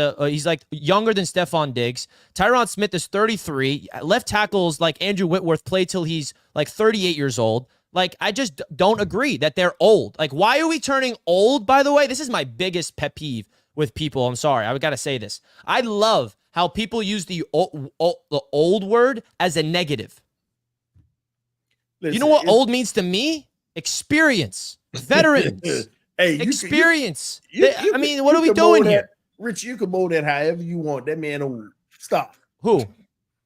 like younger than Stephon Diggs. Tyron Smith is 33. Left tackles like Andrew Whitworth play till he's like 38 years old. Like, I just don't agree that they're old. Like, why are we turning old, by the way? This is my biggest pet peeve with people. I'm sorry. I got to say this. I love how people use the old word as a negative. Listen, you know what old means to me? Experience. Veterans. Hey, experience. I mean, what are we doing here? Rich, you can mold that however you want. That man old. Stop. Who?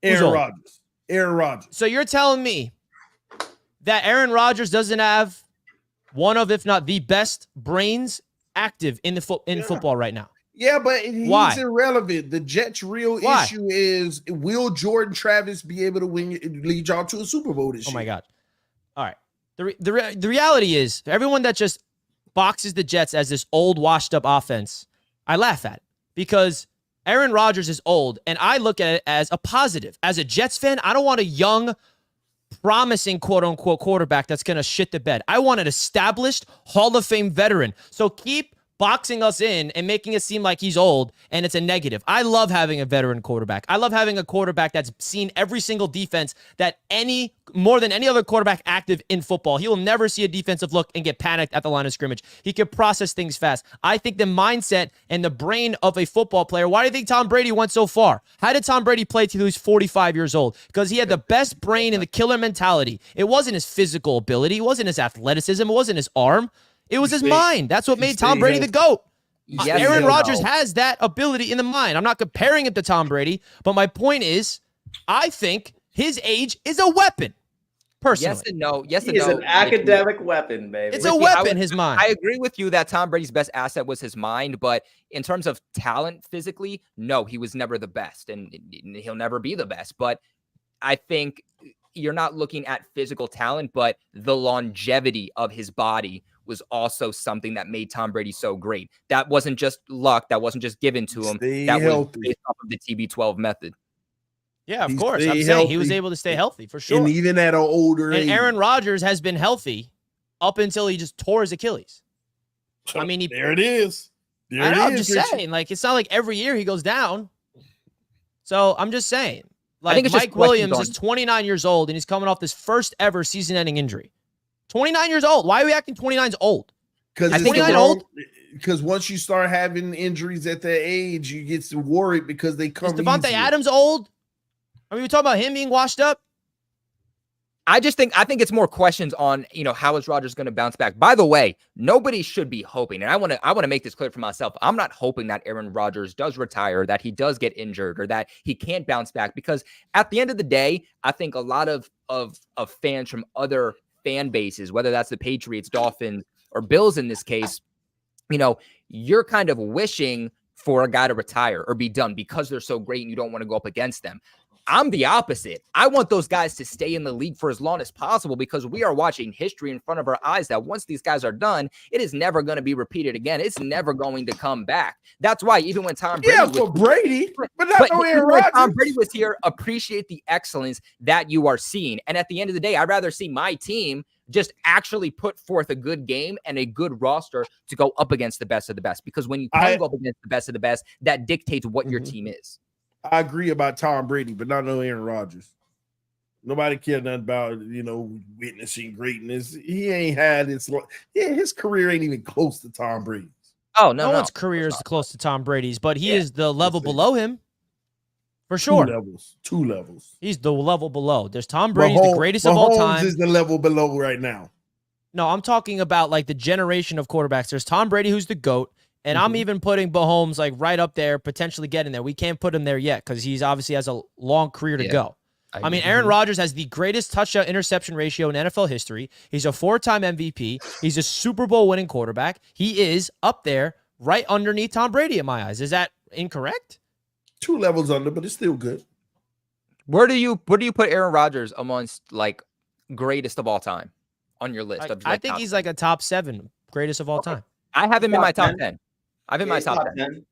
Aaron Rodgers. Aaron Rodgers. So you're telling me that Aaron Rodgers doesn't have one of, if not the best brains active in football right now? Yeah, but he's irrelevant. The Jets' real issue is, will Jordan Travis be able to lead y'all to a Super Bowl this year? Oh my God. All right. The reality is, everyone that just boxes the Jets as this old, washed up offense, I laugh at it because Aaron Rodgers is old, and I look at it as a positive. As a Jets fan, I don't want a young, promising quote-unquote quarterback that's going to shit the bed. I want an established Hall of Fame veteran. So keep boxing us in and making it seem like he's old and it's a negative. I love having a veteran quarterback. I love having a quarterback that's seen every single defense that more than any other quarterback active in football. He will never see a defensive look and get panicked at the line of scrimmage. He can process things fast. I think the mindset and the brain of a football player, why do you think Tom Brady went so far? How did Tom Brady play till he was 45 years old? Because he had the best brain and the killer mentality. It wasn't his physical ability. It wasn't his athleticism. It wasn't his arm. It was his mind. That's what made Tom Brady the GOAT. Yes, Aaron Rodgers has that ability in the mind. I'm not comparing him to Tom Brady, but my point is, I think his age is a weapon. Personally. Yes and no. Yes and He no. is an academic weapon, baby. It's a weapon, his mind. I agree with you that Tom Brady's best asset was his mind, but in terms of talent physically, no, he was never the best, and he'll never be the best. But I think you're not looking at physical talent, but the longevity of his body was also something that made Tom Brady so great. That wasn't just luck. That wasn't just given to him. That was based off of the TB12 method. Yeah, of course. I'm saying he was able to stay healthy for sure. And even at an older age. And Aaron Rodgers has been healthy up until he just tore his Achilles. I mean, there it is. I'm just saying, like, it's not like every year he goes down. So I'm just saying, like, Mike Williams is 29 years old and he's coming off this first ever season-ending injury. 29 years old. Why are we acting 29's old? Because once you start having injuries at that age, you get worried because they come. Is Devontae Adams old? I mean, we talking about him being washed up. I think it's more questions on, how is Rodgers going to bounce back? By the way, nobody should be hoping, and I want to make this clear for myself. I'm not hoping that Aaron Rodgers does retire, that he does get injured, or that he can't bounce back, because at the end of the day, I think a lot of fans from other fan bases, whether that's the Patriots, Dolphins, or Bills in this case, you're kind of wishing for a guy to retire or be done because they're so great and you don't want to go up against them. I'm the opposite. I want those guys to stay in the league for as long as possible because we are watching history in front of our eyes that once these guys are done, it is never going to be repeated again. It's never going to come back. That's why even when Tom Brady but not Aaron Rodgers. Tom Brady was here, appreciate the excellence that you are seeing. And at the end of the day, I'd rather see my team just actually put forth a good game and a good roster to go up against the best of the best. Because when you can go up against the best of the best, that dictates what your team is. I agree about Tom Brady, but not Aaron Rodgers. Nobody cares nothing about, witnessing greatness. He ain't had his career ain't even close to Tom Brady's. Oh, no one's career is close to Tom Brady's, but he is the level below him. For sure. Two levels. He's the level below. There's Tom Brady's the greatest of all time. Mahomes is the level below right now. No, I'm talking about like the generation of quarterbacks. There's Tom Brady, who's the GOAT. And I'm even putting Mahomes like right up there, potentially getting there. We can't put him there yet because he's obviously has a long career to go. I mean, Aaron Rodgers has the greatest touchdown-interception ratio in NFL history. He's a 4-time MVP. He's a Super Bowl winning quarterback. He is up there right underneath Tom Brady in my eyes. Is that incorrect? 2 levels under, but it's still good. Where do you put Aaron Rodgers amongst like greatest of all time on your list? I think he's like a top 7 greatest of all time. I have him in my top 10. I've in my top 10.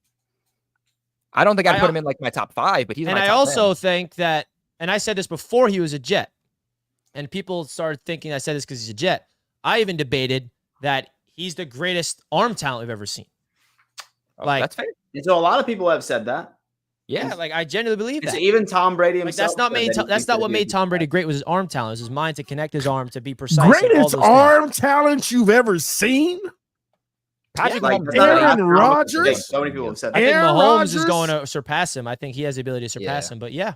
I don't think I'd put him in like my top 5, but he's in my top 10. And I also think that, and I said this before he was a Jet, and people started thinking I said this because he's a Jet. I even debated that he's the greatest arm talent we've ever seen. That's fair. And so a lot of people have said that. Yeah, like I genuinely believe that. Even Tom Brady himself. That's not what made Tom Brady great. Was his arm talent? It was his mind to connect his arm to be precise. Greatest arm talent you've ever seen? Aaron Rodgers. So many people have said that. I think Mahomes is going to surpass him. I think he has the ability to surpass him. But yeah,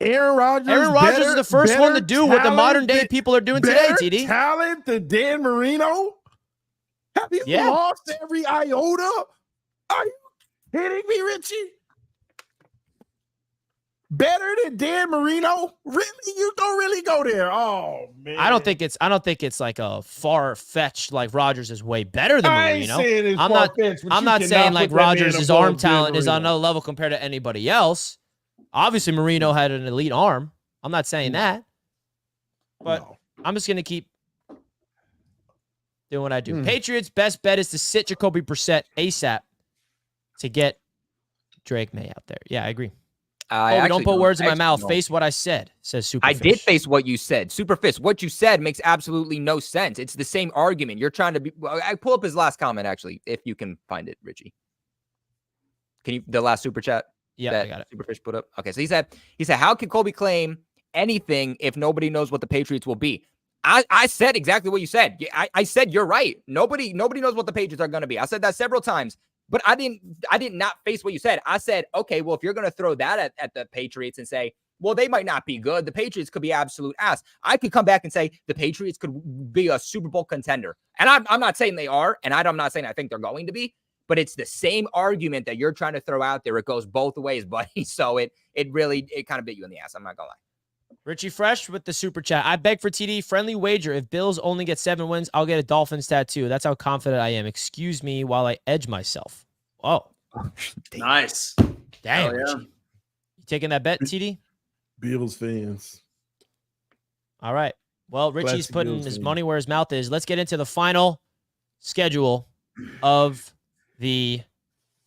Aaron Rodgers is the first one to do what the modern day people are doing today. TD talent than Dan Marino. Have you lost every iota? Are you kidding me, Richie? Better than Dan Marino? Really? You don't really go there. Oh man. I don't think it's like a far-fetched like Rodgers is way better than Marino. I'm not saying like Rodgers' arm talent is on another level compared to anybody else. Obviously, Marino had an elite arm. I'm not saying that. But I'm just gonna keep doing what I do. Patriots' best bet is to sit Jacoby Brissett ASAP to get Drake May out there. Yeah, I agree. Don't put words in my mouth. Face what I said, says Superfish. I did face what you said. Superfish, what you said makes absolutely no sense. It's the same argument. You're trying to be... I pull up his last comment, actually, if you can find it, Richie. Can you... The last super chat? Yeah, I got it. Superfish put up? Okay, so he said, how can Colby claim anything if nobody knows what the Patriots will be? I said exactly what you said. I said you're right. Nobody knows what the Patriots are going to be. I said that several times. But I did not face what you said. I said, okay, well, if you're going to throw that at the Patriots and say, well, they might not be good. The Patriots could be absolute ass. I could come back and say the Patriots could be a Super Bowl contender. And I'm not saying they are, and I'm not saying I think they're going to be, but it's the same argument that you're trying to throw out there. It goes both ways, buddy. So it kind of bit you in the ass. I'm not going to lie. Richie Fresh with the super chat. I beg for TD. Friendly wager. If Bills only get 7 wins, I'll get a Dolphins tattoo. That's how confident I am. Excuse me while I edge myself. Oh. Nice. Damn. Yeah. You taking that bet, TD? Bills fans. All right. Well, Richie's putting his money where his mouth is. Let's get into the final schedule of the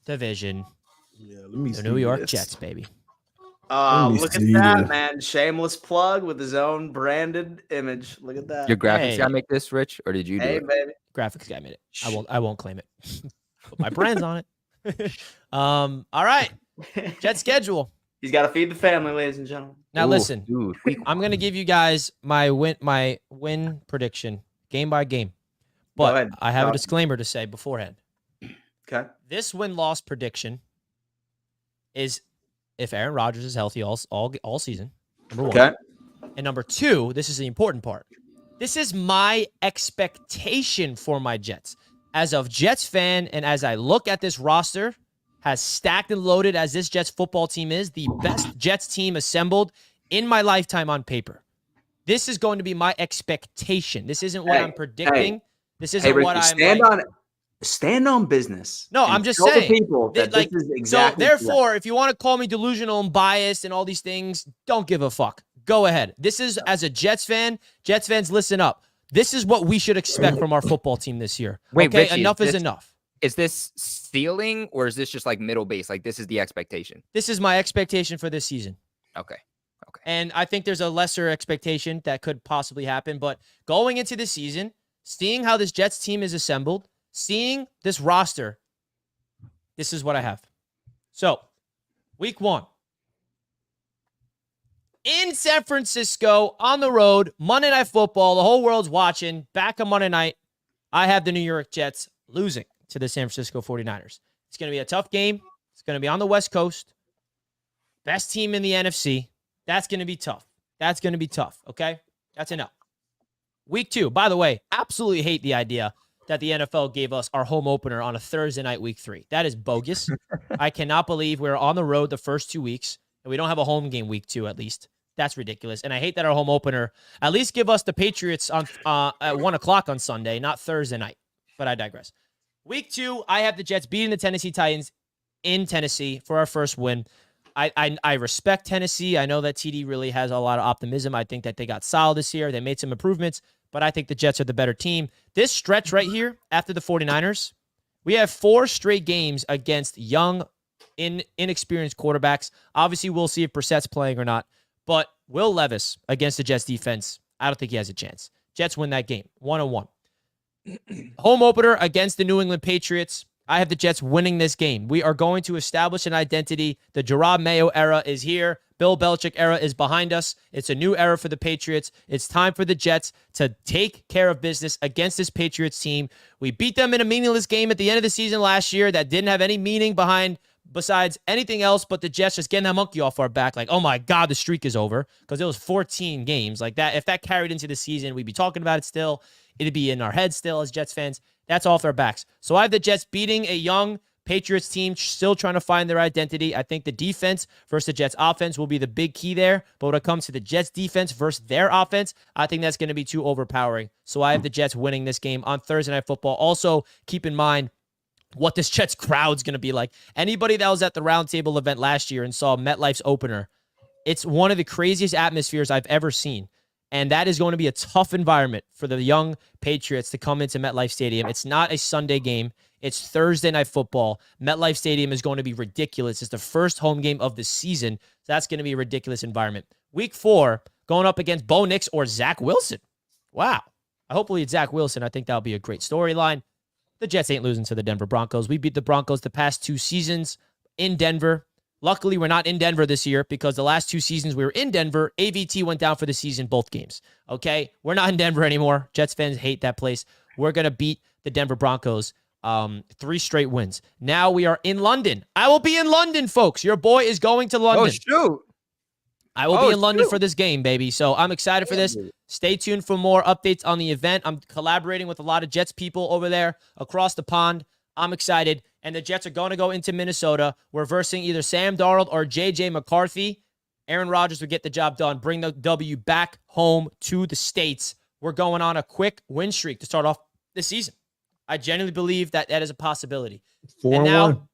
division. Yeah, let me the New York Jets, baby. Look at that, man. Shameless plug with his own branded image. Look at that. Your graphics guy make this, Rich, or did you do it? Baby. Graphics guy made it. I won't claim it. Put my brand's on it. All right. Jet schedule. He's got to feed the family, ladies and gentlemen. Now listen, dude, I'm gonna give you guys my win prediction game by game. But I have a disclaimer to say beforehand. Okay. This win-loss prediction is if Aaron Rodgers is healthy all season, number one. Okay. And number two, this is the important part. This is my expectation for my Jets. As a Jets fan, and as I look at this roster, as stacked and loaded as this Jets football team is, the best Jets team assembled in my lifetime on paper. This is going to be my expectation. This isn't what I'm predicting. This isn't what I'm stand on business. No, I'm just saying. People that this is exactly so therefore, if you want to call me delusional and biased and all these things, don't give a fuck. Go ahead. This is, as a Jets fan, Jets fans, listen up. This is what we should expect from our football team this year. Wait, okay, Richie, enough is enough. Is this ceiling or is this just like middle base? Like this is the expectation? This is my expectation for this season. Okay. And I think there's a lesser expectation that could possibly happen. But going into the season, seeing how this Jets team is assembled, seeing this roster, this is what I have. So, week 1. In San Francisco, on the road, Monday Night Football, the whole world's watching. Back on Monday night, I have the New York Jets losing to the San Francisco 49ers. It's going to be a tough game. It's going to be on the West Coast. Best team in the NFC. That's going to be tough. That's going to be tough, okay? That's enough. Week 2, by the way, absolutely hate the idea that the NFL gave us our home opener on a Thursday night, week 3. That is bogus. I cannot believe we're on the road the first 2 weeks, and we don't have a home game week 2 at least. That's ridiculous. And I hate that our home opener, at least give us the Patriots on at 1 o'clock on Sunday, not Thursday night. But I digress. Week 2, I have the Jets beating the Tennessee Titans in Tennessee for our first win. I respect Tennessee. I know that TD really has a lot of optimism. I think that they got solid this year. They made some improvements, but I think the Jets are the better team. This stretch right here after the 49ers, we have 4 straight games against young, inexperienced quarterbacks. Obviously, we'll see if Brissett's playing or not, but Will Levis against the Jets defense, I don't think he has a chance. Jets win that game, 1-1. Home opener against the New England Patriots. I have the Jets winning this game. We are going to establish an identity. The Gerard Mayo era is here. Bill Belichick era is behind us. It's a new era for the Patriots. It's time for the Jets to take care of business against this Patriots team. We beat them in a meaningless game at the end of the season last year that didn't have any meaning besides anything else but the Jets just getting that monkey off our back. Like, oh my God, the streak is over, because it was 14 games. Like that, if that carried into the season, we'd be talking about it still. It'd be in our heads still as Jets fans. That's off their backs. So I have the Jets beating a young Patriots team, still trying to find their identity. I think the defense versus the Jets offense will be the big key there. But when it comes to the Jets defense versus their offense, I think that's going to be too overpowering. So I have the Jets winning this game on Thursday Night Football. Also, keep in mind what this Jets crowd's going to be like. Anybody that was at the Roundtable event last year and saw MetLife's opener, it's one of the craziest atmospheres I've ever seen. And that is going to be a tough environment for the young Patriots to come into MetLife Stadium. It's not a Sunday game. It's Thursday Night Football. MetLife Stadium is going to be ridiculous. It's the first home game of the season. So that's going to be a ridiculous environment. Week 4, going up against Bo Nix or Zach Wilson. Wow. Hopefully it's Zach Wilson. I think that'll be a great storyline. The Jets ain't losing to the Denver Broncos. We beat the Broncos the past 2 seasons in Denver. Luckily, we're not in Denver this year because the last 2 seasons we were in Denver, AVT went down for the season, both games. Okay? We're not in Denver anymore. Jets fans hate that place. We're going to beat the Denver Broncos. 3 straight wins. Now we are in London. I will be in London, folks. Your boy is going to London. Oh, shoot. I will be in London for this game, baby. So I'm excited for this. Stay tuned for more updates on the event. I'm collaborating with a lot of Jets people over there across the pond. I'm excited. And the Jets are going to go into Minnesota. We're versing either Sam Darnold or J.J. McCarthy. Aaron Rodgers will get the job done, bring the W back home to the States. We're going on a quick win streak to start off the season. I genuinely believe that is a possibility. 4-1.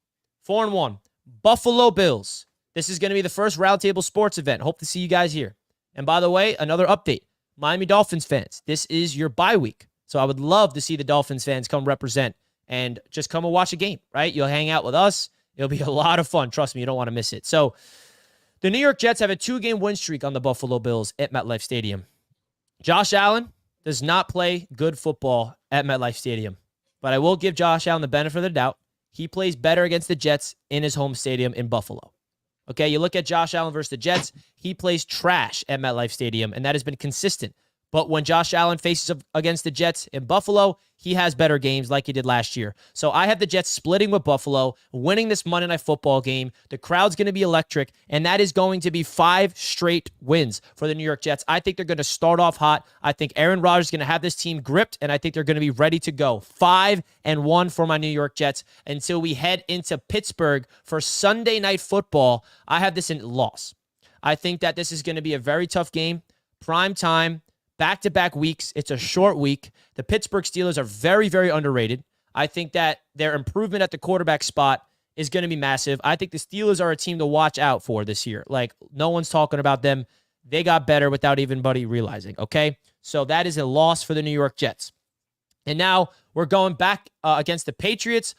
4-1. Buffalo Bills. This is going to be the first Roundtable Sports event. Hope to see you guys here. And by the way, another update. Miami Dolphins fans, this is your bye week. So I would love to see the Dolphins fans come represent and just come and watch a game, right? You'll hang out with us. It'll be a lot of fun. Trust me, you don't want to miss it. So the New York Jets have a 2-game win streak on the Buffalo Bills at MetLife Stadium. Josh Allen does not play good football at MetLife Stadium. But I will give Josh Allen the benefit of the doubt. He plays better against the Jets in his home stadium in Buffalo. Okay, you look at Josh Allen versus the Jets, he plays trash at MetLife Stadium, and that has been consistent. But when Josh Allen faces against the Jets in Buffalo, he has better games like he did last year. So I have the Jets splitting with Buffalo, winning this Monday Night Football game. The crowd's going to be electric, and that is going to be 5 straight wins for the New York Jets. I think they're going to start off hot. I think Aaron Rodgers is going to have this team gripped, and I think they're going to be ready to go. 5-1 for my New York Jets until we head into Pittsburgh for Sunday Night Football. I have this in loss. I think that this is going to be a very tough game. Prime time. Back-to-back weeks. It's a short week. The Pittsburgh Steelers are very, very underrated. I think that their improvement at the quarterback spot is going to be massive. I think the Steelers are a team to watch out for this year. Like, no one's talking about them. They got better without anybody realizing, okay? So that is a loss for the New York Jets. And now we're going back against the Patriots.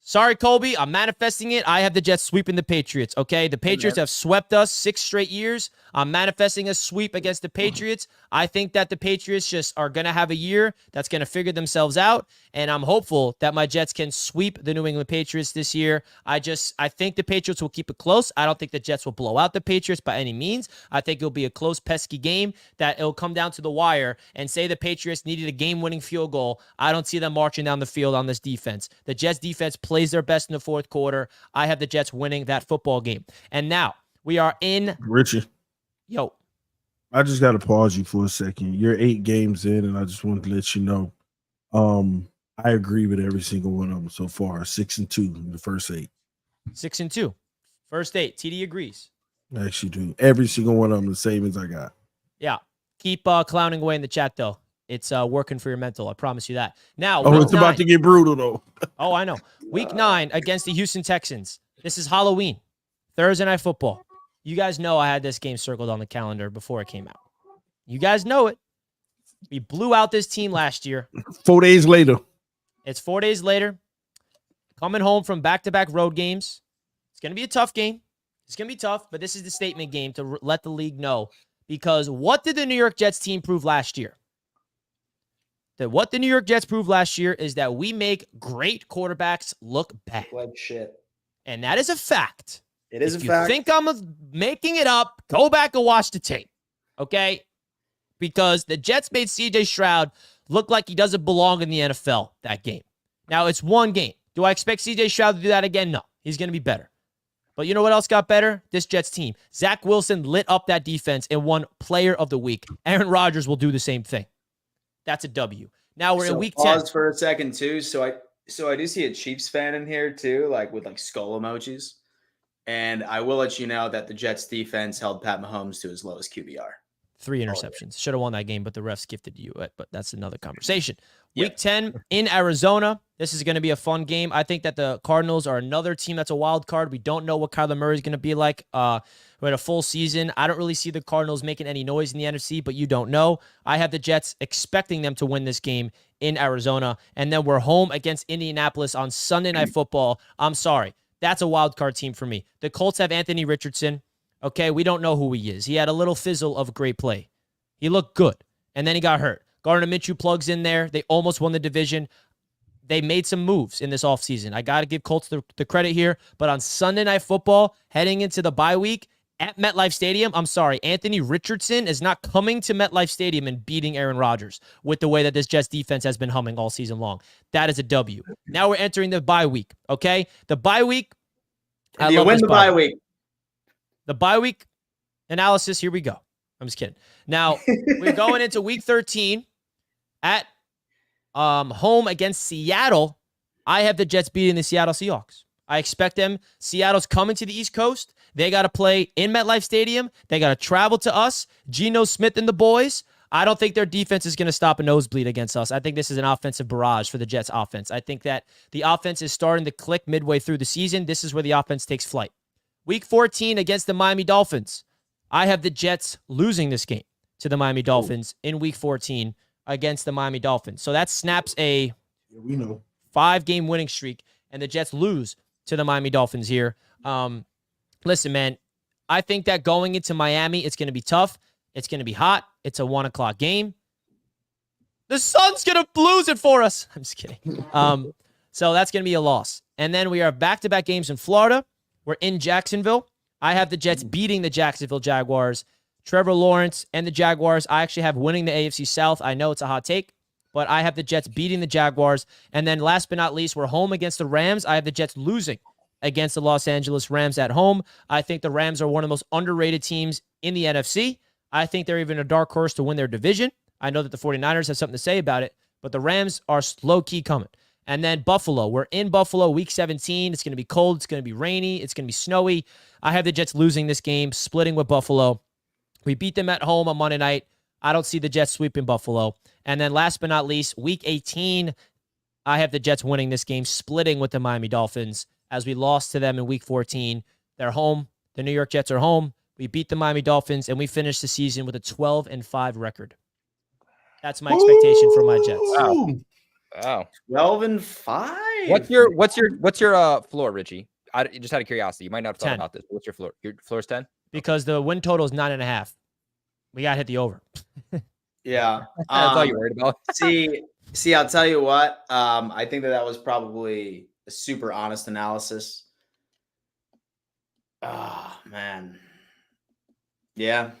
Sorry, Colby, I'm manifesting it. I have the Jets sweeping the Patriots, okay? The Patriots have swept us 6 straight years. I'm manifesting a sweep against the Patriots. I think that the Patriots just are going to have a year that's going to figure themselves out, and I'm hopeful that my Jets can sweep the New England Patriots this year. I think the Patriots will keep it close. I don't think the Jets will blow out the Patriots by any means. I think it'll be a close, pesky game that it'll come down to the wire, and say the Patriots needed a game-winning field goal. I don't see them marching down the field on this defense. The Jets defense plays their best in the fourth quarter. I have the Jets winning that football game. And now we are in Richie. Yo. I just got to pause you for a second. You're 8 games in, and I just wanted to let you know. I agree with every single one of them so far. 6-2 in the first 8. 6-2. First 8. TD agrees. I actually do. Every single one of them the same as I got. Yeah. Keep clowning away in the chat, though. It's working for your mental. I promise you that. Now, it's about to get brutal, though. Oh, I know. Week 9 against the Houston Texans. This is Halloween. Thursday Night Football. You guys know I had this game circled on the calendar before it came out. You guys know it. We blew out this team last year. 4 days later. It's 4 days later. Coming home from back-to-back road games. It's going to be a tough game. It's going to be tough, but this is the statement game to let the league know. Because what did the New York Jets team prove last year? What the New York Jets proved last year is that we make great quarterbacks look bad. Like shit. And that is a fact. It is if a fact. You think I'm making it up, go back and watch the tape. Okay? Because the Jets made CJ Stroud look like he doesn't belong in the NFL that game. Now, it's one game. Do I expect CJ Stroud to do that again? No. He's going to be better. But you know what else got better? This Jets team. Zach Wilson lit up that defense and won Player of the Week. Aaron Rodgers will do the same thing. That's a W. Now we're in So week 10. pause for a second too. So I do see a Chiefs fan in here too, like with like skull emojis. And I will let you know that the Jets defense held Pat Mahomes to his lowest QBR. 3 interceptions. Should have won that game, but the refs gifted you it. But that's another conversation. Yep. Week 10 in Arizona. This is going to be a fun game. I think that the Cardinals are another team that's a wild card. We don't know what Kyler Murray is going to be like. We're at a full season. I don't really see the Cardinals making any noise in the NFC, but you don't know. I have the Jets expecting them to win this game in Arizona. And then we're home against Indianapolis on Sunday Night Football. I'm sorry. That's a wild card team for me. The Colts have Anthony Richardson. Okay, we don't know who he is. He had a little fizzle of great play. He looked good, and then he got hurt. Gardner Minshew plugs in there. They almost won the division. They made some moves in this offseason. I got to give Colts the credit here, but on Sunday Night Football, heading into the bye week at MetLife Stadium, I'm sorry, Anthony Richardson is not coming to MetLife Stadium and beating Aaron Rodgers with the way that this Jets defense has been humming all season long. That is a W. Now we're entering the bye week, okay? The bye week. You win the bye week. The bye week analysis, here we go. I'm just kidding. Now, we're going into week 13 at home against Seattle. I have the Jets beating the Seattle Seahawks. I expect them. Seattle's coming to the East Coast. They got to play in MetLife Stadium. They got to travel to us. Geno Smith and the boys. I don't think their defense is going to stop a nosebleed against us. I think this is an offensive barrage for the Jets offense. I think that the offense is starting to click midway through the season. This is where the offense takes flight. Week 14 against the Miami Dolphins. I have the Jets losing this game to the Miami Dolphins in week 14 against the Miami Dolphins. So that snaps a 5-game winning streak, and the Jets lose to the Miami Dolphins here. Listen, man, I think that going into Miami, it's going to be tough. It's going to be hot. It's a 1 o'clock game. The sun's going to lose it for us. I'm just kidding. So that's going to be a loss. And then we are back-to-back games in Florida. We're in Jacksonville. I have the Jets beating the Jacksonville Jaguars. Trevor Lawrence and the Jaguars, I actually have winning the AFC South. I know it's a hot take, but I have the Jets beating the Jaguars. And then last but not least, we're home against the Rams. I have the Jets losing against the Los Angeles Rams at home. I think the Rams are one of the most underrated teams in the NFC. I think they're even a dark horse to win their division. I know that the 49ers have something to say about it, but the Rams are low-key coming. And then Buffalo. We're in Buffalo, week 17. It's going to be cold. It's going to be rainy. It's going to be snowy. I have the Jets losing this game, splitting with Buffalo. We beat them at home on Monday night. I don't see the Jets sweeping Buffalo. And then last but not least, week 18, I have the Jets winning this game, splitting with the Miami Dolphins as we lost to them in week 14. They're home. The New York Jets are home. We beat the Miami Dolphins, and we finished the season with a 12-5 record. That's my expectation for my Jets. Wow. 12-5. What's your floor, Richie? I just out of curiosity. You might not have thought 10. about this. What's your floor? Your floor's 10? Because the win total is 9.5. We got to hit the over. Yeah. That's all you're worried about. see, I'll tell you what. I think that was probably a super honest analysis. Oh, man. Yeah.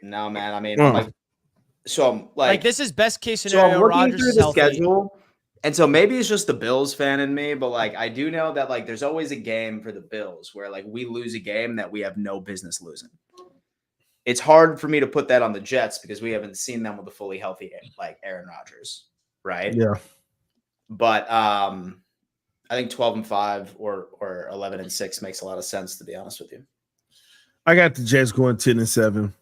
No, man. I mean, like this is best case So scenario. I'm looking Rodgers through is the healthy. schedule, and so maybe it's just the Bills fan in me, but like I do know that like there's always a game for the Bills where like we lose a game that we have no business losing. It's hard for me to put that on the Jets because we haven't seen them with a fully healthy like Aaron Rodgers, right? Yeah. But I think 12-5 or 11-6 makes a lot of sense, to be honest with you. I got the Jets going 10-7.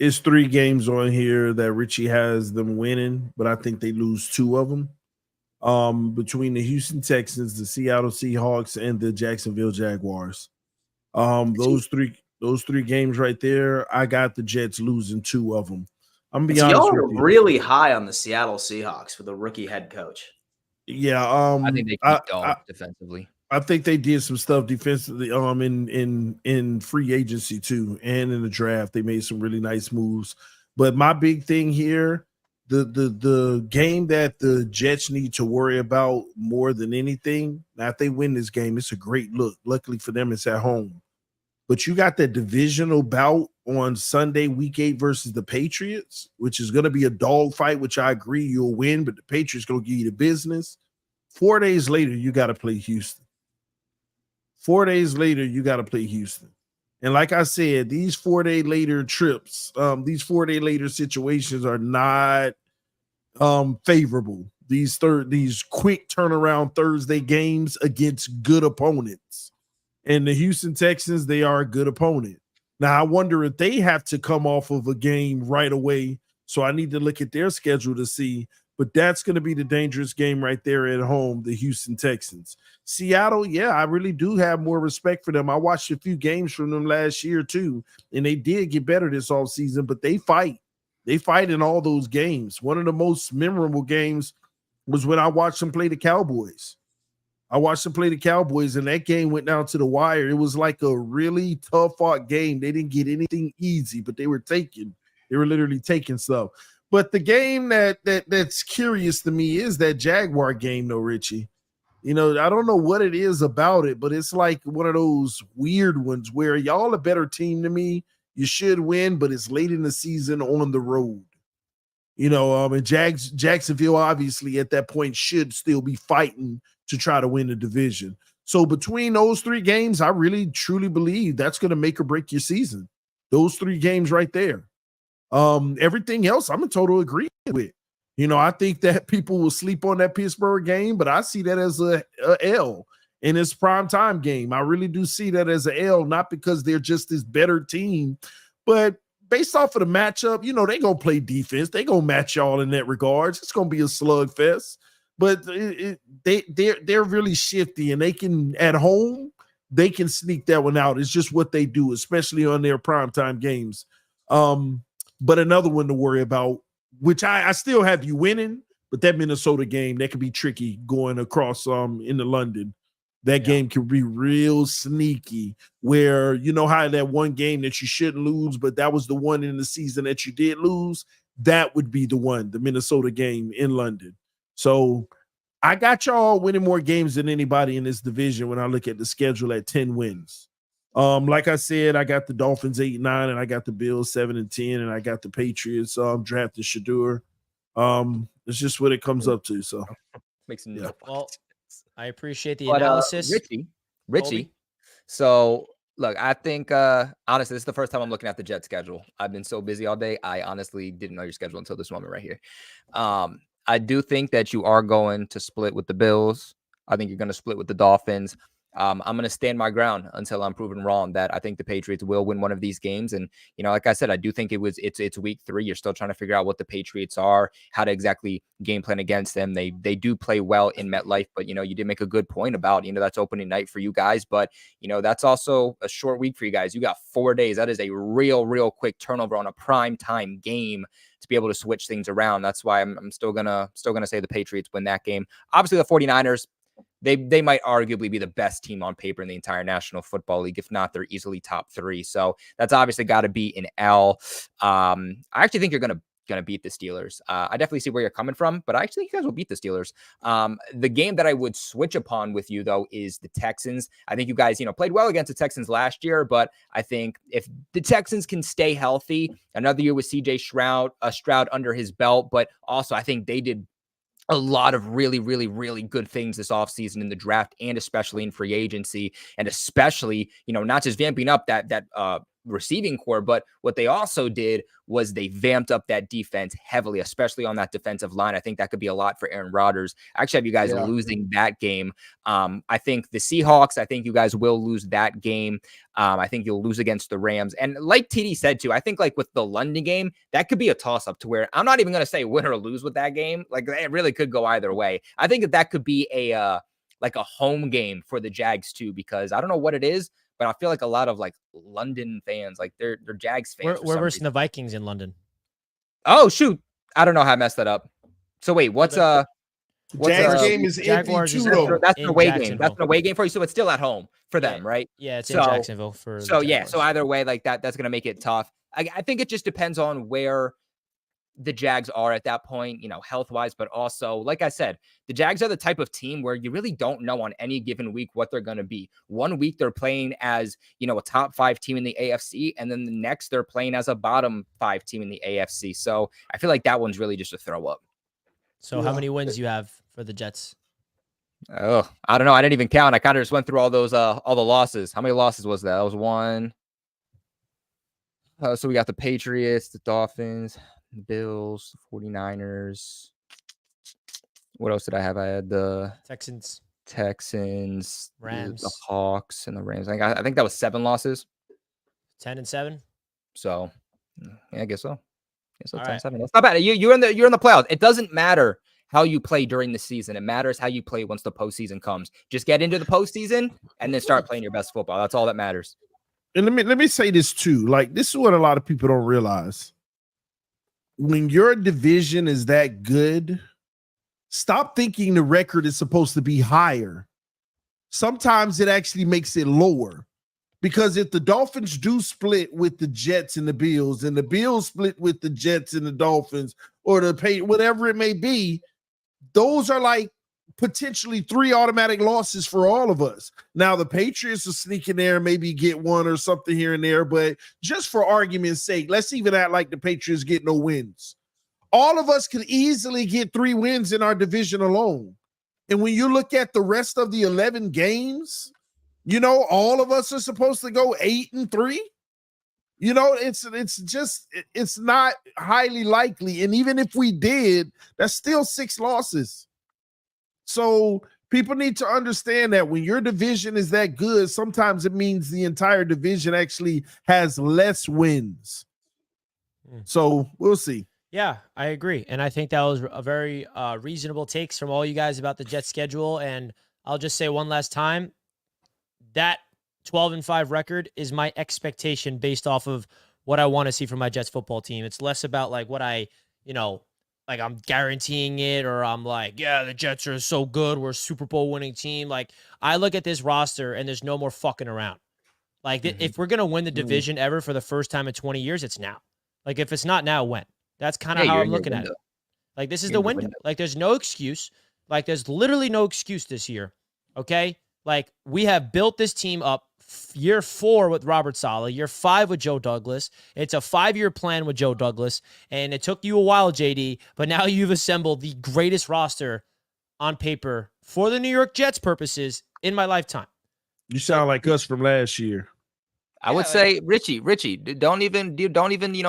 It's 3 games on here that Richie has them winning, but I think they lose 2 of them. Between the Houston Texans, the Seattle Seahawks, and the Jacksonville Jaguars. Those three games right there, I got the Jets losing 2 of them. I'm gonna be honest y'all with are you. really high on the Seattle Seahawks with a rookie head coach. Yeah, I think they keep dog defensively. I think they did some stuff defensively in free agency too, and in the draft. They made some really nice moves. But my big thing here, the game that the Jets need to worry about more than anything, now if they win this game, it's a great look. Luckily for them, it's at home. But you got that divisional bout on Sunday, week 8 versus the Patriots, which is going to be a dog fight, which I agree you'll win, but the Patriots going to give you the business. 4 days later, you got to play Houston. 4 days later, you got to play Houston. And like I said, these 4-day later trips, these 4-day later situations are not favorable. These quick turnaround Thursday games against good opponents. And the Houston Texans, they are a good opponent. Now, I wonder if they have to come off of a game right away. So I need to look at their schedule to see. But that's going to be the dangerous game right there at home, the Houston Texans. Seattle, yeah, I really do have more respect for them. I watched a few games from them last year too, and they did get better this offseason, but they fight. They fight in all those games. One of the most memorable games was when I watched them play the Cowboys. I watched them play the Cowboys, and that game went down to the wire. It was like a really tough-fought game. They didn't get anything easy, but they were literally taking stuff. But the game that's curious to me is that Jaguar game, though, Richie. You know, I don't know what it is about it, but it's like one of those weird ones where y'all a better team than me. You should win, but it's late in the season on the road. You know, and Jacksonville obviously at that point should still be fighting to try to win the division. So between those 3 games, I really truly believe that's going to make or break your season. Those 3 games right there. Everything else I'm in total agreement with. You know, I think that people will sleep on that Pittsburgh game, but I see that as a L in this primetime game. I really do see that as a L, not because they're just this better team, but based off of the matchup, you know, they're going to play defense. They're going to match y'all in that regards. It's going to be a slugfest, but they're really shifty, and they can, at home, they can sneak that one out. It's just what they do, especially on their primetime games. But another one to worry about, which I still have you winning, but that Minnesota game, that could be tricky going across into London. That game can be real sneaky, where you know how that one game that you shouldn't lose, but that was the one in the season that you did lose. That would be the one, the Minnesota game in London. So I got y'all winning more games than anybody in this division when I look at the schedule at 10 wins. Like I said, I got the Dolphins 8-9, and I got the Bills 7-10, and I got the Patriots drafting Shador. It's just what it comes up to. So makes no well, I appreciate the analysis. Richie. So look, I think honestly, this is the first time I'm looking at the Jet schedule. I've been so busy all day. I honestly didn't know your schedule until this moment right here. I do think that you are going to split with the Bills. I think you're going to split with the Dolphins. I'm going to stand my ground until I'm proven wrong that I think the Patriots will win one of these games. And, you know, like I said, I do think it's week 3. You're still trying to figure out what the Patriots are, how to exactly game plan against them. They do play well in MetLife, but, you know, you did make a good point about, you know, that's opening night for you guys, but, you know, that's also a short week for you guys. You got 4 days. That is a real quick turnover on a prime time game to be able to switch things around. That's why I'm still gonna say the Patriots win that game. Obviously the 49ers, they might arguably be the best team on paper in the entire National Football League. If not, they're easily top 3. So that's obviously got to be an L. I actually think you're going to beat the Steelers. I definitely see where you're coming from, but I actually think you guys will beat the Steelers. The game that I would switch upon with you, though, is the Texans. I think you guys, you know, played well against the Texans last year, but I think if the Texans can stay healthy, another year with CJ Stroud under his belt, but also I think they did a lot of really good things this offseason in the draft and especially in free agency, and especially, you know, not just vamping up that receiving core, but what they also did was they vamped up that defense heavily, especially on that defensive line. I think that could be a lot for Aaron Rodgers. I actually have you guys losing that game. I think the Seahawks, I think you guys will lose that game. I think you'll lose against the Rams. And like TD said too, I think like with the London game, that could be a toss up to where I'm not even going to say win or lose with that game. Like it really could go either way. I think that could be a home game for the Jags too, because I don't know what it is, but I feel like a lot of like London fans, like they're Jags fans. We're versus the Vikings in London. Oh shoot, I don't know how I messed that up. So wait, what's Jags game is Jaguars empty too, that's an away game. That's an away game for you. So it's still at home for them, right? Yeah, it's in Jacksonville for. So yeah, so either way, like that's gonna make it tough. I think it just depends on where the Jags are at that point, you know, health-wise, but also, like I said, the Jags are the type of team where you really don't know on any given week what they're going to be. One week they're playing as, you know, a top 5 team in the AFC, and then the next they're playing as a bottom 5 team in the AFC. So I feel like that one's really just a throw up. So how many wins you have for the Jets? Oh, I don't know. I didn't even count. I kind of just went through all those, all the losses. How many losses was that? That was 1, So we got the Patriots, the Dolphins, the Bills, the 49ers. What else did I have? I had the Texans, Texans, the Rams, Hawks, and the Rams. I think that was 7 losses. 10-7. So yeah, I guess so. All 10, right. 7. That's not bad. You're in the playoffs. It doesn't matter how you play during the season. It matters how you play once the postseason comes. Just get into the postseason and then start playing your best football. That's all that matters. And let me say this too. Like, this is what a lot of people don't realize. When your division is that good, stop thinking the record is supposed to be higher. Sometimes it actually makes it lower. Because if the Dolphins do split with the Jets and the Bills, and the Bills split with the Jets and the Dolphins, or whatever it may be, those are like potentially 3 automatic losses for all of us. Now, the Patriots will sneak in there, maybe get one or something here and there, but just for argument's sake, let's even act like the Patriots get no wins. All of us could easily get 3 wins in our division alone. And when you look at the rest of the 11 games, you know, all of us are supposed to go 8-3. You know, it's not highly likely. And even if we did, that's still 6 losses. So people need to understand that when your division is that good, sometimes it means the entire division actually has less wins. So we'll see. Yeah, I agree. And I think that was a very reasonable takes from all you guys about the Jets schedule. And I'll just say one last time, that 12-5 record is my expectation based off of what I want to see from my Jets football team. It's less about like what I, like I'm guaranteeing it, or I'm like, yeah, the Jets are so good. We're a Super Bowl winning team. Like, I look at this roster and there's no more fucking around. Like, if we're going to win the division ever for the first time in 20 years, it's now. Like, if it's not now, when? That's kind of how I'm looking at it. Like, this is the window. Like, there's no excuse. Like, there's literally no excuse this year. Okay? Like, we have built this team up year 4 with Robert Saleh, year 5 with Joe Douglas. It's a 5-year plan with Joe Douglas, and it took you a while, JD, but now you've assembled the greatest roster on paper for the New York Jets purposes in my lifetime. You sound like us from last year. I would say, Richie, don't even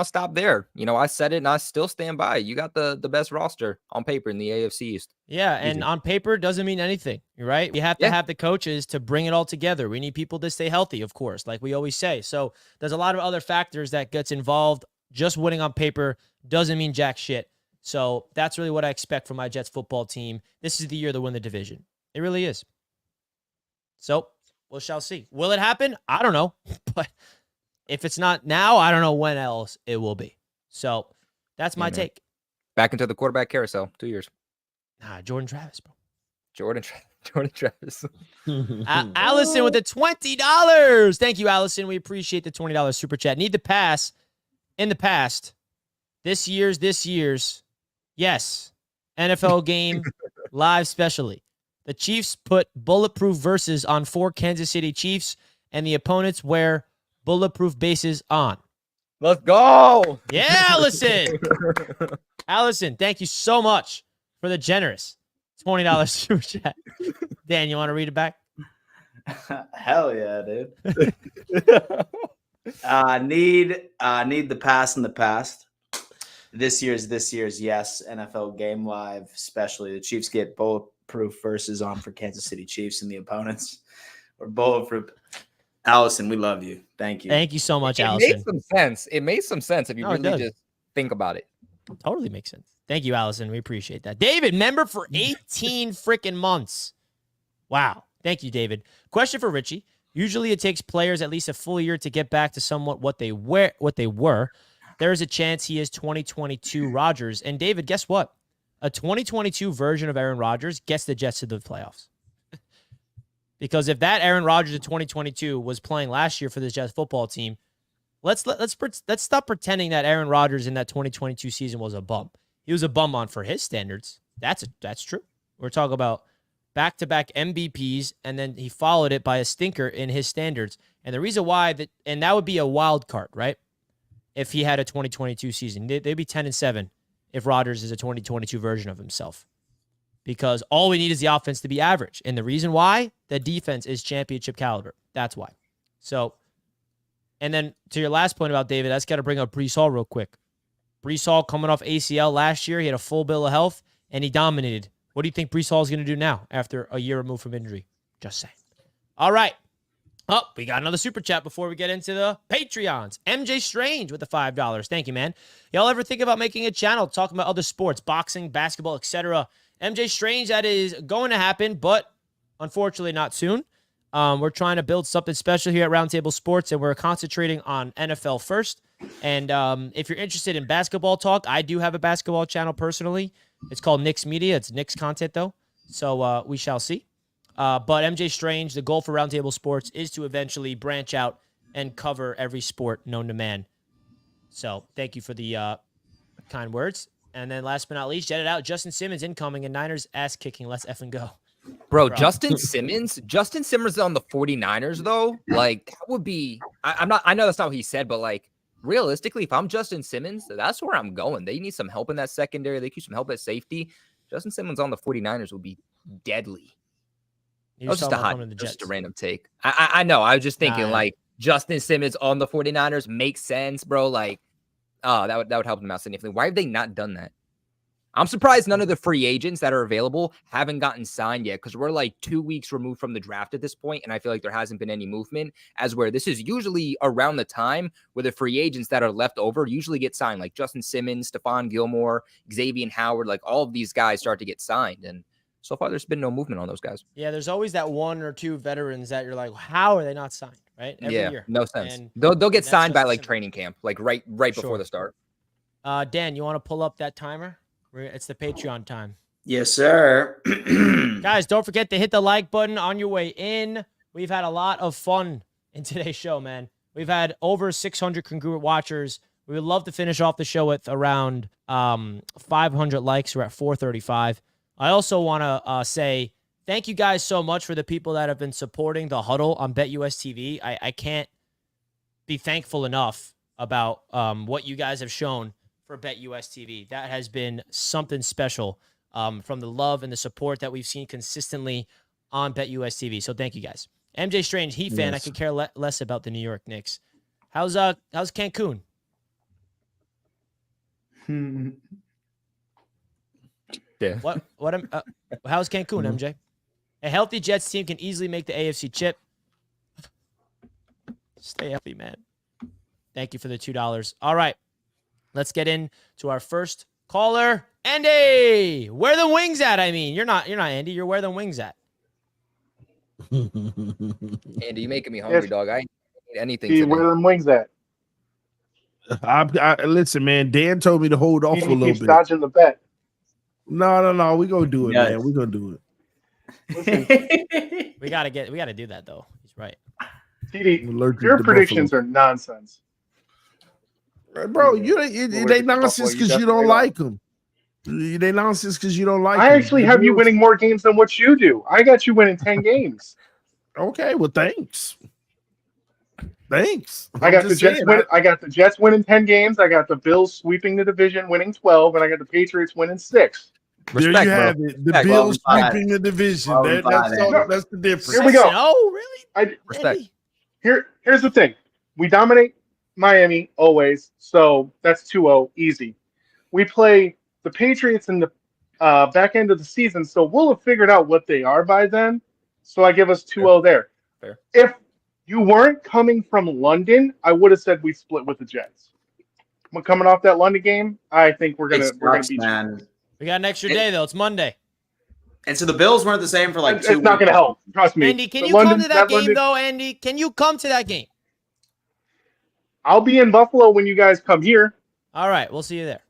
stop there. I said it and I still stand by it. You got the best roster on paper in the AFC East. Yeah, and on paper doesn't mean anything, right? We have to have the coaches to bring it all together. We need people to stay healthy, of course, like we always say. So there's a lot of other factors that gets involved. Just winning on paper doesn't mean jack shit. So that's really what I expect from my Jets football team. This is the year to win the division. It really is. So we shall see. Will it happen? I don't know. But if it's not now, I don't know when else it will be. So that's my take. Back into the quarterback carousel. 2 years. Jordan Travis, bro. Jordan Travis. Allison with the $20. Thank you, Allison. We appreciate the $20 super chat. Need to pass in the past. This year's. Yes. NFL game live specially. The Chiefs put bulletproof verses on 4 Kansas City Chiefs, and the opponents wear bulletproof bases on. Let's go. Yeah, Allison. Allison, thank you so much for the generous $20 super chat. Dan, you want to read it back? Hell yeah, dude. Need the pass in the past. This year's yes. NFL game live, especially the Chiefs get bulletproof verses on for Kansas City Chiefs and the opponents. Or bulletproof. Allison, we love you. Thank you. Thank you so much, Allison. It made some sense if you really just think about it. Totally makes sense. Thank you, Allison. We appreciate that. David, member for 18 freaking months. Wow. Thank you, David. Question for Richie. Usually it takes players at least a full year to get back to somewhat what they were. There is a chance he is 2022 Rodgers. And David, guess what? A 2022 version of Aaron Rodgers gets the Jets to the playoffs. Because if that Aaron Rodgers in 2022 was playing last year for the Jets football team, let's stop pretending that Aaron Rodgers in that 2022 season was a bum. He was a bum on for his standards. That's true. We're talking about back-to-back MVPs, and then he followed it by a stinker in his standards. And the reason why that would be a wild card, right? If he had a 2022 season, they'd be 10-7 if Rodgers is a 2022 version of himself. Because all we need is the offense to be average. And the reason why, the defense is championship caliber. That's why. So, And then to your last point about David, I just got to bring up Breece Hall real quick. Breece Hall coming off ACL last year. He had a full bill of health, and he dominated. What do you think Breece Hall is going to do now after a year removed from injury? Just saying. All right. Oh, we got another super chat before we get into the Patreons. MJ Strange with the $5. Thank you, man. Y'all ever think about making a channel talking about other sports, boxing, basketball, etc.? MJ Strange, that is going to happen, but unfortunately not soon. We're trying to build something special here at Roundtable Sports, and we're concentrating on NFL first. And if you're interested in basketball talk, I do have a basketball channel personally. It's called Knicks Media. It's Knicks content, though. So we shall see. But MJ Strange, the goal for Roundtable Sports is to eventually branch out and cover every sport known to man. So thank you for the kind words. And then last but not least, jet it out. Justin Simmons incoming and Niners ass kicking. Let's effing go. Bro, Justin Simmons on the 49ers, though, like, that would be, I know that's not what he said, but like, realistically, if I'm Justin Simmons, that's where I'm going. They need some help in that secondary. They need some help at safety. Justin Simmons on the 49ers would be deadly. That was just a random take. I know. I was just thinking, like, Justin Simmons on the 49ers makes sense, bro. Like, that would help them out significantly. Why have they not done that? I'm surprised none of the free agents that are available haven't gotten signed yet, because we're like 2 weeks removed from the draft at this point, and I feel like there hasn't been any movement, as where this is usually around the time where the free agents that are left over usually get signed, like Justin Simmons, Stephon Gilmore, Xavier Howard, like all of these guys start to get signed, and so far there's been no movement on those guys. Yeah, there's always that one or two veterans that you're like, how are they not signed, right? Every year. No sense. And they'll get signed by like training camp, like right before the start. Dan, you want to pull up that timer? It's the Patreon time. Yes, sir. Guys, don't forget to hit the like button on your way in. We've had a lot of fun in today's show, man. We've had over 600 congruent watchers. We would love to finish off the show with around 500 likes. We're at 435. I also want to say thank you guys so much for the people that have been supporting the huddle on BetUS TV. I can't be thankful enough about what you guys have shown for BetUS TV. That has been something special from the love and the support that we've seen consistently on BetUS TV. So thank you guys. MJ Strange, Heat fan. I could care less about the New York Knicks. How's Cancun? Yeah. How's Cancun, MJ? A healthy Jets team can easily make the AFC chip. Stay healthy, man. Thank you for the $2. All right. Let's get into our first caller. Andy, where the wings at? I mean, you're not Andy. You're where the wings at. Andy, you making me hungry, dog. I ain't eat anything. See, where them wings at? Listen, man. Dan told me to hold off a little bit. Dodging the bet. No. We gonna do it, man. We gonna do it. we gotta do that though. He's right. TD, your predictions are nonsense. Bro, they nonsense because you don't like them. They nonsense because you don't like them. I actually have you winning more games than what you do. I got you winning 10 games. Okay, well, thanks. I got the Jets winning 10 games. I got the Bills sweeping the division, winning 12, and I got the Patriots winning 6. There you have it. The Bills sweeping the division. That's the difference. Here we go. Oh, really? Respect. Here's the thing. We dominate Miami always, so that's 2-0 easy. We play the Patriots in the back end of the season, so we'll have figured out what they are by then. So I give us 2-0 there. Fair. If you weren't coming from London, I would have said we split with the Jets. When coming off that London game, I think we're gonna beat you. We got an extra day though. It's Monday. And so the Bills weren't the same for like 2 weeks. It's not gonna help. Trust me. Andy, can you come to that game though? Andy, can you come to that game? I'll be in Buffalo when you guys come here. All right, we'll see you there.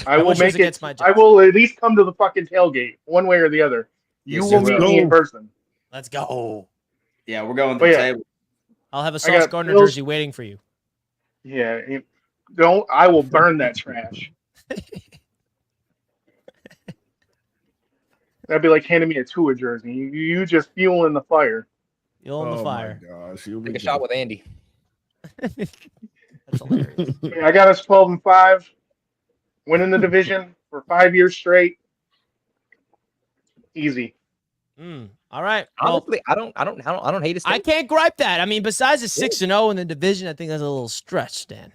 I will make it. I will at least come to the fucking tailgate, one way or the other. You will meet me in person. Let's go. Yeah, we're going to the table. I'll have a Sauce Gardner jersey waiting for you. Yeah, don't. I will burn that trash. That'd be like handing me a Tua jersey. You just fueling the fire. Fueling the fire. My gosh, take a shot with Andy. That's hilarious. I got us 12-5, winning the division for 5 years straight. Easy. All right. Well, Honestly, I don't hate his I take. can't gripe that. I mean, besides the 6-0 in the division, I think that's a little stretch, Dan.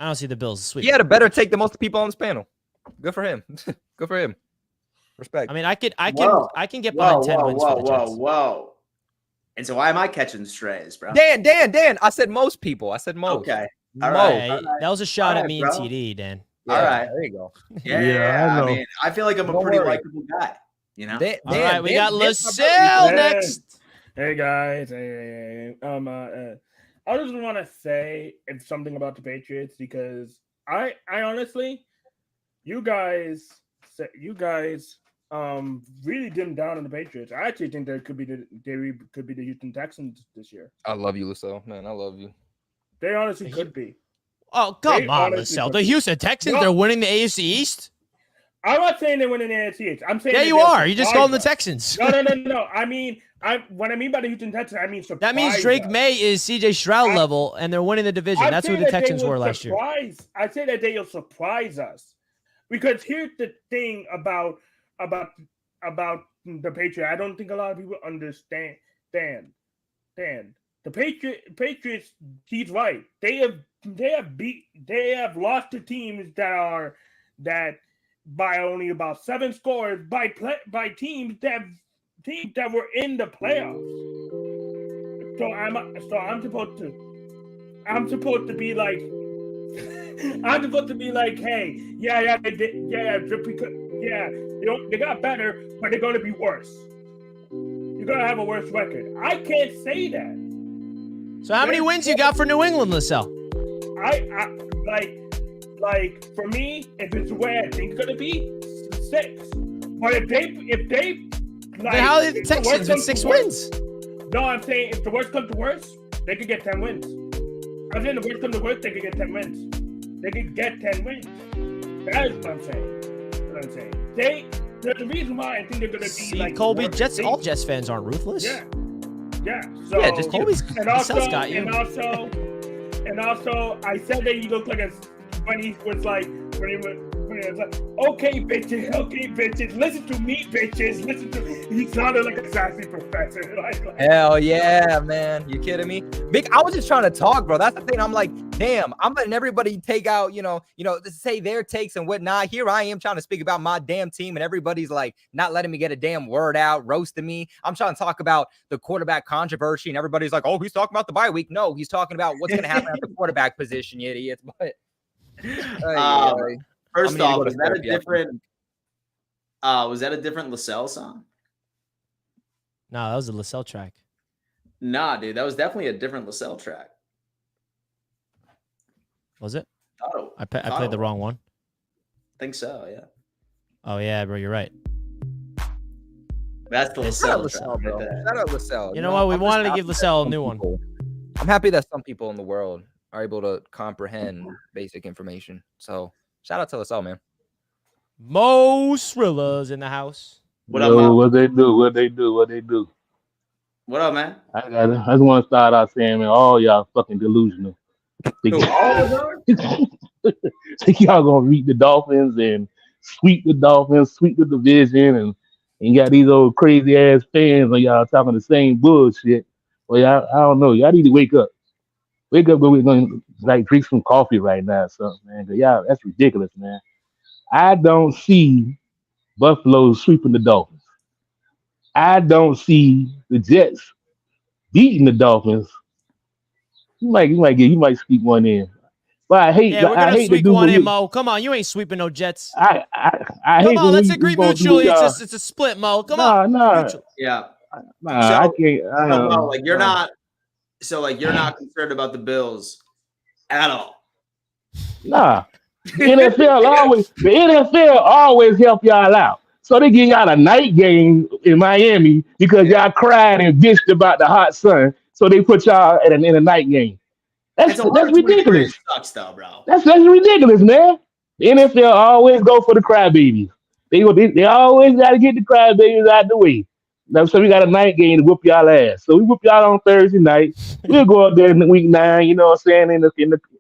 I don't see the Bills sweep. He had a better take than most people on this panel. Good for him. Good for him. Respect. I mean, I can get behind 10 wins for the Jets. Whoa. And so why am I catching strays, bro? Dan. I said most people. I said most. Okay. All right. That was a shot at me bro. and TD, Dan. Yeah, all right. There you go. Yeah, I know. mean, I feel like I'm a pretty likable guy. You know. All right, we got LaSalle next. Hey guys, I just want to say something about the Patriots because I honestly, you guys really dimmed down on the Patriots. I actually think they could be the Houston Texans this year. I love you, LaSalle. Man, I love you. They honestly could be. Oh, come on, LaSalle. The Houston Texans, they're winning the AFC East? I'm not saying they're winning the AFC East. I'm saying yeah, you are. You just called them the Texans. No. I mean, what I mean by the Houston Texans, I mean surprise. That means Drake May is CJ Stroud level, and they're winning the division. That's who the Texans were last year. I say that they'll surprise us. Because here's the thing about the Patriots. I don't think a lot of people understand. The Patriots, he's right. They have lost to teams that by only about 7 scores by teams that were in the playoffs. So I'm supposed to be like hey, they got better, but they're going to be worse. You're going to have a worse record. I can't say that. So how many wins you got for New England, LaSalle? I like for me, if it's the way I think it's gonna be, 6. But if they like, how are the Texans with 6 wins? No, I'm saying if the worst comes to worst, they could get 10 wins. I'm saying the worst comes to worst, they could get 10 wins. They could get 10 wins. That is what I'm saying. There's a reason why I think they're gonna be See, Colby, all Jets fans aren't ruthless. Yeah. So yeah, just Colby's got you. And also, I said that he looked like when he was like, okay, bitches, listen to me, bitches, listen to me. He sounded like a sassy professor. Hell yeah, man. You kidding me? Big, I was just trying to talk, bro. That's the thing. I'm like, damn, I'm letting everybody take out, say their takes and whatnot. Here I am trying to speak about my damn team, and everybody's like not letting me get a damn word out, roasting me. I'm trying to talk about the quarterback controversy, and everybody's like, oh, he's talking about the bye week. No, he's talking about what's going to happen at the quarterback position, you idiots. But first off, was that a different LaSalle song? No, that was a LaSalle track. Nah, dude, that was definitely a different LaSalle track. Was it? I played played the wrong one. I think so, yeah. Oh, yeah, bro, you're right. That's the LaSalle track. Bro. Shout out LaSalle. You know what? We wanted to give LaSalle a new one. I'm happy that some people in the world are able to comprehend basic information. So shout out to LaSalle, man. Mo Srillas in the house. What up, man? What they do? What up, man? I just want to start out saying, man, all y'all fucking delusional. Think y'all gonna beat the Dolphins and sweep the division, and got these old crazy ass fans on y'all talking the same bullshit. Well, y'all, I don't know. Y'all need to wake up. Wake up, but we're going to drink some coffee right now or something, man. Cause y'all, that's ridiculous, man. I don't see Buffalo sweeping the Dolphins. I don't see the Jets beating the Dolphins. You might squeak one in. But I hate. Yeah, we're gonna sweep one in, Mo. Come on, you ain't sweeping no Jets. I Come on, let's agree mutually. It's a split, Mo. Come on. Yeah. I can't. You're not. So, you're not concerned about the Bills at all. Nah. The NFL always help y'all out. So they give y'all a night game in Miami because y'all cried and bitched about the hot sun. So they put y'all in a night game. That's ridiculous. Sucks, though, bro. That's ridiculous, man. The NFL always go for the crybabies. They always got to get the crybabies out the way. So we got a night game to whoop y'all ass. So we whoop y'all on Thursday night. We'll go up there in the week 9. You know what I'm saying?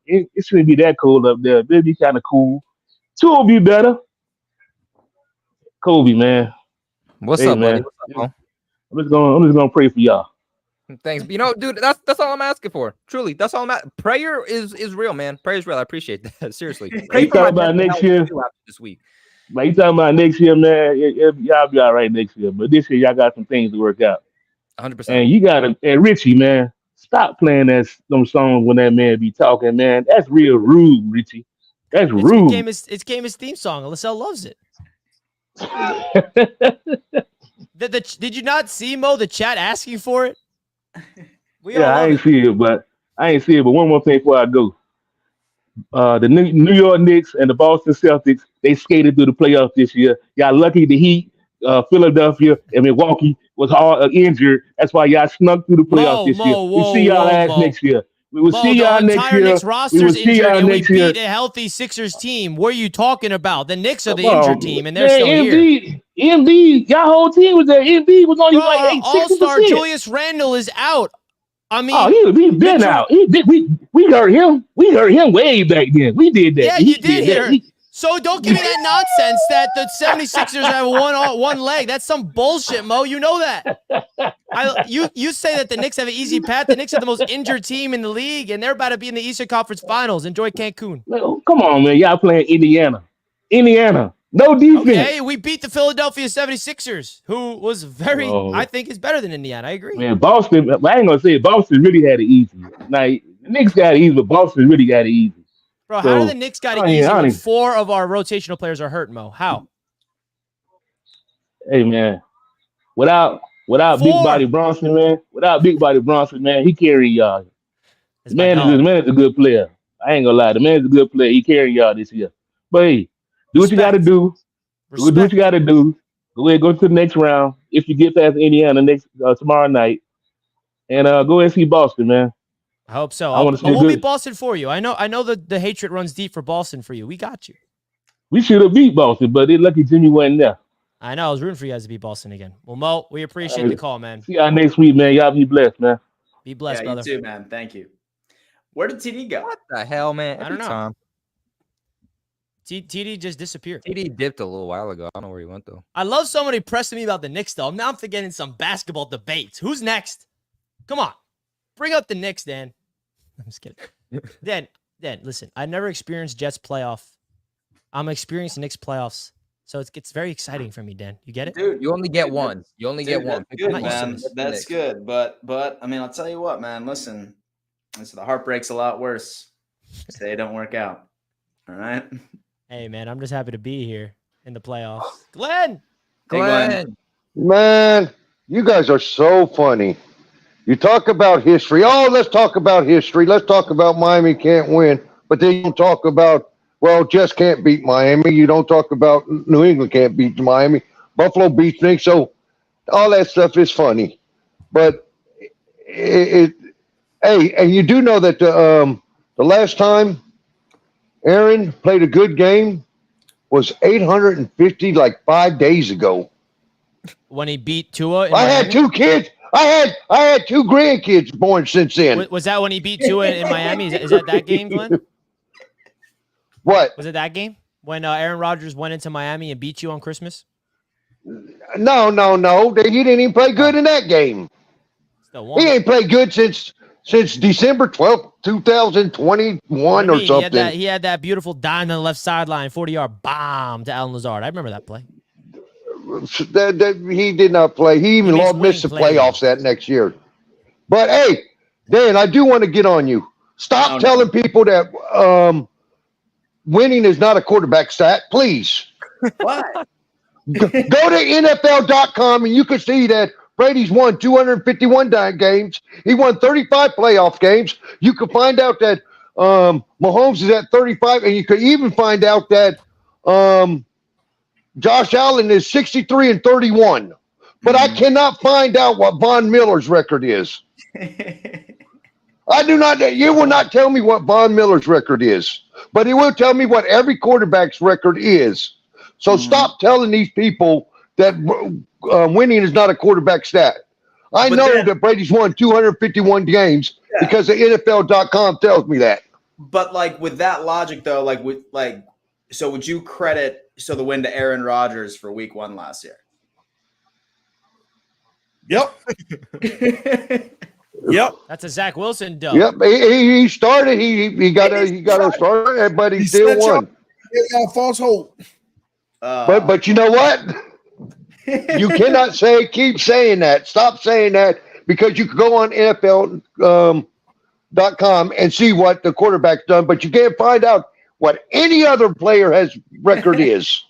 It shouldn't be that cold up there. It'll be kind of cool. 2 will be better. Kobe, man. What's up, man? buddy? What's up, I'm just gonna pray for y'all. Thanks. You know, dude, that's all I'm asking for. Truly, that's all prayer is real, man. Prayer is real. I appreciate that. Seriously. Pray You for my talking about mental next health year? too after this week. Like you talking about next year, man? Y'all be all right next year, but this year y'all got some things to work out. 100%. And you gotta, and Richie, man, stop playing them songs when that man be talking, man. That's real rude, Richie. That's It rude. became his theme song. LaSalle loves it. Did you not see, Mo, the chat asking for it? We all Yeah, I love ain't it. see it, but one more thing before I go. The New York Knicks and the Boston Celtics, they skated through the playoffs this year. Y'all lucky the Heat, Philadelphia, and Milwaukee was all injured. That's why y'all snuck through the playoffs this year. We see y'all ass next year. We will see The y'all next entire year. Knicks We roster's will see injured, y'all and we next year. beat a healthy Sixers team. What are you talking about? The Knicks are Come the injured on, team, and they're man, still here. Embiid, y'all whole team was there. Embiid was only Bro, like our all-star 60%. Julius Randle is out. I mean, Oh, he been Mitchell, out. We hurt him. We hurt him way back then. We did that. yeah, He you did hit that. her. So don't give me that nonsense that the 76ers have one leg. That's some bullshit, Mo. You know that. You say that the Knicks have an easy path. The Knicks are the most injured team in the league, and they're about to be in the Eastern Conference Finals. Enjoy Cancun. Man, come on, man. Y'all playing Indiana. No defense. Okay, we beat the Philadelphia 76ers, who was I Oh, think is better than Indiana. I agree. man, Boston. I ain't gonna say it. Boston really had it easy. Now the Knicks got it easy, but Boston really got it easy. Bro, how do the So Knicks got it easy when 4 of our rotational players are hurt, Mo? How? Hey, man. Without big body 4. Bronson, man, he carrying y'all. That's my dog. The man is a good player. I ain't gonna lie. The man is a good player. He carrying y'all this year. But hey, do what you got to Respect. do. Do what you got to do. Go ahead, go to the next round. If you get past Indiana tomorrow night, and go ahead and see Boston, man. I hope so. I want to see we'll good. beat Boston for you. I know the hatred runs deep for Boston for you. We got you. We should have beat Boston, but they're lucky Jimmy wasn't there. I know. I was rooting for you guys to beat Boston again. Well, Mo, we appreciate the call, man. See y'all next week, man. Y'all be blessed, man. Be blessed, brother. You too, man. Thank you. Where did TD go? What the hell, man? I don't know. TD just disappeared. TD dipped a little while ago. I don't know where he went, though. I love somebody pressing me about the Knicks, though. Now I'm forgetting some basketball debates. Who's next? Come on. Bring up the Knicks, Dan. I'm just kidding. Dan, listen. I never experienced Jets playoff. I'm experiencing Knicks playoffs. So it's very exciting for me, Dan. You get it? Dude, you only get one. You only get one. That's good, man. That's good. But I mean, I'll tell you what, man. Listen, the heartbreak's a lot worse. Say they don't work out. All right. Hey, man, I'm just happy to be here in the playoffs. Glenn. Man, you guys are so funny. You talk about history. Oh, let's talk about history. Let's talk about Miami can't win. But then you don't talk about, well, Jets can't beat Miami. You don't talk about New England can't beat Miami. Buffalo beats Knicks. So all that stuff is funny. But hey, and you do know that the last time Aaron played a good game was 850, like 5 days ago. When he beat Tua in I Miami? had 2 kids. I had 2 grandkids born since then. Was that when he beat Tua in Miami? Is that game, Glenn? What? Was it that game? When Aaron Rodgers went into Miami and beat you on Christmas? No. He didn't even play good in that game. Still won. He ain't played good since December 12th, 2021 or something. He had that beautiful dime on the left sideline, 40-yard bomb to Allen Lazard. I remember that play. He did not play. He even missed the playoffs that next year. But hey, Dan, I do want to get on you. Stop telling people that winning is not a quarterback stat, please. Why? Go to NFL.com and you can see that Brady's won 251 games. He won 35 playoff games. You can find out that Mahomes is at 35, and you could even find out that Josh Allen is 63-31. But I cannot find out what Von Miller's record is. I do not. You will not tell me what Von Miller's record is, but he will tell me what every quarterback's record is. So stop telling these people that winning is not a quarterback stat. I know that Brady's won 251 games because the NFL.com tells me that. But like with that logic, though, so would you credit the win to Aaron Rodgers for Week 1 last year? Yep. Yep. That's a Zach Wilson dub. Yep, he started. He got a start, but he still won. He got false hope. But you know what? You cannot keep saying that. Stop saying that, because you can go on NFL.com and see what the quarterback's done, but you can't find out what any other player has record is.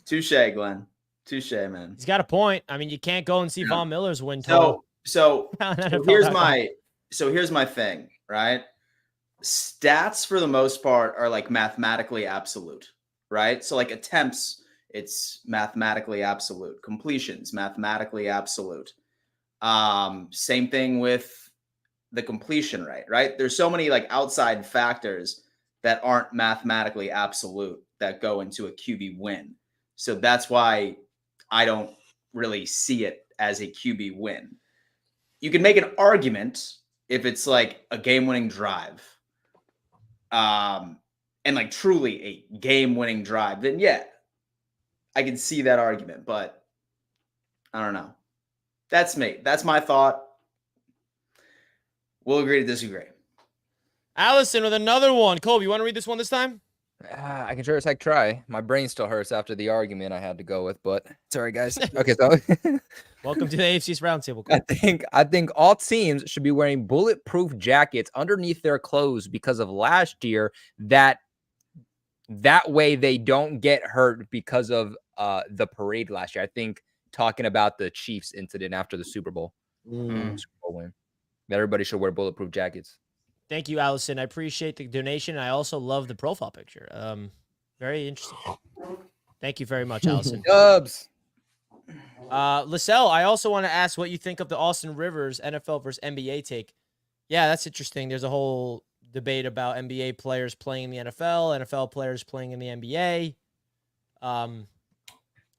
Touche, Glenn. Touche, man. He's got a point. I mean, you can't go and see Von Miller's win total. So here's my thing, right? Stats for the most part are like mathematically absolute, right? So like attempts, it's mathematically absolute. Completions, mathematically absolute. Same thing with the completion rate, right? There's so many like outside factors that aren't mathematically absolute that go into a QB win. So that's why I don't really see it as a QB win. You can make an argument if it's like a game-winning drive, and like truly a game-winning drive, then yeah, I can see that argument, but I don't know. That's me. That's my thought. We'll agree to disagree. Allison with another one. Colby, you want to read this one this time? I can sure as heck try. My brain still hurts after the argument I had to go with, but sorry, guys. Okay, so welcome to the AFC's Roundtable. I think all teams should be wearing bulletproof jackets underneath their clothes because of last year. That way they don't get hurt because of the parade last year. I think talking about the Chiefs incident after the Super Bowl, Super Bowl win, that everybody should wear bulletproof jackets. Thank you, Allison. I appreciate the donation. I also love the profile picture. Very interesting. Thank you very much, Allison. Dubs. Lisselle, I also want to ask what you think of the Austin Rivers NFL versus NBA take. Yeah, that's interesting. There's a whole debate about NBA players playing in the NFL, NFL players playing in the NBA.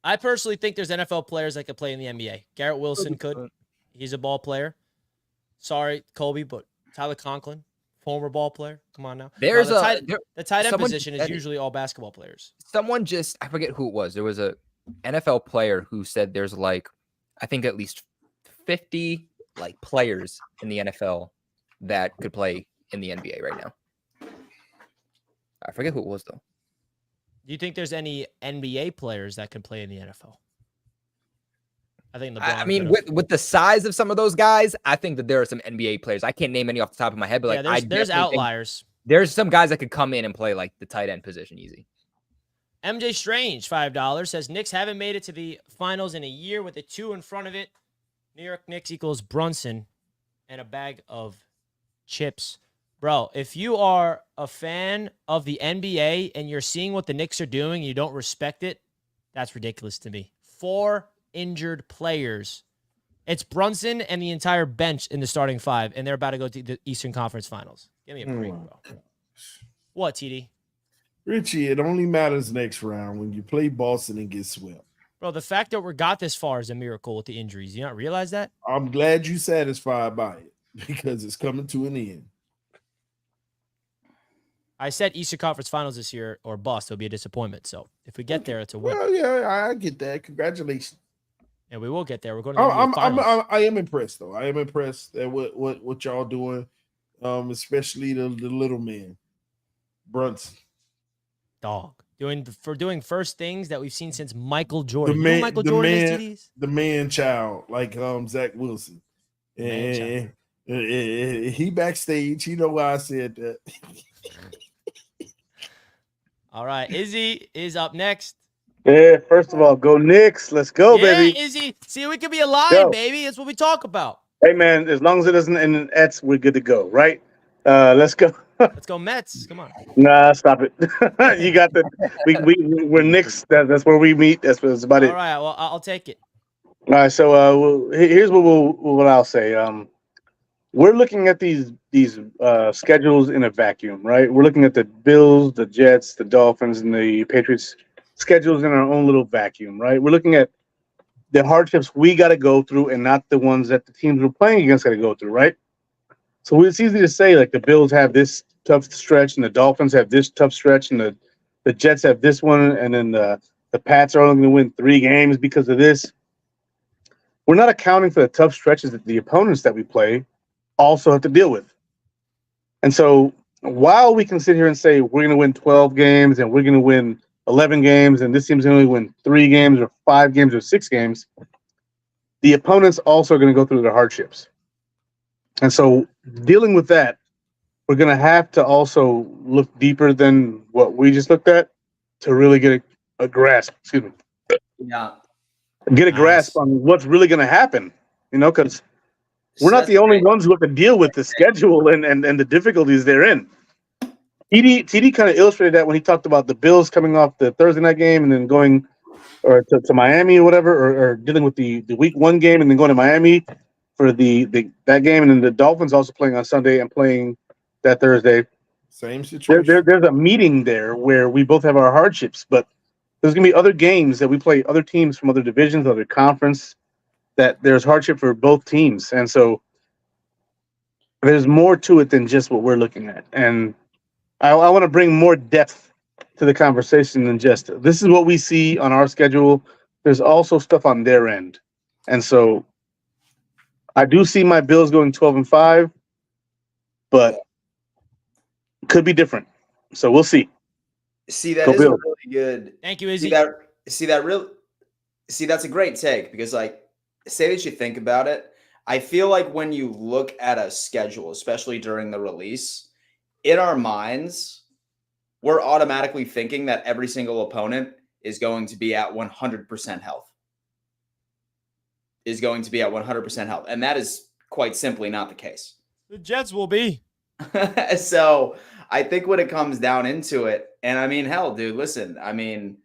I personally think there's NFL players that could play in the NBA. Garrett Wilson could. He's a ball player. Sorry, Colby, but Tyler Conklin, former ball player. Come on now. There's the tight end position is usually all basketball players. Someone just, I forget who it was. There was a NFL player who said there's like, I think at least 50 like players in the NFL that could play in the NBA right now. I forget who it was though. Do you think there's any NBA players that can play in the NFL? I think I mean, with the size of some of those guys, I think that there are some NBA players. I can't name any off the top of my head, but like there's outliers. There's some guys that could come in and play like the tight end position easy. MJ Strange, $5, says Knicks haven't made it to the finals in a year with a 2 in front of it. New York Knicks equals Brunson and a bag of chips. Bro, if you are a fan of the NBA and you're seeing what the Knicks are doing and you don't respect it, that's ridiculous to me. 4 injured players. It's Brunson and the entire bench in the starting 5, and they're about to go to the Eastern Conference Finals. Give me a break, bro. What, TD? Richie, it only matters next round when you play Boston and get swept. Bro, the fact that we got this far is a miracle with the injuries. You not realize that? I'm glad you're satisfied by it because it's coming to an end. I said Eastern Conference Finals this year or bust. It'll be a disappointment. So if we get there, it's a win. Well, yeah, I get that. Congratulations. And we will get there. We're going to the I am impressed, though. I am impressed at what y'all doing, especially the little man, Brunson. Dog. Doing first things that we've seen since Michael Jordan. Michael Jordan is TDs? The man child, like Zach Wilson. And he backstage. He know why I said that. All right. Izzy is up next. Yeah, first of all, go Knicks. Let's go, baby. Izzy. See, we could be aligned, baby. That's what we talk about. Hey, man, as long as it doesn't end in Ets, we're good to go, right? Let's go. Let's go Mets. Come on. Nah, stop it. You got the we're Knicks. That's where we meet. That's about it. All right. Well, I'll take it. All right. So here's what I'll say. We're looking at these schedules in a vacuum, right? We're looking at the Bills, the Jets, the Dolphins, and the Patriots schedules in our own little vacuum, right? We're looking at the hardships we got to go through and not the ones that the teams we're playing against got to go through, right? So it's easy to say, like, the Bills have this tough stretch and the Dolphins have this tough stretch and the Jets have this one, and then the Pats are only going to win 3 games because of this. we're not accounting for the tough stretches that the opponents that we play also have to deal with. And so while we can sit here and say we're going to win 12 games and we're going to win 11 games and this team's going to win 3 games or 5 games or 6 games, the opponents also are going to go through their hardships. And so dealing with that, we're going to have to also look deeper than what we just looked at to really get a grasp, Yeah. get a grasp on what's really going to happen, because we're not the only ones who have to deal with the schedule and the difficulties therein. TD kind of illustrated that when he talked about the Bills coming off the Thursday night game and then going to Miami or whatever, or dealing with the week 1 game and then going to Miami for that game, and then the Dolphins also playing on Sunday and playing that Thursday. Same situation. There's a meeting there where we both have our hardships, but there's going to be other games that we play other teams from other divisions, other conference, that there's hardship for both teams. And so there's more to it than just what we're looking at. And I want to bring more depth to the conversation than just this is what we see on our schedule. There's also stuff on their end. And so I do see my Bills going 12-5, but could be different. So we'll see. See, that is a really good. Thank you, Izzy. See, that's a great take because, like, say that you think about it. I feel like when you look at a schedule, especially during the release, in our minds, we're automatically thinking that every single opponent is going to be at 100% health. And that is quite simply not the case. The Jets will be. So I think when it comes down into it, and I mean, hell, dude, listen, I mean,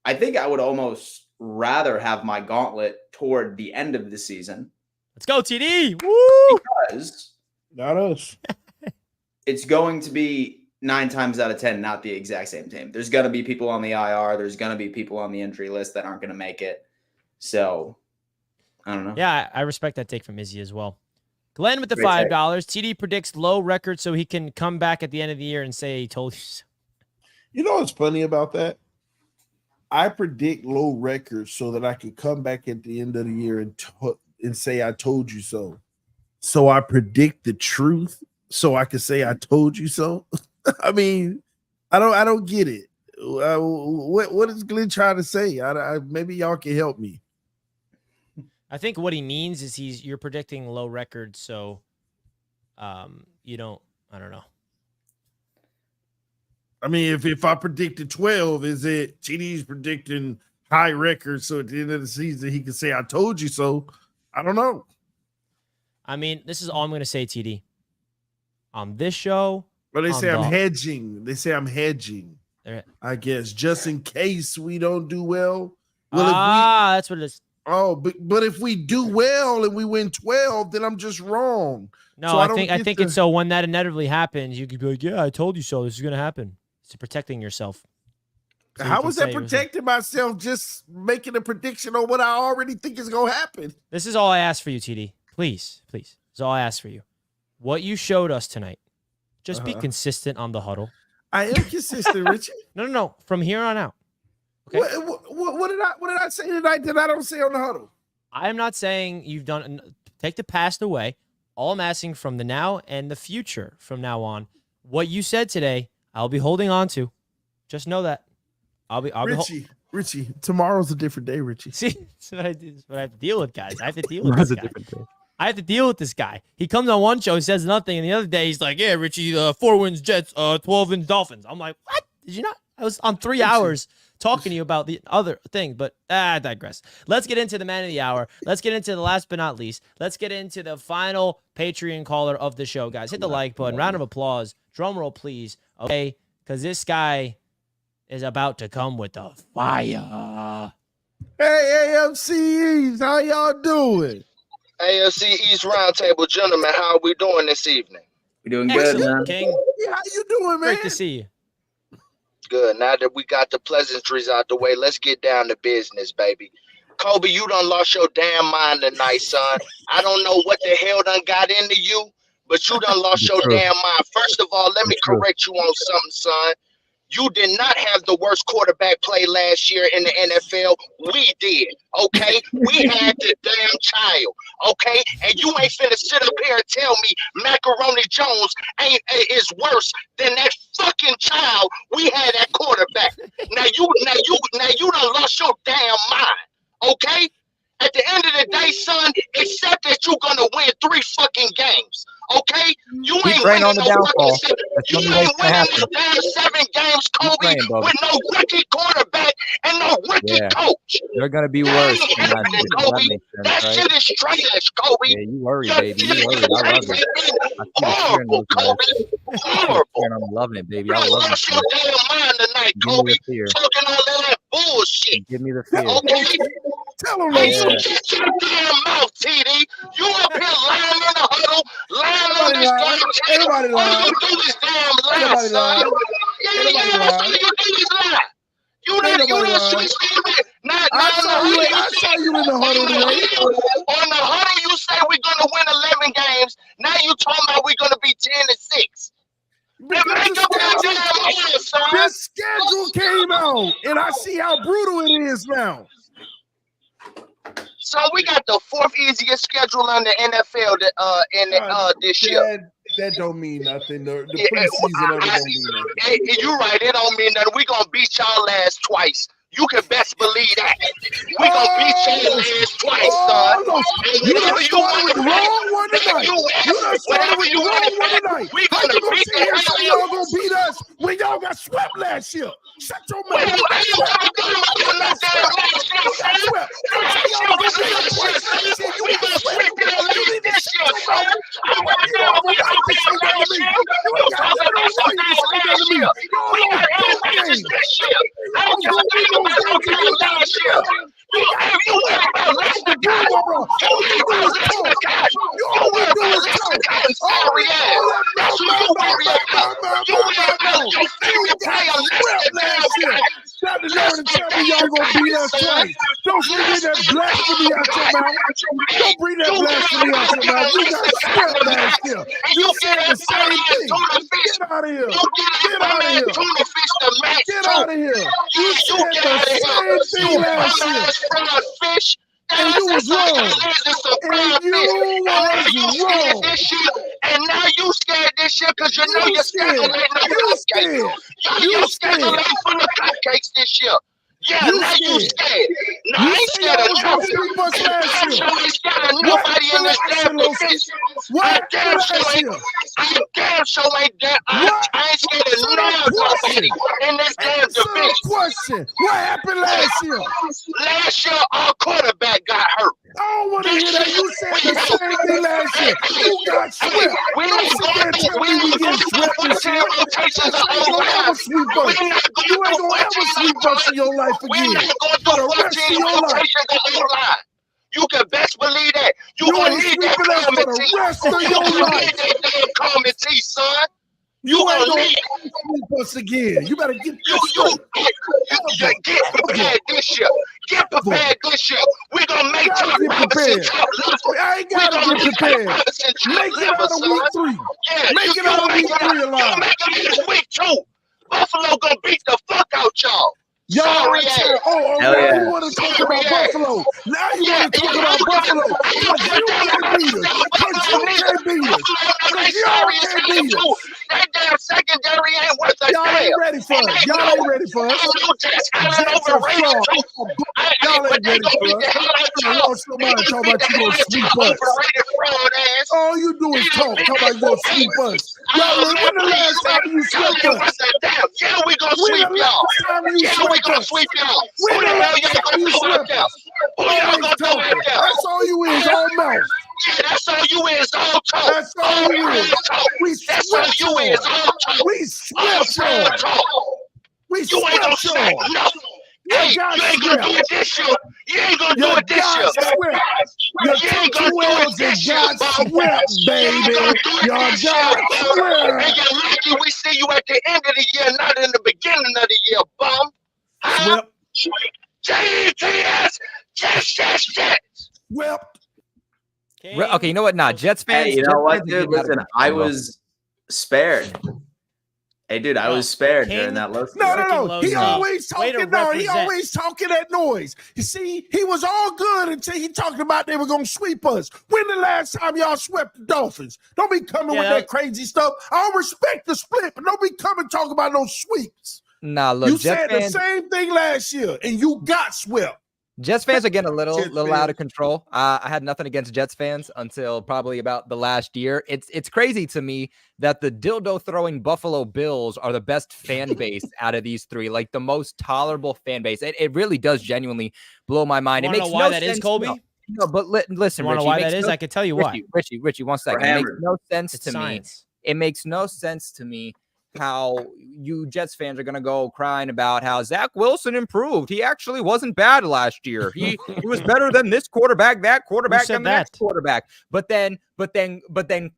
I think I would almost rather have my gauntlet toward the end of the season. Let's go, TD. Woo! Because not us. It's going to be 9 times out of 10, not the exact same team. There's going to be people on the IR. There's going to be people on the injury list that aren't going to make it. So I don't know. Yeah, I respect that take from Izzy as well. Glenn with the $5. Great TD predicts low record so he can come back at the end of the year and say he told you so. You know what's funny about that? I predict low records so that I can come back at the end of the year and say I told you so. So I predict the truth so I can say I told you so. I mean, I don't get it. What is Glenn trying to say? Maybe y'all can help me. I think what he means is you're predicting low records, so you don't. I don't know. I mean, if I predicted 12, is it TD's predicting high records? So at the end of the season, he can say I told you so. I don't know. I mean, this is all I'm going to say, TD. On this show, but they say I'm hedging. They say I'm hedging. I guess just in case we don't do well. That's what it is. Oh, but if we do well and we win 12, then I'm just wrong. No, so I think it's so when that inevitably happens, you could be like, yeah, I told you so. This is going to happen. It's protecting yourself. So how is that protecting myself? Just making a prediction on what I already think is going to happen. This is all I ask for you, TD. Please. This is all I ask for you. What you showed us tonight, just be consistent on the huddle. I am consistent, Richie. No. From here on out. Okay. What did I say tonight that I don't say on the huddle? I am not saying you've done. Take the past away. All I'm asking from the now and the future from now on, what you said today, I'll be holding on to. Just know that. Richie, tomorrow's a different day, Richie. See, that's what I have to deal with, guys. I have to deal with this guy. I have to deal with this guy. He comes on one show, he says nothing, and the other day he's like, yeah, Richie, 4 wins Jets, 12 wins Dolphins. I'm like, what? Did you not? I was on 3 hours talking to you about the other thing, but I digress. Let's get into the man of the hour. Let's get into the last but not least. Let's get into the final Patreon caller of the show, guys. Hit the like button. Round of applause. Drum roll, please. Okay, because this guy is about to come with the fire. Hey, AFC East, how y'all doing? AFC East Roundtable, gentlemen, how are we doing this evening? We're doing good, man. King. Yeah, how you doing, man? Great to see you. Good. Now that we got the pleasantries out the way, let's get down to business, baby. Kobe, you done lost your damn mind tonight, son. I don't know what the hell done got into you, but you done lost your damn mind. First of all, let me correct you on something, son. You did not have the worst quarterback play last year in the NFL. We did, okay? We had the damn child, okay? And you ain't finna sit up here and tell me Macaroni Jones is worse than that fucking child we had at quarterback. Now you done lost your damn mind, okay? At the end of the day, son, accept that you're gonna win 3 fucking games. Okay? You ain't winning on the no downfall. fucking you ain't winning no damn 7 games, Kobe, with no rookie quarterback and no rookie coach. They're gonna be That worse. ain't happening, Kobe. That shit is trash, Kobe. Yeah, you worry, Your baby. You worry. I love it. I see the fear in horrible, those Kobe. guys. Horrible. I'm loving it, baby. You I done love lost it. your damn mind tonight, Give me Kobe. the fear. Talking all that bullshit. Give me the fear. Okay? Tell him, Hey, Loso. you shut your damn mouth, TD. You up here lying in the huddle, lying on this damn channel. Everybody All lying. you do is damn lie, Everybody son. lying. Yeah, that's all you do is lie. You done switched it. Now I on the saw you. huddle, I saw you in the huddle today. on the huddle, you say we're gonna win 11 games. Now you talking about we're gonna be 10-6. Because Make up your damn mind, son. the schedule came out, and I see how brutal it is now. So we got the 4th easiest schedule in the NFL this year. That don't mean nothing. The Yeah, preseason of it don't mean nothing. You're right. It don't mean nothing. We gonna beat y'all ass twice. You can best believe that. We gonna beat y'all ass twice, son. You done started with the wrong one tonight. You done started with the wrong one tonight. We How gonna you gonna beat sit here and say the y'all gonna beat us when y'all got swept last year? Shut your mouth. You got swept. You got swept. You got swept. Don't say y'all gonna beat us twice last year. You got swept. You need to shut your mouth. You don't have a right to say that to me. You ain't got no right to say that to me. Y'all lost both games. Y'all was gonna win those games and you got swept. You got swept. All you do is talk. All we do is talk. All that mouth. You got swept last year. Try to learn and tell me y'all gonna beat us twice. Don't bring that blasphemy out your mouth. Don't bring that blasphemy out your mouth. You got swept last year. You said the same thing. Get out of here. Get out of here. Get out of here. You said the same thing last year. And you was wrong. And you was wrong. And now you scared this shit because you know you're scared. You scared full of cupcakes this year. Yeah, now you scared. No, I ain't scared of nobody. I ain't scared of nobody in this damn division. I damn sure ain't that. I ain't scared of nobody in this damn division. Question. What happened last year? Last year, our quarterback got hurt. I don't want to hear that. You said the same thing last year. You got swept. Don't sit there and tell me we get swept this year. You ain't gonna ever sweep us. You ain't gonna ever sweep us in your life again. For the rest of your life. You can best believe that. You ain't sweeping us for the rest of your life. You need that common tea, son. You ain't gonna sweep us again. You better get get prepared this year. Get prepared this year. We're gonna make Chuck Robinson top level. I ain't gotta get prepared. Make it out of week 3. Make it out of week 3 alive. Make it this week 2. Buffalo gonna beat the fuck out y'all. Y'all you want to talk about Buffalo. Now you want to talk about Buffalo. Because you can't beat us. Because you can't beat us. Because y'all can't beat us. That damn secondary ain't worth a damn. Y'all ain't ready for us. Y'all ain't ready for us. Jets are fraud. Y'all ain't ready for us. I lost your mind talking about you gonna sweep us. All you do is talk about you gonna sweep us. Y'all, when the last time you swept us? Yeah, we gonna sweep y'all. Yeah, we gonna sweep y'all. When the hell y'all gonna sweep y'all? Who y'all gonna do it now? That's all you is, all mouth. Yeah, that's all you is, all talk. That's all you is. We swept you is, all talk. We swept y'all. We swept y'all. You ain't gonna do it this year. You ain't gonna do it this year. Your two L's and got swept, baby. Y'all got swept. And you're lucky we see you at the end of the year, not in the beginning of the year, bum. Swept. JTS, Jets. Swept. Okay, you know what? Nah, Jets fans. Hey, you know Jets what, fans dude? get mad at Listen, me. I was spared. Hey, dude, I Bro, was spared King- during that low. No. Freaking He Lowe's. always Way to talking. No, he represent. always talking that noise. You see, he was all good until he talked about they were gonna sweep us. When the last time y'all swept the Dolphins? Don't be coming with that crazy stuff. I don't respect the split, but don't be coming talking about no sweeps. Nah, look, You Jets said fans, the same thing last year, and you got swept. Jets fans are getting a little Jets out of fans. control. I had nothing against Jets fans until probably about the last year. It's crazy to me that the dildo throwing Buffalo Bills are the best fan base out of these three, like the most tolerable fan base. It really does genuinely blow my mind. You It wanna makes know why no that sense. is, Colby? No, but listen, You want to Richie, know why it makes that is? no- I can tell you why. Richie, 1 second. It makes hammered. no sense It's to science. me. It makes no sense to me how you Jets fans are going to go crying about how Zach Wilson improved. He actually wasn't bad last year. He was better than this quarterback, that quarterback, said and the next that? quarterback. But then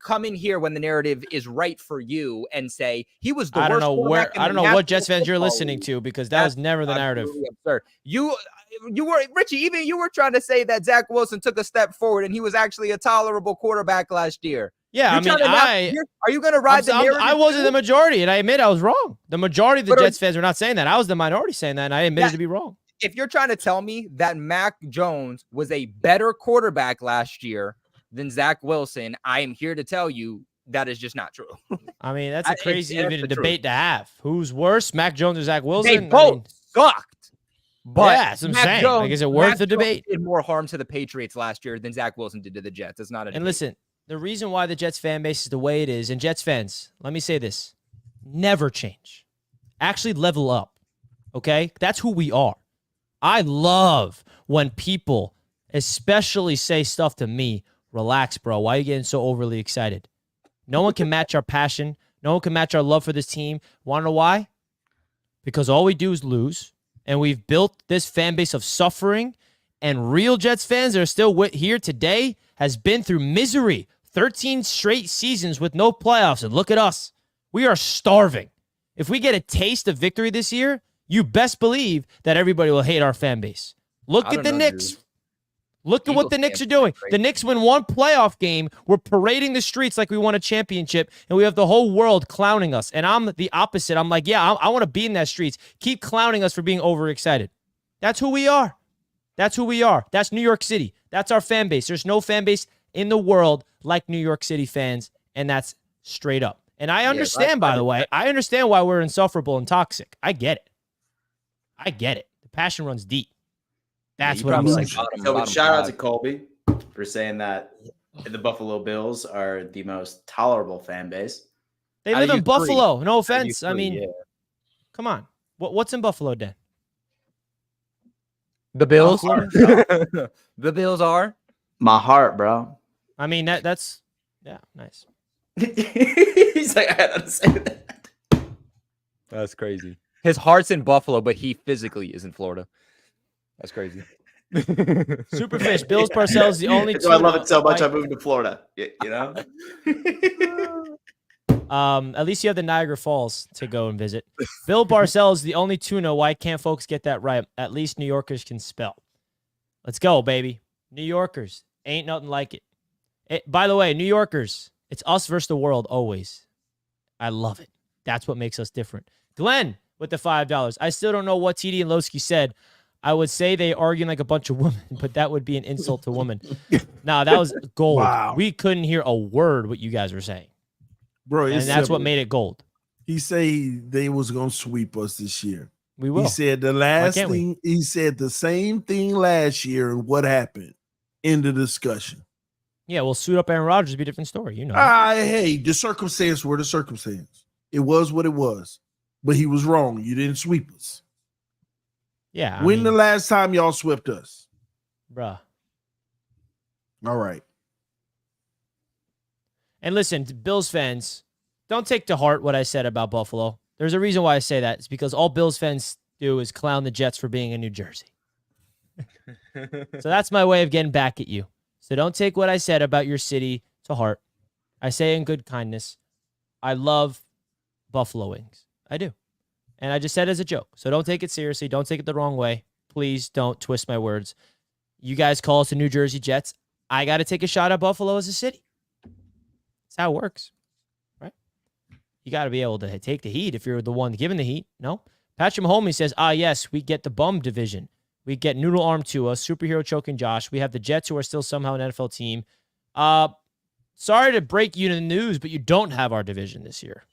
come in here when the narrative is right for you and say he was the I don't worst know quarterback in I the don't know what Jets National fans you're Football listening League. to because that was never the narrative. Absolutely absurd. You were Richie, even you were trying to say that Zach Wilson took a step forward and he was actually a tolerable quarterback last year. Yeah, You're I mean, trying to are you going to ride the narrative? I wasn't the majority, and I admit I was wrong. The majority of the But Jets fans were not saying that. I was the minority saying that, and I admitted to be wrong. If you're trying to tell me that Mac Jones was a better quarterback last year than Zach Wilson, I am here to tell you that is just not true. I mean, that's a crazy that's even the debate truth. to have. Who's worse, Mac Jones or Zach Wilson? They both sucked. But yeah, that's what I'm Mac saying. Jones, Like, is it worth Mac the Jones debate? did more harm to the Patriots last year than Zach Wilson did to the Jets. It's not a debate. And listen, the reason why the Jets fan base is the way it is, and Jets fans, let me say this, never change. Actually level up, okay? That's who we are. I love when people especially say stuff to me, relax, bro. Why are you getting so overly excited? No one can match our passion. No one can match our love for this team. Want to know why? Because all we do is lose, and we've built this fan base of suffering, and real Jets fans that are still here today has been through misery. 13 straight seasons with no playoffs, and look at us. We are starving. If we get a taste of victory this year, you best believe that everybody will hate our fan base. Look at the Knicks. Dude. Look at what the Knicks are doing. The Knicks win one playoff game. We're parading the streets like we won a championship, and we have the whole world clowning us. And I'm the opposite. I'm like, yeah, I want to be in that streets. Keep clowning us for being overexcited. That's who we are. That's who we are. That's New York City. That's our fan base. There's no fan base in the world like New York City fans, and that's straight up. And I understand, by the way, I understand why we're insufferable and toxic. I get it. I get it. The passion runs deep. That's what I'm saying. So shout out to Colby for saying that the Buffalo Bills are the most tolerable fan base. They live in Buffalo. No offense. I mean, come on. What's in Buffalo, Dan? The Bills. The Bills are my heart, bro. I mean, that's yeah, nice. He's like, I had to say that. That's crazy. His heart's in Buffalo, but he physically is in Florida. That's crazy. Superfish. Bills Parcells the only. I love it so much. I moved to Florida. You know. At least you have the Niagara Falls to go and visit. Bill Parcells the only tuna. Why can't folks get that right? At least New Yorkers can spell. Let's go, baby. New Yorkers ain't nothing like it. By the way, New Yorkers, it's us versus the world always. I love it. That's what makes us different. Glenn with the $5. I still don't know what TD and Lowski said. I would say they arguing like a bunch of women, but that would be an insult to women. Nah, that was gold. Wow. We couldn't hear a word what you guys were saying. Bro, And that's what made it gold. He said they was gonna sweep us this year. We will. He said the last thing. He said the same thing last year, and what happened? End of discussion. Yeah, well, suit up Aaron Rodgers would be a different story, you know. Hey, the circumstance were the circumstance. It was what it was, but he was wrong. You didn't sweep us. Yeah. When the last time y'all swept us? Bruh. All right. And listen, Bills fans, don't take to heart what I said about Buffalo. There's a reason why I say that. It's because all Bills fans do is clown the Jets for being in New Jersey. So that's my way of getting back at you. So don't take what I said about your city to heart. I say in good kindness, I love buffalo wings. I do. And I just said it as a joke. So don't take it seriously. Don't take it the wrong way. Please don't twist my words. You guys call us the New Jersey Jets. I got to take a shot at Buffalo as a city. That's how it works, right? You got to be able to take the heat if you're the one giving the heat. No? Patrick Mahomes says, yes, we get the bum division. We get Noodle Arm Tua, Superhero Choking Josh. We have the Jets, who are still somehow an NFL team. Sorry to break you the news, but you don't have our division this year.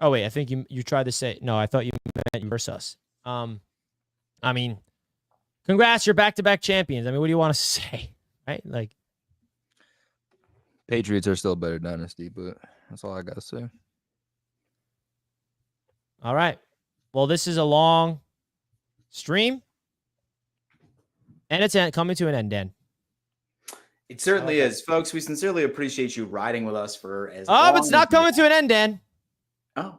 Oh, wait, I think you tried to say... No, I thought you meant you versus us. I mean, congrats, you're back-to-back champions. I mean, what do you want to say? Right? Like, Patriots are still a better dynasty, but that's all I got to say. All right. Well, this is a long stream, and it's coming to an end, Dan. It certainly is. Folks, we sincerely appreciate you riding with us for as long But it's not coming to an end, Dan. Oh.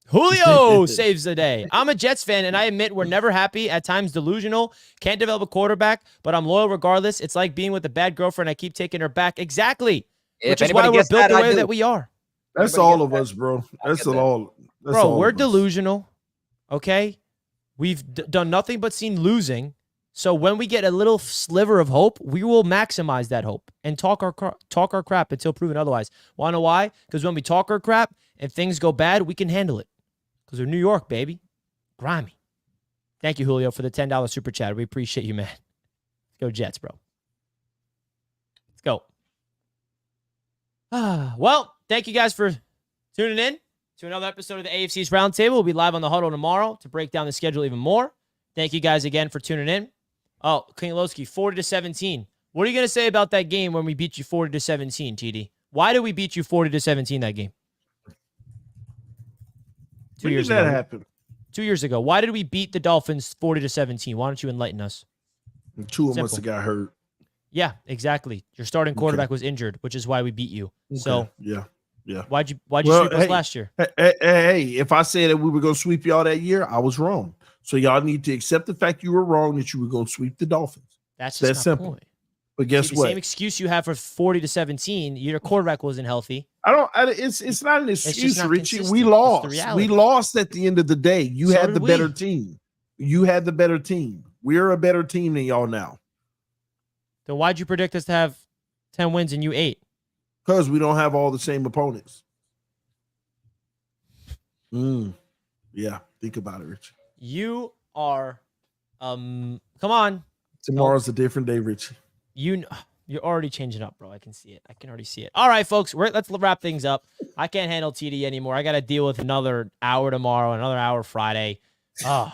Julio saves the day. I'm a Jets fan, and I admit we're never happy, at times delusional, can't develop a quarterback, but I'm loyal regardless. It's like being with a bad girlfriend. I keep taking her back. Exactly. Which is why we're built the way that we are. That's all of us, bro. That's all. Bro, we're delusional, okay? We've done nothing but seen losing. So when we get a little sliver of hope, we will maximize that hope and talk our crap until proven otherwise. Want to know why? Because when we talk our crap and things go bad, we can handle it. Because we're New York, baby. Grimy. Thank you, Julio, for the $10 super chat. We appreciate you, man. Let's go Jets, bro. Let's go. Well, thank you guys for tuning in to another episode of the AFC's Roundtable. We'll be live on the Huddle tomorrow to break down the schedule even more. Thank you guys again for tuning in. Oh, King Lowski, 40-17. What are you going to say about that game when we beat you 40-17, TD? Why did we beat you 40-17 that game? 2 years ago. When did that happen? 2 years ago. Why did we beat the Dolphins 40-17? Why don't you enlighten us? Two of them must have got hurt. Yeah, exactly. Your starting quarterback was injured, which is why we beat you. Okay. So yeah. Why'd you sweep us last year? Hey, if I said that we were going to sweep y'all that year, I was wrong. So y'all need to accept the fact you were wrong, that you were going to sweep the Dolphins. That's just that my simple. point. But guess what? The same excuse you have for 40-17, your quarterback wasn't healthy. It's not an excuse, not Richie. consistent. We It's lost. the reality. We lost at the end of the day. You So had did the we. better team. You had the better team. We're a better team than y'all now. Then why'd you predict us to have 10 wins and you 8? Because we don't have all the same opponents. Yeah, think about it, Richie. You are, come on. Tomorrow's a different day, Richie. You're already changing up, bro. I can see it. I can already see it. All right, folks, let's wrap things up. I can't handle TD anymore. I got to deal with another hour tomorrow, another hour Friday. Oh,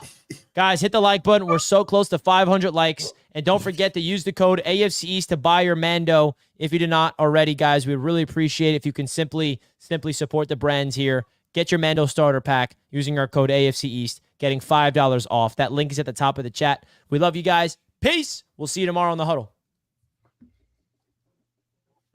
guys, hit the like button. We're so close to 500 likes. And don't forget to use the code AFC East to buy your Mando. If you did not already, guys, we'd really appreciate it if you can simply support the brands here. Get your Mando starter pack using our code AFC East, getting $5 off. That link is at the top of the chat. We love you guys. Peace. We'll see you tomorrow on the Huddle.